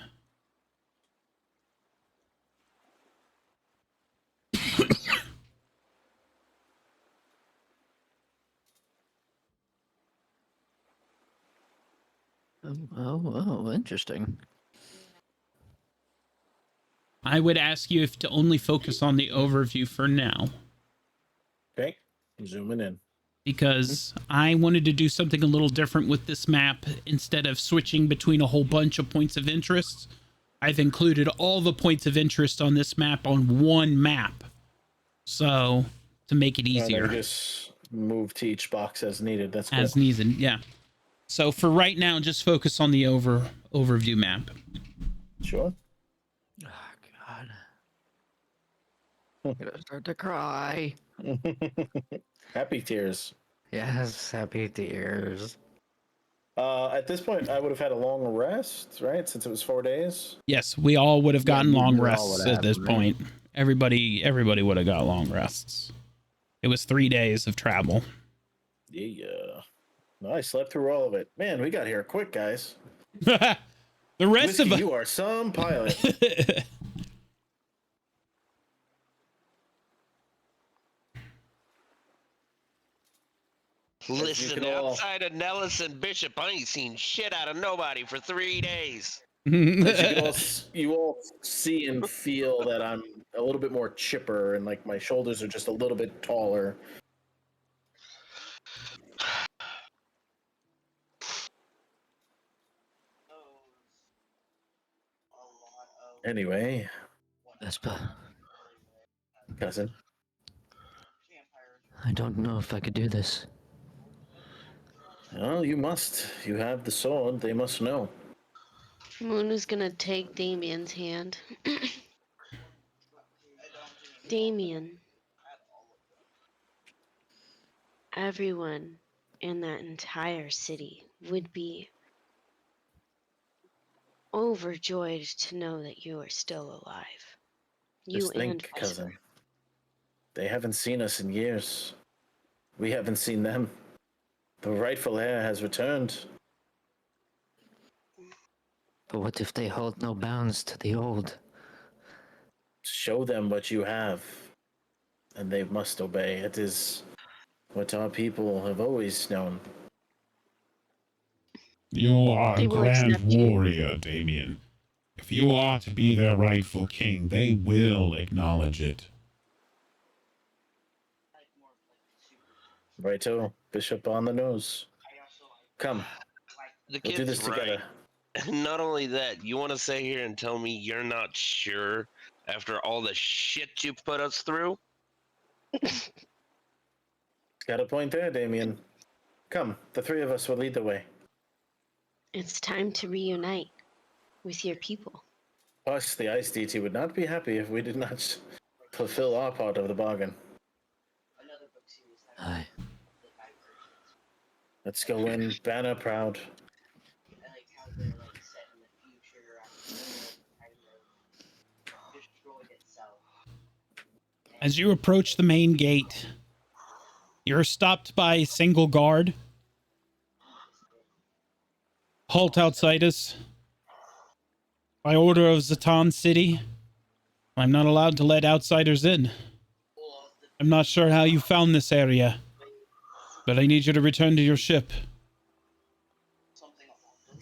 Oh, interesting. I would ask you if to only focus on the overview for now, Okay. Zooming in. because I wanted to do something a little different with this map. Instead of switching between a whole bunch of points of interest, I've included all the points of interest on this map on one map. So, to make it easier. Just move to each box as needed. That's As cool. needed, yeah. So for right now, just focus on the overview map. Sure. Oh, God. I'm gonna start to cry. Happy tears. Yes, happy tears. At this point, I would have had a long rest, right? Since it was 4 days. Yes, we all would have gotten we long all rests would at have, this right? point. Everybody would have got long rests. It was 3 days of travel. Yeah. No, I slept through all of it. Man, we got here quick, guys. The rest Whiskey, of you are some pilot. Listen, can all- outside of Nellis and Bishop, I ain't seen shit out of nobody for 3 days. You all see and feel that I'm a little bit more chipper and like my shoulders are just a little bit taller. Anyway, Vespa, cousin. I don't know if I could do this. Well, you must. You have the sword. They must know. Moon is gonna take Damien's hand. Damien. Everyone in that entire city would be overjoyed to know that you are still alive. You Just and think, Vesper. cousin. They haven't seen us in years. We haven't seen them. The rightful heir has returned. But what if they hold no bounds to the old? Show them what you have, and they must obey. It is what our people have always known. You are They a will grand accept you. warrior, Damien. If you are to be their rightful king, they will acknowledge it. Righto, Bishop on the nose. Come, The we'll do this kid's right. together. Not only that, you want to sit here and tell me you're not sure after all the shit you put us through? Got a point there, Damien. Come, the three of us will lead the way. It's time to reunite with your people. Us, the Ice Deity, would not be happy if we did not fulfill our part of the bargain. Aye. Let's go in, banner proud. As you approach the main gate, you're stopped by a single guard. Halt outside us. By order of Zatan City, I'm not allowed to let outsiders in. I'm not sure how you found this area, but I need you to return to your ship.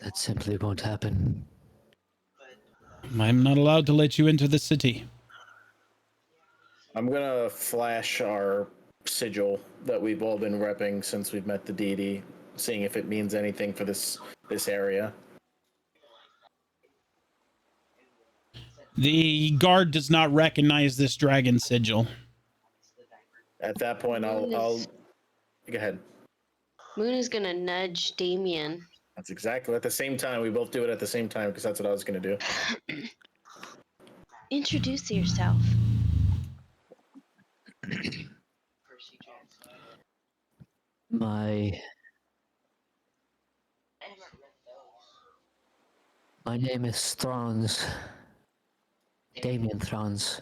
That simply won't happen. I'm not allowed to let you into the city. I'm gonna flash our sigil that we've all been repping since we've met the deity, seeing if it means anything for this area. The guard does not recognize this dragon sigil. At that point, I'll go ahead. Moon is gonna nudge Damien. That's exactly at the same time. We both do it at the same time because that's what I was gonna do. Introduce yourself. My name is Throns. Damien Throns.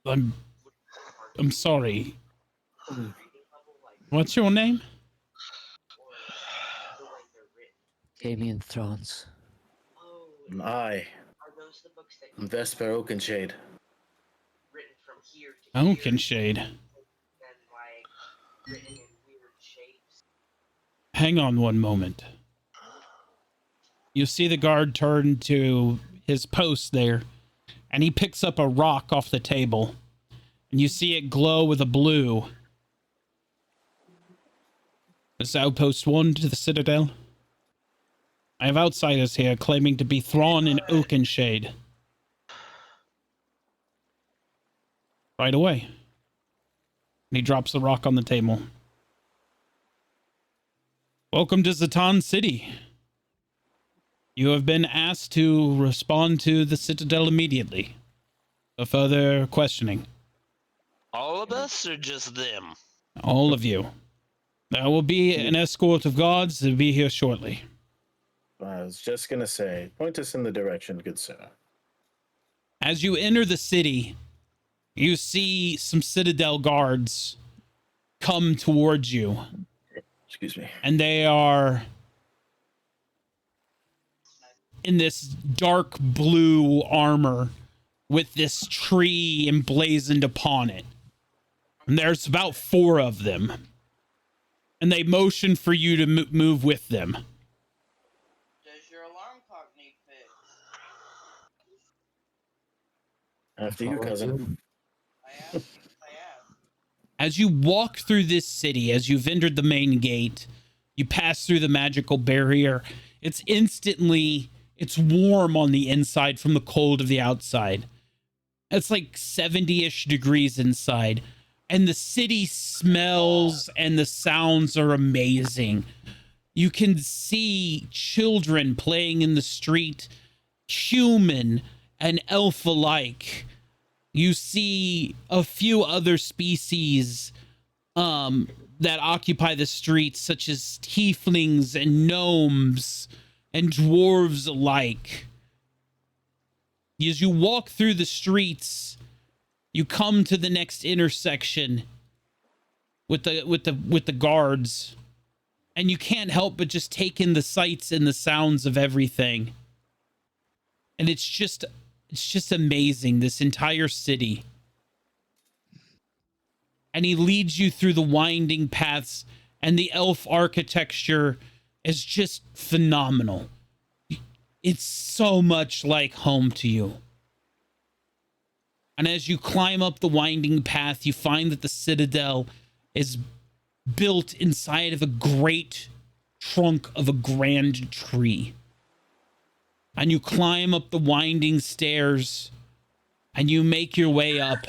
I'm sorry. What's your name? Damien Throns. I'm Vesper Oakenshade. Oakenshade. Hang on one moment. You see the guard turn to his post there, and he picks up a rock off the table, and you see it glow with a blue. This outpost 1 to the Citadel. I have outsiders here claiming to be Thrawn and Oakenshade. Right away. And he drops the rock on the table. Welcome to Zatan City. You have been asked to respond to the Citadel immediately. For further questioning. All of us or just them? All of you. There will be an escort of guards that will be here shortly. I was just gonna say, point us in the direction, good sir. As you enter the city, you see some Citadel guards come towards you. Excuse me. And they are in this dark blue armor with this tree emblazoned upon it. And there's about 4 of them. And they motion for you to move with them. Does your alarm clock need fixed? After you, cousin. I have. As you walk through this city, as you've entered the main gate, you pass through the magical barrier. It's warm on the inside from the cold of the outside. It's like 70-ish degrees inside. And the city smells and the sounds are amazing. You can see children playing in the street, human and elf alike. You see a few other species that occupy the streets, such as tieflings and gnomes and dwarves alike. As you walk through the streets, you come to the next intersection with the guards, and you can't help but just take in the sights and the sounds of everything. And it's just amazing, this entire city. And he leads you through the winding paths and the elf architecture is just phenomenal. It's so much like home to you. And as you climb up the winding path, you find that the citadel is built inside of a great trunk of a grand tree. And you climb up the winding stairs and you make your way up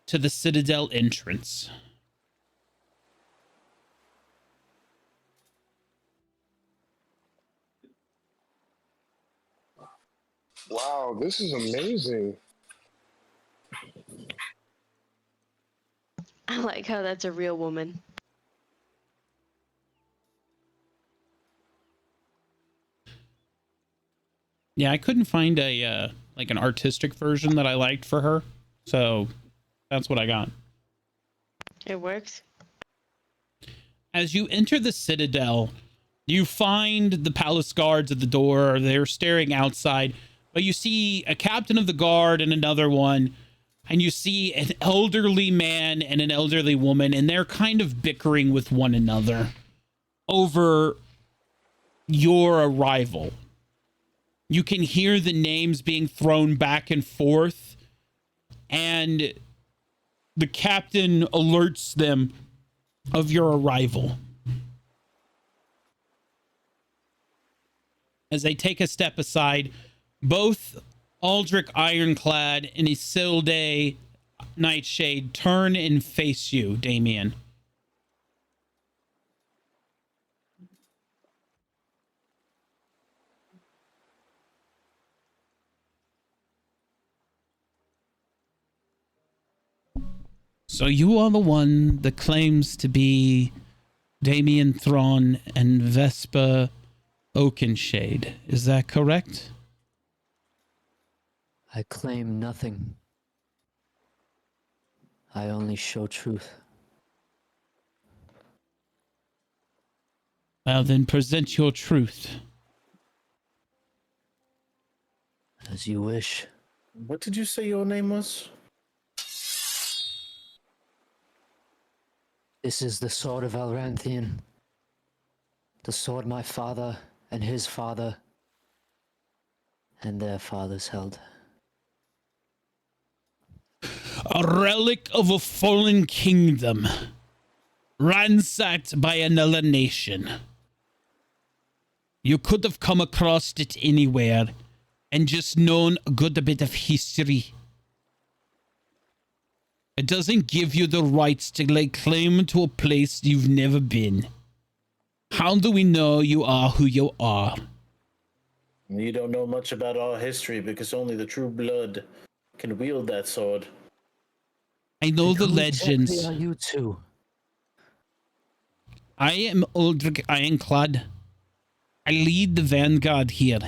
to the citadel entrance. Wow, this is amazing. I like how that's a real woman. Yeah, I couldn't find a like an artistic version that I liked for her, so that's what I got. It works. As you enter the citadel, you find the palace guards at the door. They're staring outside, but you see a captain of the guard and another one, and you see an elderly man and an elderly woman, and they're kind of bickering with one another over your arrival. You can hear the names being thrown back and forth, and the captain alerts them of your arrival. As they take a step aside, both Aldrich Ironclad and Isilde Nightshade turn and face you, Damien. So you are the one that claims to be Damien Thrawn and Vespa Oakenshade. Is that correct? I claim nothing. I only show truth. Well, then present your truth. As you wish. What did you say your name was? This is the sword of Alranthian. The sword my father and his father and their fathers held. A relic of a fallen kingdom, ransacked by another nation. You could have come across it anywhere and just known a good bit of history. It doesn't give you the rights to lay claim to a place you've never been. How do we know you are who you are? You don't know much about our history because only the true blood can wield that sword. I know the Who legends. exactly are you two? I am Aldrich Ironclad. I lead the vanguard here.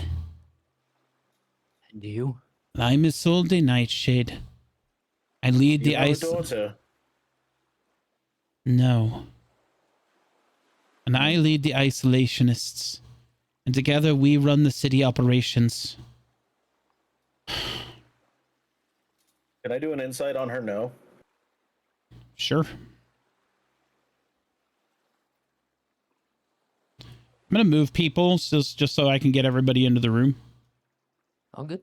And you? I'm Isolde Nightshade. I lead the You have a ice. daughter. No. And I lead the isolationists. And together we run the city operations. Can I do an insight on her? No. Sure. I'm going to move people just so I can get everybody into the room. All good.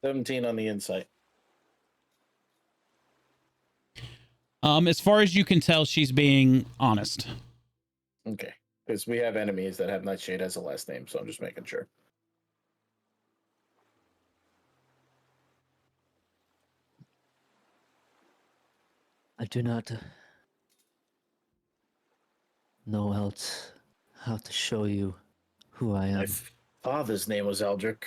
17 on the insight. As far as you can tell, she's being honest. Okay. Because we have enemies that have Nightshade as a last name, so I'm just making sure. I do not know else how to show you who I am. My father's name was Eldrick.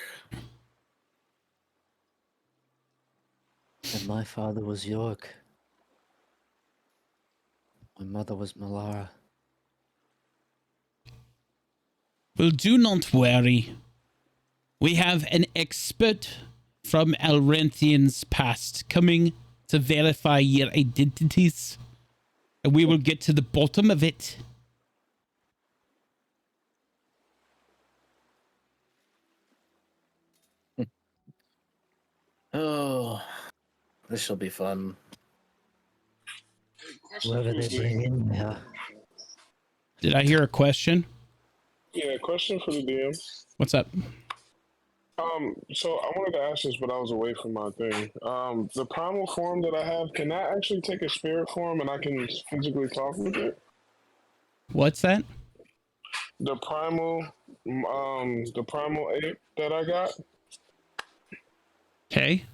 And my father was York. My mother was Malara. Well, do not worry. We have an expert from Alrenthian's past coming to verify your identities. And we will get to the bottom of it. Oh, this shall be fun. Whoever they bring in there. Did I hear a question? Yeah, question for the DM. What's up? So I wanted to ask this, but I was away from my thing. The primal form that I have, can that actually take a spirit form and I can physically talk with it? What's that? The primal ape that I got, Okay.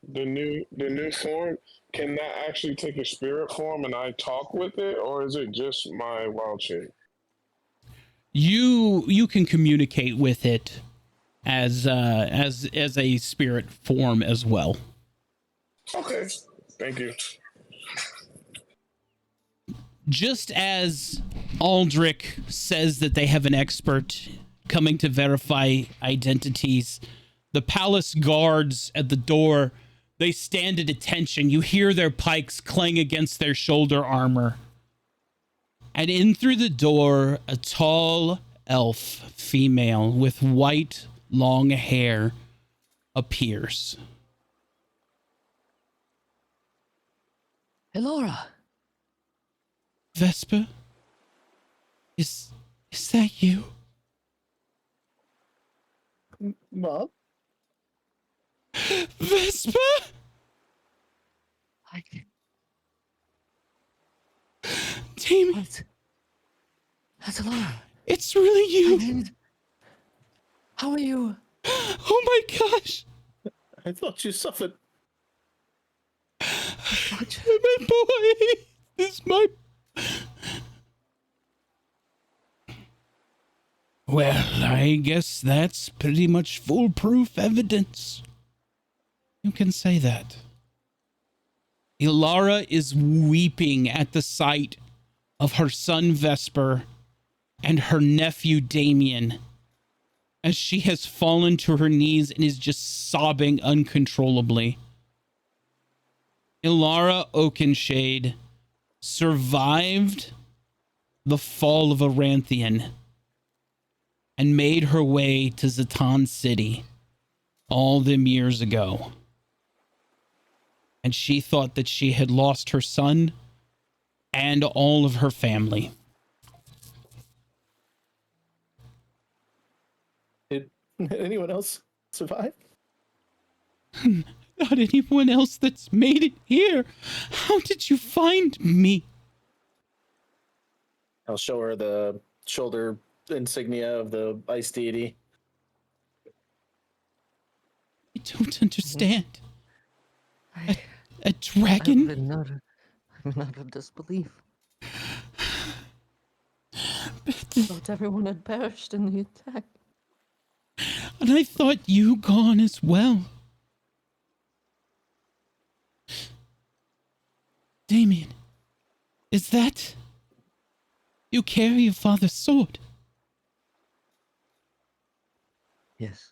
the new form, can that actually take a spirit form and I talk with it, or is it just my wild shape? You can communicate with it as a spirit form as well. Okay, thank you. Just as Aldrich says that they have an expert coming to verify identities, the palace guards at the door, they stand at attention. You hear their pikes clang against their shoulder armor. And in through the door, a tall elf female with white, long hair appears. Elora. Vesper? Is that you? Mom? Vesper? Damien. What? That's Elora. It's really you. How are you? Oh my gosh. I thought you suffered. My boy is my... Well, I guess that's pretty much foolproof evidence. You can say that. Ilara is weeping at the sight of her son Vesper and her nephew Damien as she has fallen to her knees and is just sobbing uncontrollably. Ilara Oakenshade survived the fall of Aranthian and made her way to Zatan City all them years ago. And she thought that she had lost her son and all of her family. Did anyone else survive? Not anyone else that's made it here. How did you find me? I'll show her the shoulder insignia of the ice deity. I don't understand. A dragon? I'm in utter disbelief. I thought everyone had perished in the attack. And I thought you gone as well. Damien, is that... You carry your father's sword? Yes.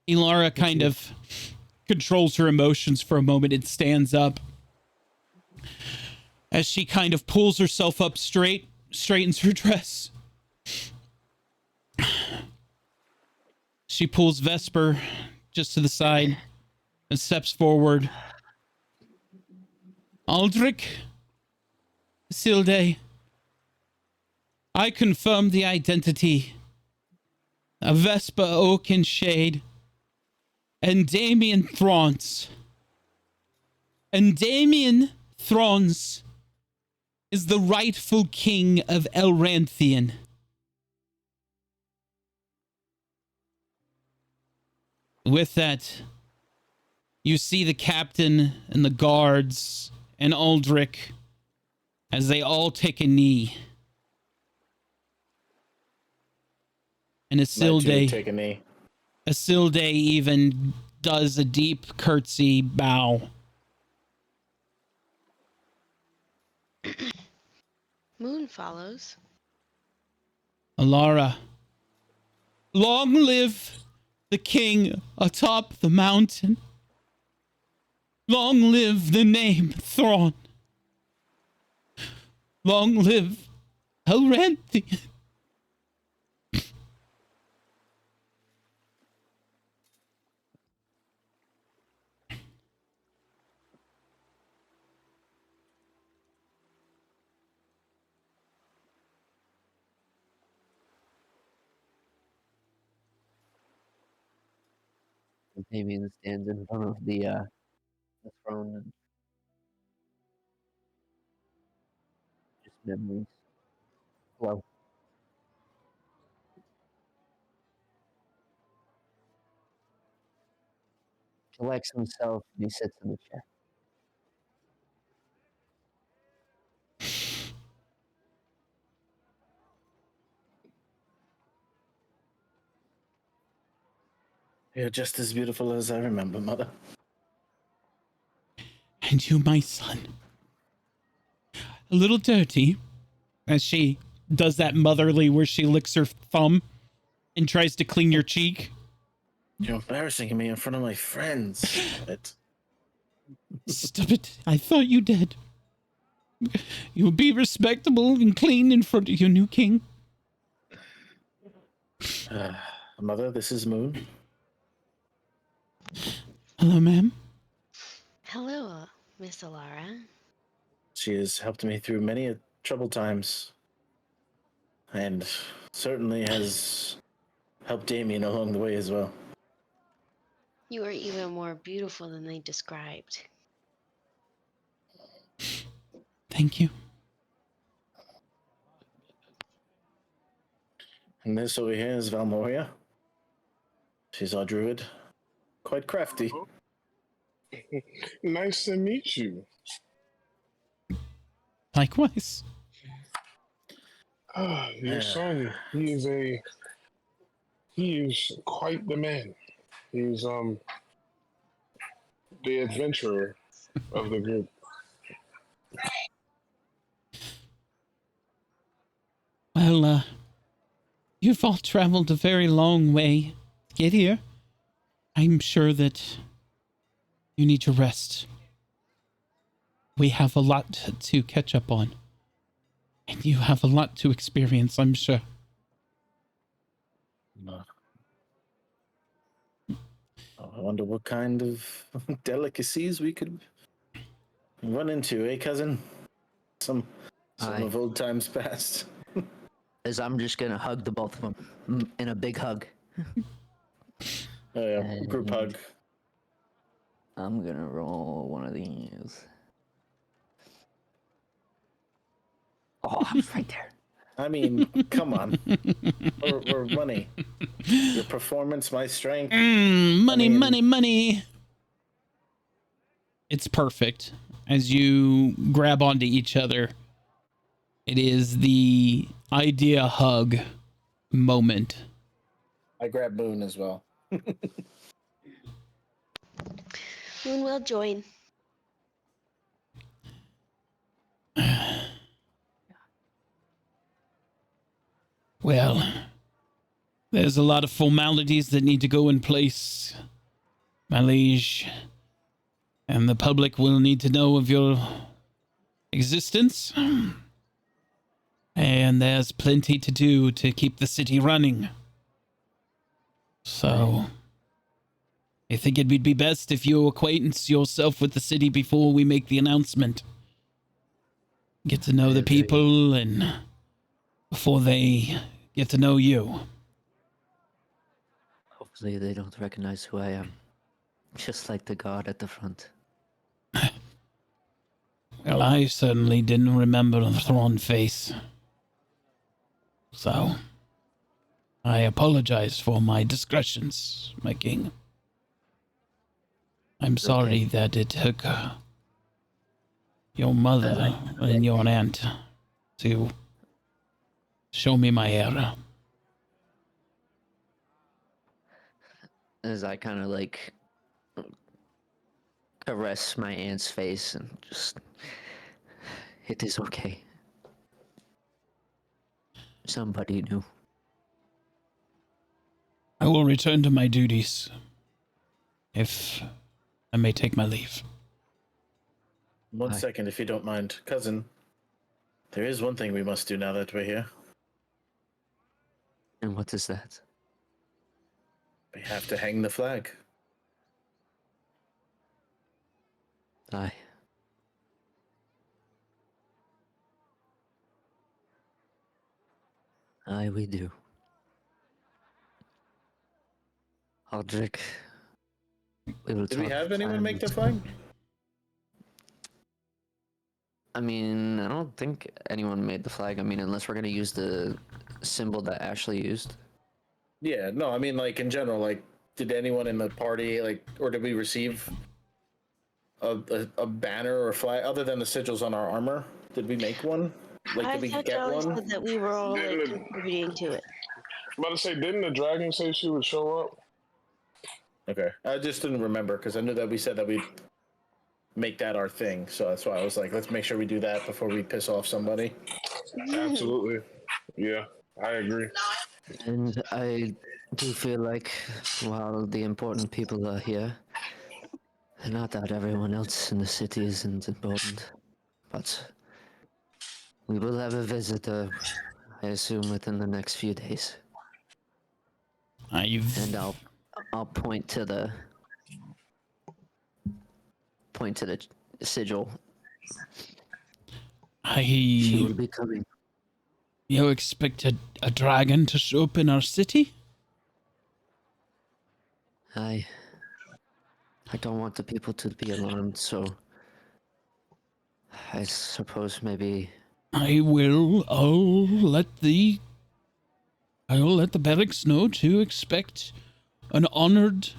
Ilara kind of controls her emotions for a moment and stands up. As she kind of pulls herself up straight, straightens her dress. She pulls Vesper just to the side and steps forward. Aldrich, Silde, I confirm the identity of Vesper Oakenshade and Damien Throns. And Damien Throns is the rightful king of Elranthian. With that, you see the captain and the guards and Aldrich as they all take a knee. And Isilde, Take a knee. Isilde even does a deep curtsy bow. Moon follows. Alara, long live the king atop the mountain. Long live the name Thrawn. Long live Elranthian. Damien stands in front of the throne and just memories flow. Collects himself and he sits in the chair. You're just as beautiful as I remember, Mother. And you, my son. A little dirty, as she does that motherly where she licks her thumb and tries to clean your cheek. You're embarrassing me in front of my friends. Stop it. I thought you did. You'll be respectable and clean in front of your new king. Mother, this is Moon. Hello, ma'am. Hello, Miss Alara. She has helped me through many troubled times. And certainly has helped Damien along the way as well. You are even more beautiful than they described. Thank you. And this over here is Valmoria. She's our druid. Quite crafty. Nice to meet you. Likewise. Your son, he is quite the man. He's the adventurer of the group. Well, you've all traveled a very long way to get here. I'm sure that you need to rest. We have a lot to catch up on. And you have a lot to experience, I'm sure. I wonder what kind of delicacies we could run into, eh, cousin? Some of old times past. As I'm just gonna hug the both of them in a big hug. Oh yeah, group hug. I'm gonna roll one of these. Oh, I was right there. I mean, come on. We're money. Your performance, my strength. Money, money, money. It's perfect. As you grab onto each other, it is the idea hug moment. I grab Moon as well. Moon will join. Well, there's a lot of formalities that need to go in place, my liege, and the public will need to know of your existence. And there's plenty to do to keep the city running. So, I think it would be best if you acquaintance yourself with the city before we make the announcement. Get to know the people and before they get to know you. Hopefully they don't recognize who I am. Just like the guard at the front. Well, I certainly didn't remember the Thrawn face. So, I apologize for my discretions, my king. I'm sorry that it took your mother and your aunt to show me my error. As I kind of like caress my aunt's face and just, it is okay. Somebody knew. I will return to my duties, if I may take my leave. One second, if you don't mind. Cousin, there is one thing we must do now that we're here. And what is that? We have to hang the flag. Aye. Aye, we do. Aldrich, We will Did we talk have anyone make the plans. flag? I mean, I don't think anyone made the flag. I mean, unless we're gonna use the symbol that Ashley used. Yeah, no, I mean like in general, like did anyone in the party like, or did we receive a banner or flag other than the sigils on our armor? Did we make one? Like I did we thought get Joey one? said that we were all like Didn't contributing to it. I'm about to say, didn't the dragon say she would show up? Okay, I just didn't remember because I knew that we said that we'd make that our thing. So that's why I was like, let's make sure we do that before we piss off somebody. Absolutely. Yeah, I agree. And I do feel like while the important people are here, not that everyone else in the city isn't important, but we will have a visitor, I assume, within the next few days. You've And I'll point to the sigil. She will be coming. You expect a dragon to show up in our city? I don't want the people to be alarmed, so I suppose maybe I'll let the barracks know to expect an honored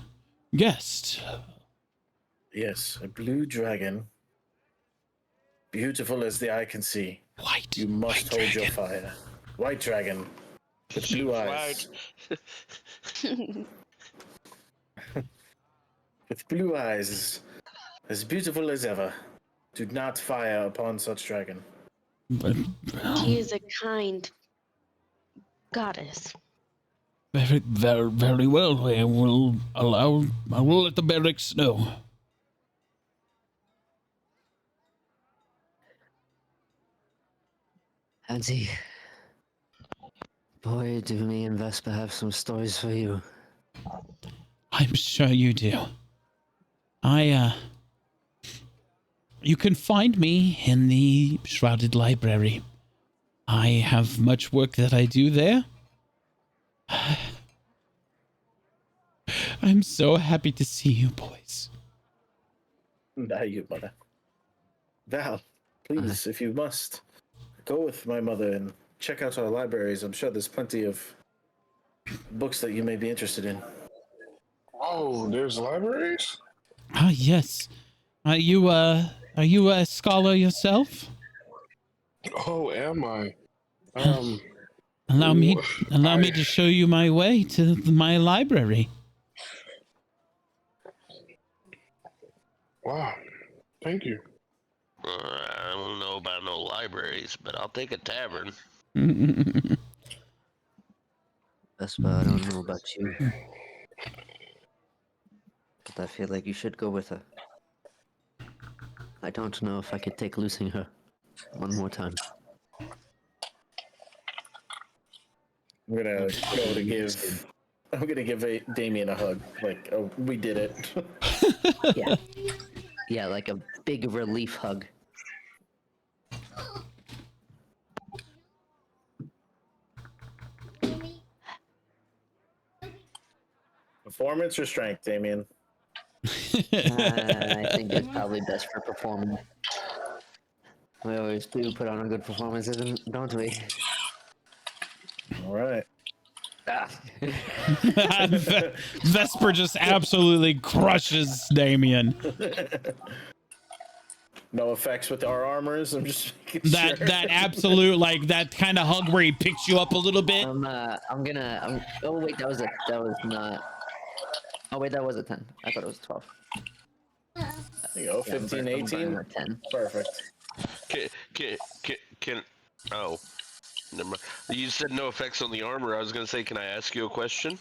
guest. Yes, a blue dragon, beautiful as the eye can see. White. You must white hold your dragon. fire. White dragon with blue eyes. With blue eyes, as beautiful as ever. Do not fire upon such dragon. But, She is a kind goddess. very, very, very well. I will let the barracks know. Auntie, boy, do me and Vespa have some stories for you. I'm sure you do. You can find me in the Shrouded Library. I have much work that I do there. I'm so happy to see you boys. Now you, mother. Val, please, if you must, go with my mother and check out our libraries. I'm sure there's plenty of books that you may be interested in. Oh, there's libraries? Ah, yes. Are you a scholar yourself? Oh, am I? Allow me I- to show you my way to my library. Wow. Thank you. I don't know about no libraries, but I'll take a tavern. Vespa, I don't know about you, but I feel like you should go with her. I don't know if I could take losing her one more time. I'm gonna go to give. I'm gonna give Damien a hug. Like, oh, we did it. Yeah. Yeah, like a big relief hug. Performance or strength, Damien? I think it's probably best for performing. We always do put on a good performance, don't we? All right. Ah. Vesper just absolutely crushes Damien. No effects with our armors. I'm just making That sure. that absolute like that kind of hug where he picks you up a little bit. Oh wait, that was not. Oh wait, that was a 10. I thought it was 12. There you go. Yeah, 15, I'm 18. at 10. Perfect. Can oh, never mind. You said no effects on the armor. I was gonna say, can I ask you a question?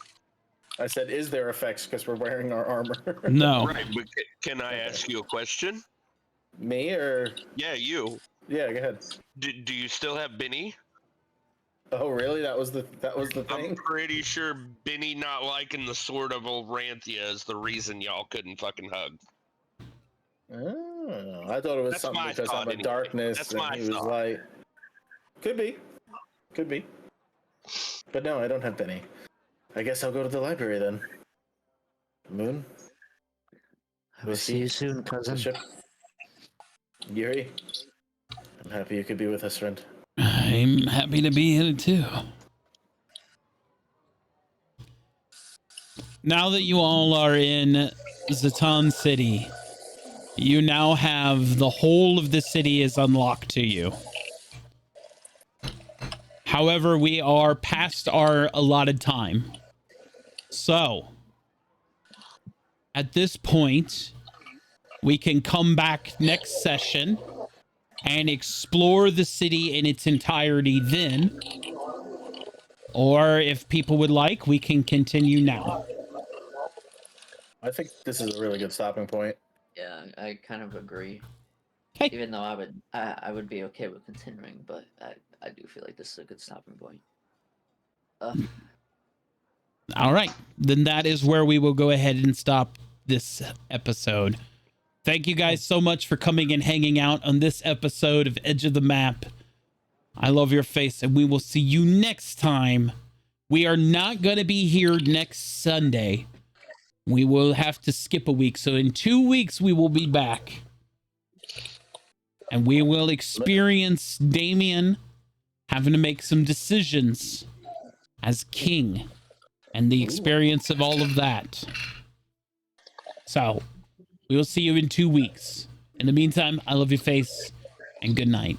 I said, is there effects because we're wearing our armor? No. Right, but can I ask you a question? Me or? Yeah, you. Yeah, go ahead. Do you still have Benny? Oh, really? That was the thing. I'm pretty sure Benny not liking the sword of Oranthia is the reason y'all couldn't fucking hug. Oh, I thought it was That's something my because thought I'm a anyway. darkness That's and my he was thought. light. Could be. But no, I don't have Benny. I guess I'll go to the library then. Moon? We'll see you soon, cousin. Bishop. Yuri. I'm happy you could be with us, friend. I'm happy to be here too. Now that you all are in Zatan City, you now have the whole of the city is unlocked to you. However, we are past our allotted time. So, at this point, we can come back next session and explore the city in its entirety then. Or if people would like, we can continue now. I think this is a really good stopping point. Yeah, I kind of agree. Okay. Even though I would be okay with continuing, but I do feel like this is a good stopping point. All right. Then that is where we will go ahead and stop this episode. Thank you guys so much for coming and hanging out on this episode of Edge of the Map. I love your face, and we will see you next time. We are not going to be here next Sunday. We will have to skip a week. So in 2 weeks, we will be back. And we will experience Damien having to make some decisions as king and the experience of all of that. So we will see you in 2 weeks. In the meantime, I love your face and good night.